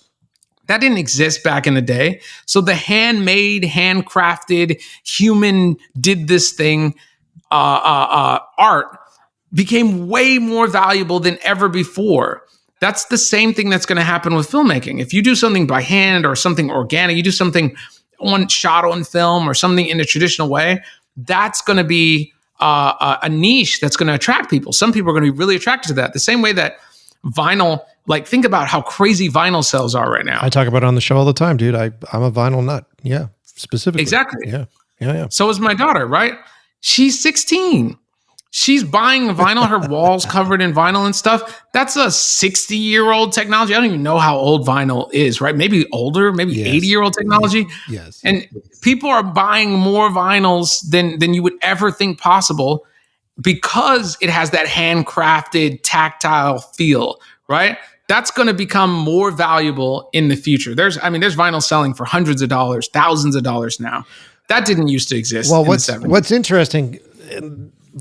Speaker 2: That didn't exist back in the day. So the handmade, handcrafted, human did this thing art became way more valuable than ever before. That's the same thing that's going to happen with filmmaking. If you do something by hand or something organic, you do something shot on film or something in a traditional way, that's going to be a niche that's going to attract people. Some people are going to be really attracted to that. The same way that vinyl, like think about how crazy vinyl sales are right now.
Speaker 1: I talk about it on the show all the time, dude. I'm a vinyl nut. Yeah, specifically.
Speaker 2: Exactly.
Speaker 1: Yeah.
Speaker 2: So is my daughter, right? She's 16. She's buying vinyl, her walls covered in vinyl and stuff. That's a 60-year-old technology. I don't even know how old vinyl is, right? Maybe older, maybe 80-year-old technology.
Speaker 1: Yes.
Speaker 2: And people are buying more vinyls than you would ever think possible because it has that handcrafted, tactile feel, right? That's going to become more valuable in the future. There's vinyl selling for hundreds of dollars, thousands of dollars now. That didn't used to exist.
Speaker 1: Well,
Speaker 2: in the 70s.
Speaker 1: What's interesting,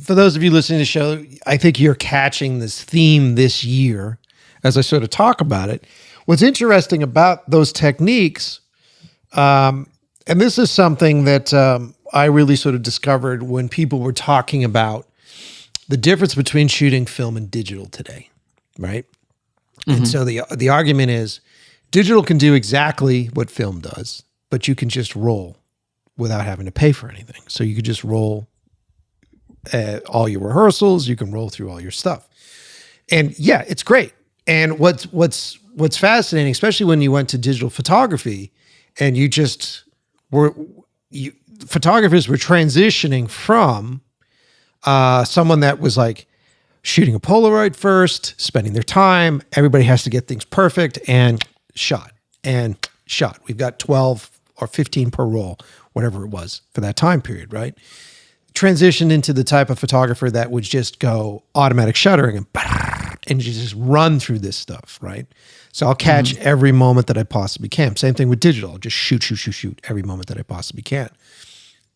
Speaker 1: for those of you listening to the show, I think you're catching this theme this year as I sort of talk about it. What's interesting about those techniques, and this is something that I really sort of discovered when people were talking about the difference between shooting film and digital today, right? Mm-hmm. And so the argument is digital can do exactly what film does, but you can just roll without having to pay for anything. So you could just roll all your rehearsals, you can roll through all your stuff. And yeah, it's great. And what's fascinating, especially when you went to digital photography and photographers were transitioning from someone that was like shooting a Polaroid first, spending their time, everybody has to get things perfect, and shot. We've got 12 or 15 per roll, whatever it was for that time period, right? Transitioned into the type of photographer that would just go automatic shuttering and just run through this stuff, right? So I'll catch every moment that I possibly can. Same thing with digital. I'll just shoot every moment that I possibly can.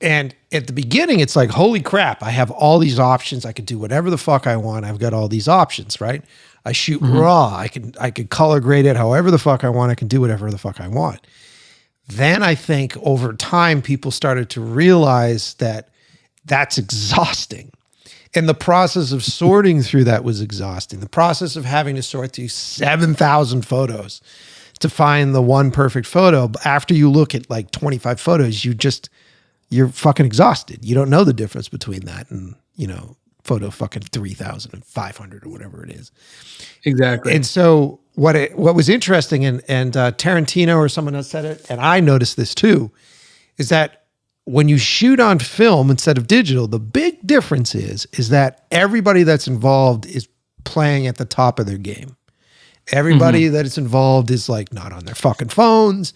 Speaker 1: And at the beginning, it's like, holy crap, I have all these options. I can do whatever the fuck I want. I've got all these options, right? I shoot raw. I can color grade it however the fuck I want. I can do whatever the fuck I want. Then I think over time, people started to realize that that's exhausting. And the process of sorting through that was exhausting. The process of having to sort through 7,000 photos to find the one perfect photo. After you look at like 25 photos, you're fucking exhausted. You don't know the difference between that and, photo fucking 3,500 or whatever it is.
Speaker 2: Exactly.
Speaker 1: And so what was interesting, and Tarantino or someone else said it, and I noticed this too, is that when you shoot on film instead of digital, the big difference is that everybody that's involved is playing at the top of their game. Everybody that is involved is like not on their fucking phones.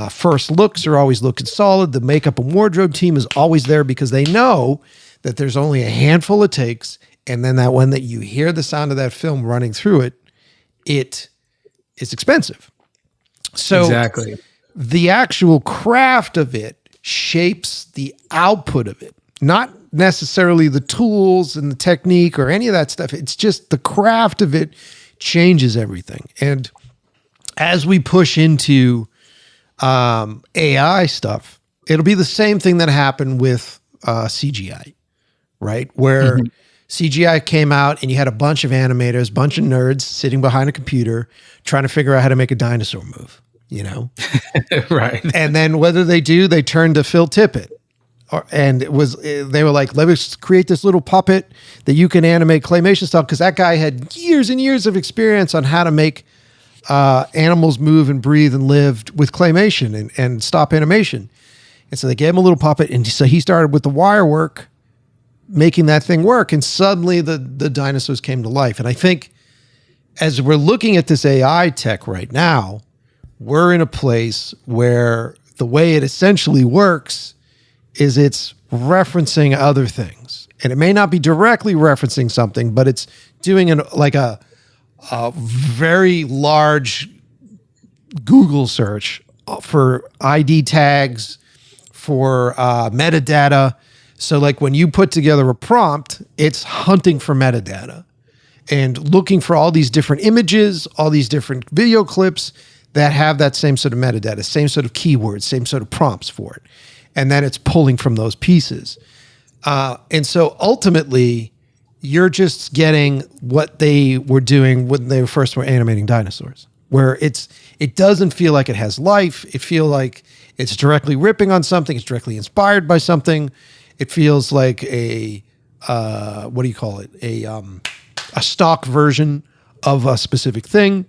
Speaker 1: First looks are always looking solid. The makeup and wardrobe team is always there because they know that there's only a handful of takes. And then that when that you hear the sound of that film running through it, it is expensive. So
Speaker 2: exactly.
Speaker 1: The actual craft of it shapes the output of it, not necessarily the tools and the technique or any of that stuff. It's just the craft of it changes everything. And as we push into AI stuff, it'll be the same thing that happened with CGI, right? Where CGI came out and you had a bunch of animators, bunch of nerds sitting behind a computer trying to figure out how to make a dinosaur move,
Speaker 2: Right.
Speaker 1: And then they turned to Phil Tippett. And they were like, let's create this little puppet that you can animate claymation style, because that guy had years and years of experience on how to make animals move and breathe and live with claymation and stop animation. And so they gave him a little puppet, and so he started with the wire work, making that thing work, and suddenly the dinosaurs came to life. And I think as we're looking at this AI tech right now, we're in a place where the way it essentially works is it's referencing other things. And it may not be directly referencing something, but it's doing a very large Google search for ID tags, for metadata. So like when you put together a prompt, it's hunting for metadata and looking for all these different images, all these different video clips that have that same sort of metadata, same sort of keywords, same sort of prompts for it. And then it's pulling from those pieces. And so ultimately, you're just getting what they were doing when they first were animating dinosaurs, where it doesn't feel like it has life. It feels like it's directly ripping on something. It's directly inspired by something. It feels like a stock version of a specific thing.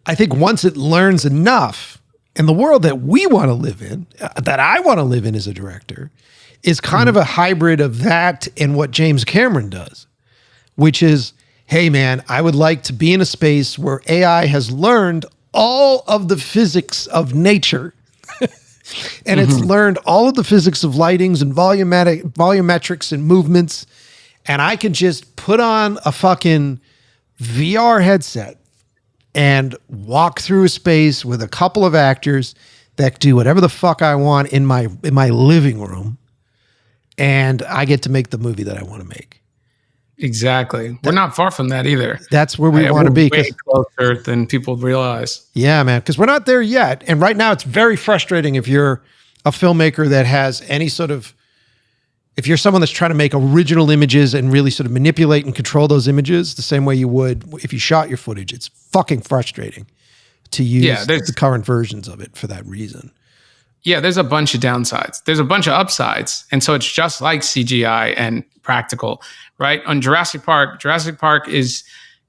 Speaker 1: I think once it learns enough, and the world that we want to live in, that I want to live in as a director, is kind of a hybrid of that and what James Cameron does, which is, hey man, I would like to be in a space where AI has learned all of the physics of nature. And it's learned all of the physics of lightings and volumetrics and movements. And I can just put on a fucking VR headset and walk through a space with a couple of actors that do whatever the fuck I want in my living room, and I get to make the movie that I want to make.
Speaker 2: Exactly. We're not far from that either.
Speaker 1: That's where we want to be.
Speaker 2: Way closer than people realize.
Speaker 1: Yeah, man, because we're not there yet. And right now it's very frustrating if you're a filmmaker that has any sort of, if you're someone that's trying to make original images and really sort of manipulate and control those images the same way you would if you shot your footage, it's fucking frustrating to use the current versions of it for that reason.
Speaker 2: Yeah, there's a bunch of downsides. There's a bunch of upsides. And so it's just like CGI and practical, right? On Jurassic Park is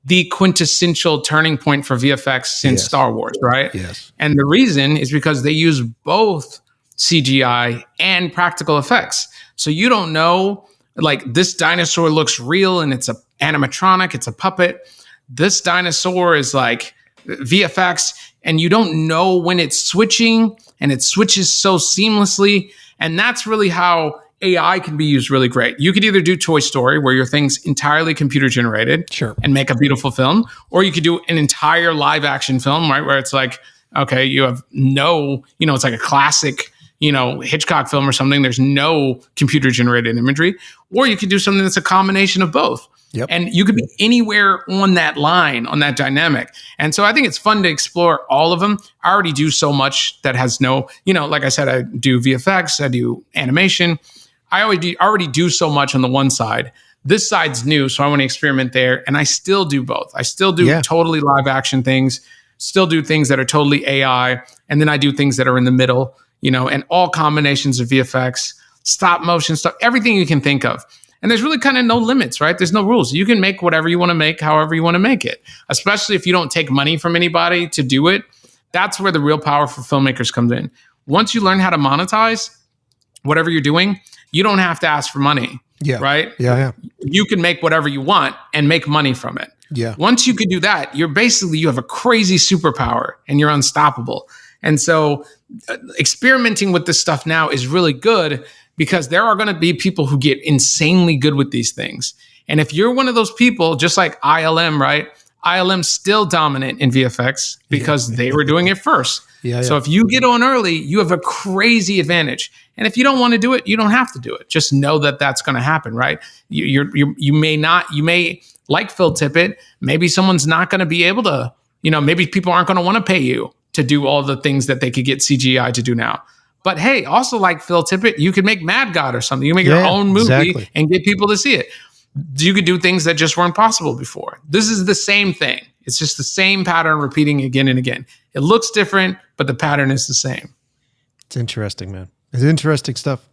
Speaker 2: the quintessential turning point for VFX since Star Wars, right?
Speaker 1: Yes.
Speaker 2: And the reason is because they use both CGI and practical effects. So you don't know, like, this dinosaur looks real and it's a animatronic, it's a puppet. This dinosaur is like VFX, and you don't know when it's switching, and it switches so seamlessly. And that's really how AI can be used really great. You could either do Toy Story, where your thing's entirely computer generated, and make a beautiful film, or you could do an entire live action film, right, where it's like, okay, you have it's like a classic Hitchcock film or something. There's no computer generated imagery, or you could do something that's a combination of both.
Speaker 1: Yep.
Speaker 2: And you could be anywhere on that line, on that dynamic. And so I think it's fun to explore all of them. I already do so much that has no, like I said, I do VFX, I do animation. I already do so much on the one side. This side's new, so I want to experiment there. And I still do both. I still do totally live action things, still do things that are totally AI. And then I do things that are in the middle, and all combinations of VFX, stop motion stuff, everything you can think of. And there's really kind of no limits, right? There's no rules. You can make whatever you want to make, however you want to make it, especially if you don't take money from anybody to do it. That's where the real power for filmmakers comes in. Once you learn how to monetize whatever you're doing, you don't have to ask for money, right?
Speaker 1: Yeah.
Speaker 2: You can make whatever you want and make money from it.
Speaker 1: Yeah.
Speaker 2: Once you can do that, you have a crazy superpower and you're unstoppable. And so experimenting with this stuff now is really good, because there are going to be people who get insanely good with these things. And if you're one of those people, just like ILM, right? ILM's still dominant in VFX because they were doing it first. So if you get on early, you have a crazy advantage. And if you don't want to do it, you don't have to do it. Just know that that's going to happen, right? You may like Phil Tippett. Maybe someone's not going to be able to, maybe people aren't going to want to pay you to do all the things that they could get CGI to do now. But hey, also like Phil Tippett, you could make Mad God or something. You make your own movie and get people to see it. You could do things that just weren't possible before. This is the same thing. It's just the same pattern repeating again and again. It looks different, but the pattern is the same.
Speaker 1: It's interesting, man. It's interesting stuff.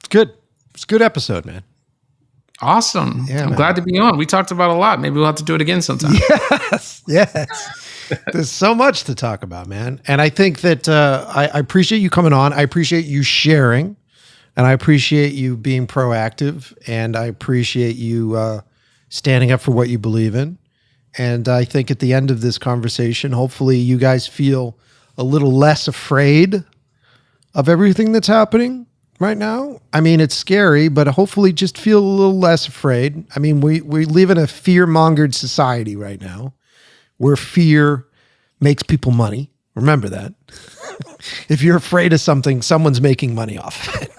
Speaker 1: It's good. It's a good episode, man.
Speaker 2: Awesome. Yeah, I'm glad to be on. We talked about a lot. Maybe we'll have to do it again sometime.
Speaker 1: Yes. There's so much to talk about, man. And I think that I appreciate you coming on. I appreciate you sharing. And I appreciate you being proactive. And I appreciate you standing up for what you believe in. And I think at the end of this conversation, hopefully you guys feel a little less afraid of everything that's happening right now. I mean, it's scary, but hopefully just feel a little less afraid. I mean, we live in a fear-mongered society right now where fear makes people money. Remember that. If you're afraid of something, someone's making money off of it.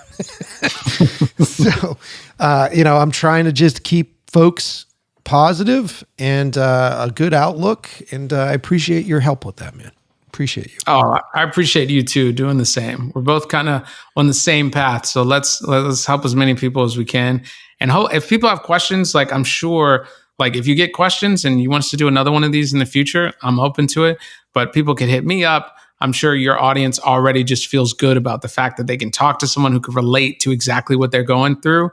Speaker 1: So, I'm trying to just keep folks positive and a good outlook. And I appreciate your help with that, man. Appreciate you.
Speaker 2: Oh, I appreciate you too, doing the same. We're both kind of on the same path. So let's help as many people as we can. And if people have questions, like I'm sure, like if you get questions and you want us to do another one of these in the future, I'm open to it. But people can hit me up. I'm sure your audience already just feels good about the fact that they can talk to someone who can relate to exactly what they're going through.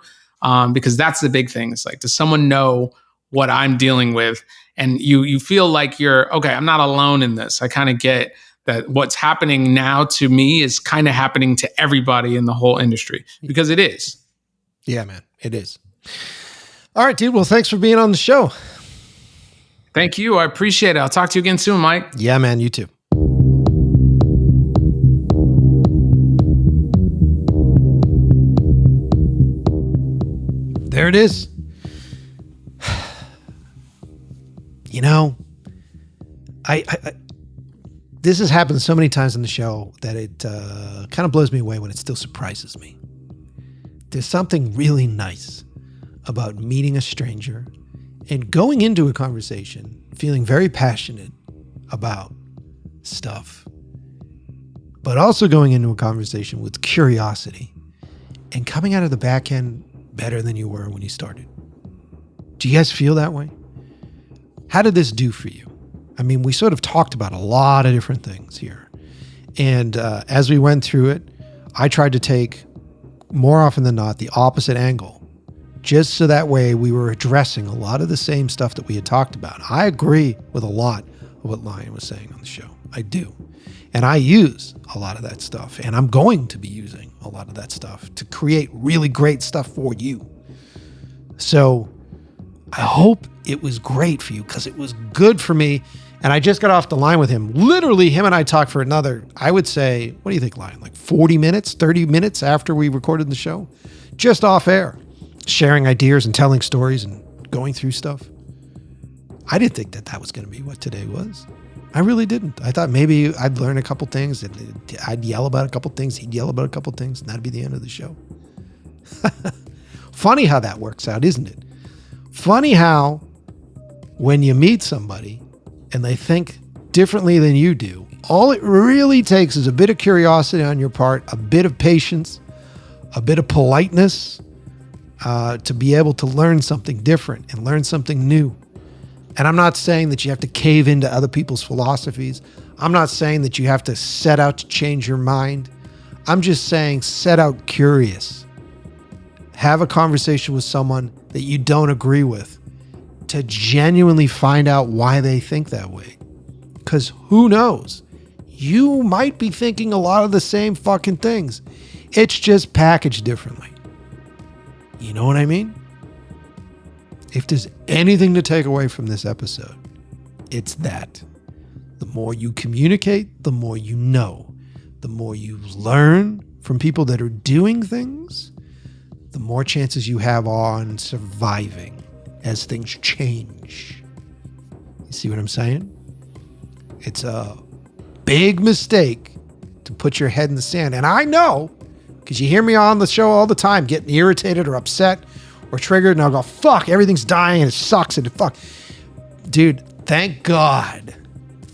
Speaker 2: Because that's the big thing. It's like, does someone know what I'm dealing with? And you feel like I'm not alone in this. I kind of get that what's happening now to me is kind of happening to everybody in the whole industry, because it is.
Speaker 1: Yeah, man, it is. All right, dude. Well, thanks for being on the show.
Speaker 2: Thank you. I appreciate it. I'll talk to you again soon, Mike.
Speaker 1: Yeah, man, you too. There it is. I this has happened so many times on the show that it kind of blows me away when it still surprises me. There's something really nice about meeting a stranger and going into a conversation feeling very passionate about stuff, but also going into a conversation with curiosity and coming out of the back end better than you were when you started. Do you guys feel that way? How did this do for you? I mean, we sort of talked about a lot of different things here. And as we went through it, I tried to take, more often than not, the opposite angle, just so that way we were addressing a lot of the same stuff that we had talked about. I agree with a lot of what Lion was saying on the show. I do. And I use a lot of that stuff. And I'm going to be using a lot of that stuff to create really great stuff for you. So I hope it was great for you, because it was good for me. And I just got off the line with him. Literally, him and I talked for another, I would say, what do you think, Lion? Like 40 minutes, 30 minutes after we recorded the show? Just off air, sharing ideas and telling stories and going through stuff. I didn't think that was going to be what today was. I really didn't. I thought maybe I'd learn a couple things, and I'd yell about a couple things, he'd yell about a couple things, and that'd be the end of the show. Funny how that works out, isn't it? Funny how when you meet somebody and they think differently than you do, all it really takes is a bit of curiosity on your part, a bit of patience, a bit of politeness, to be able to learn something different and learn something new. And I'm not saying that you have to cave into other people's philosophies. I'm not saying that you have to set out to change your mind. I'm just saying set out curious. Have a conversation with someone that you don't agree with to genuinely find out why they think that way. Because who knows? You might be thinking a lot of the same fucking things. It's just packaged differently. You know what I mean? If there's anything to take away from this episode, it's that. The more you communicate, the more you know. The more you learn from people that are doing things, the more chances you have on surviving as things change. You see what I'm saying? It's a big mistake to put your head in the sand. And I know, because you hear me on the show all the time, getting irritated or upset or triggered, and I'll go, fuck, everything's dying and it sucks and fuck. Dude, thank God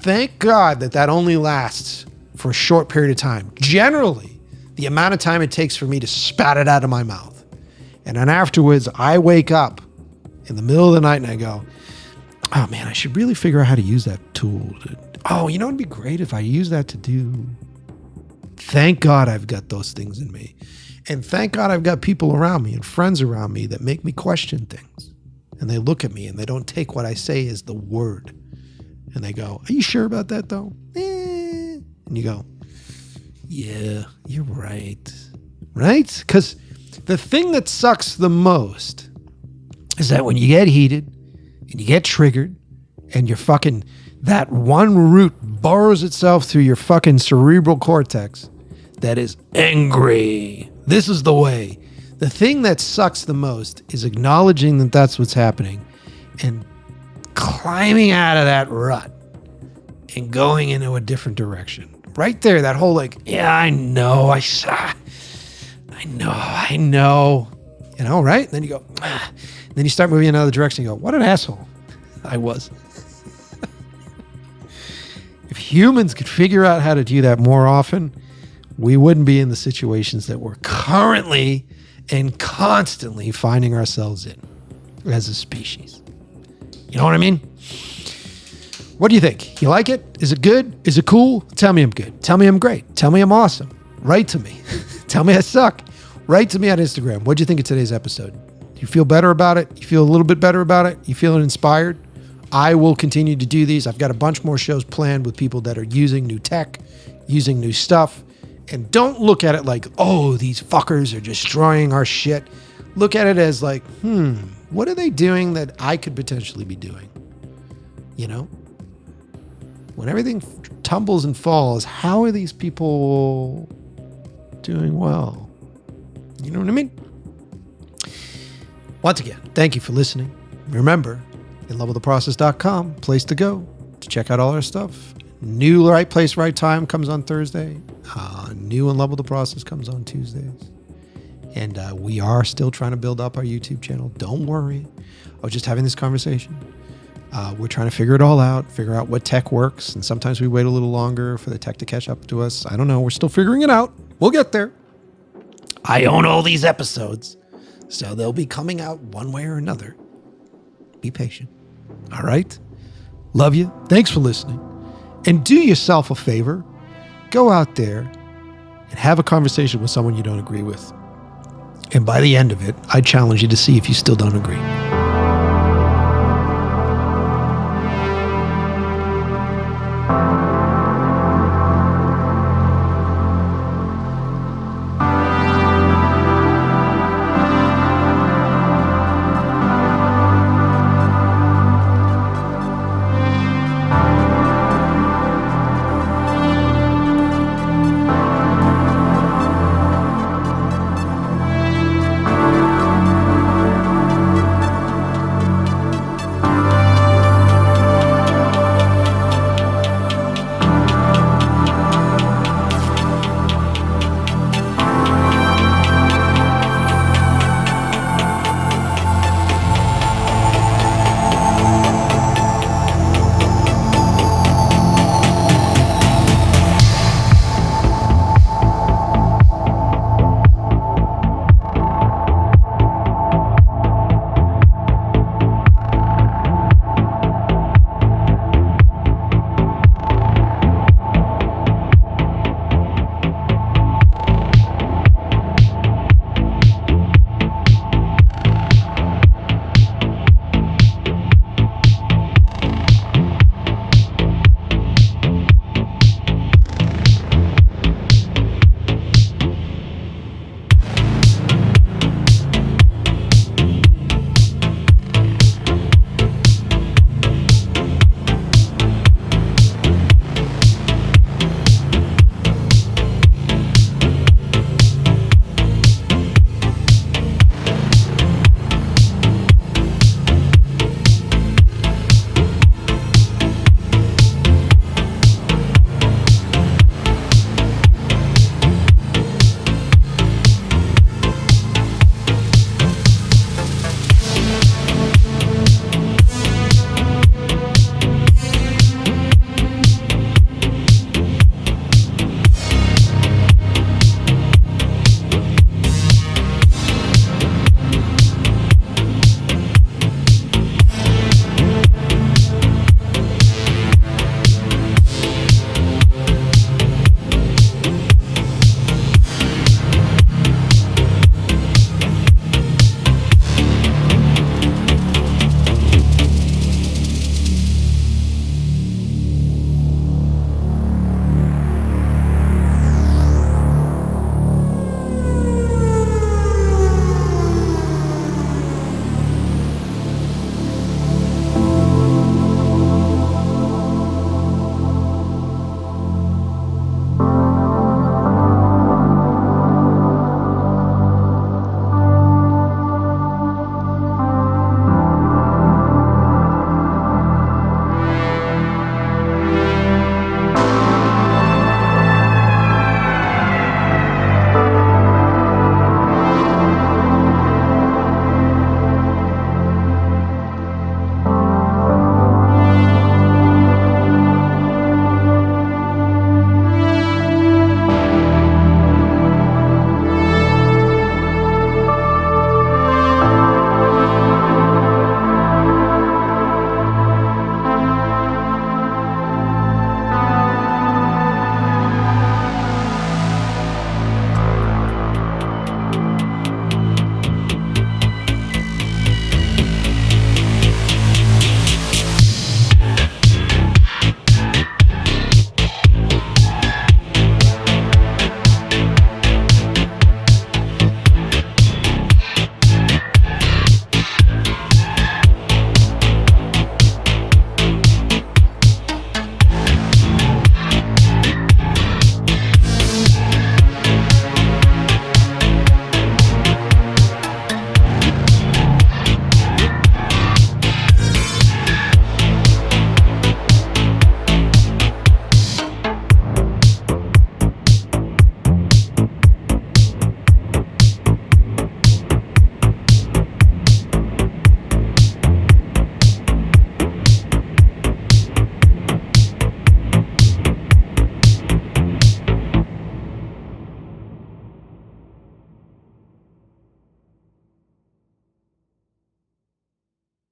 Speaker 1: that only lasts for a short period of time. Generally, the amount of time it takes for me to spat it out of my mouth. And then afterwards, I wake up in the middle of the night and I go, oh man, I should really figure out how to use that tool. It'd be great if I use that to do. Thank God I've got those things in me. And thank God I've got people around me and friends around me that make me question things. And they look at me and they don't take what I say as the word. And they go, are you sure about that though? And you go, yeah, you're right. Right? Because the thing that sucks the most is that when you get heated and you get triggered and you're fucking, that one root burrows itself through your fucking cerebral cortex that is angry. This is the way. The thing that sucks the most is acknowledging that that's what's happening and climbing out of that rut and going into a different direction. Right there, that whole yeah, I know. You know, right? And then you go, then you start moving in another direction. You go, what an asshole I was. If humans could figure out how to do that more often, we wouldn't be in the situations that we're currently and constantly finding ourselves in as a species. You know what I mean? What do you think? You like it? Is it good? Is it cool? Tell me I'm good. Tell me I'm great. Tell me I'm awesome. Write to me. Tell me I suck. Write to me on Instagram. What do you think of today's episode? Do you feel better about it? You feel a little bit better about it? You feeling inspired? I will continue to do these. I've got a bunch more shows planned with people that are using new tech, using new stuff. And don't look at it like, oh, these fuckers are destroying our shit. Look at it as like, what are they doing that I could potentially be doing? You know? When everything tumbles and falls, how are these people doing well? You know what I mean? Once again, thank you for listening. Remember, ILWProcess.com, place to go to check out all our stuff. New Right Place, Right Time comes on Thursday. New In Love with the Process comes on Tuesdays. And we are still trying to build up our YouTube channel. Don't worry. I was just having this conversation. We're trying to figure it all out, figure out what tech works. And sometimes we wait a little longer for the tech to catch up to us. I don't know. We're still figuring it out. We'll get there. I own all these episodes, so they'll be coming out one way or another. Be patient. All right? Love you. Thanks for listening. And do yourself a favor. Go out there and have a conversation with someone you don't agree with. And by the end of it, I challenge you to see if you still don't agree.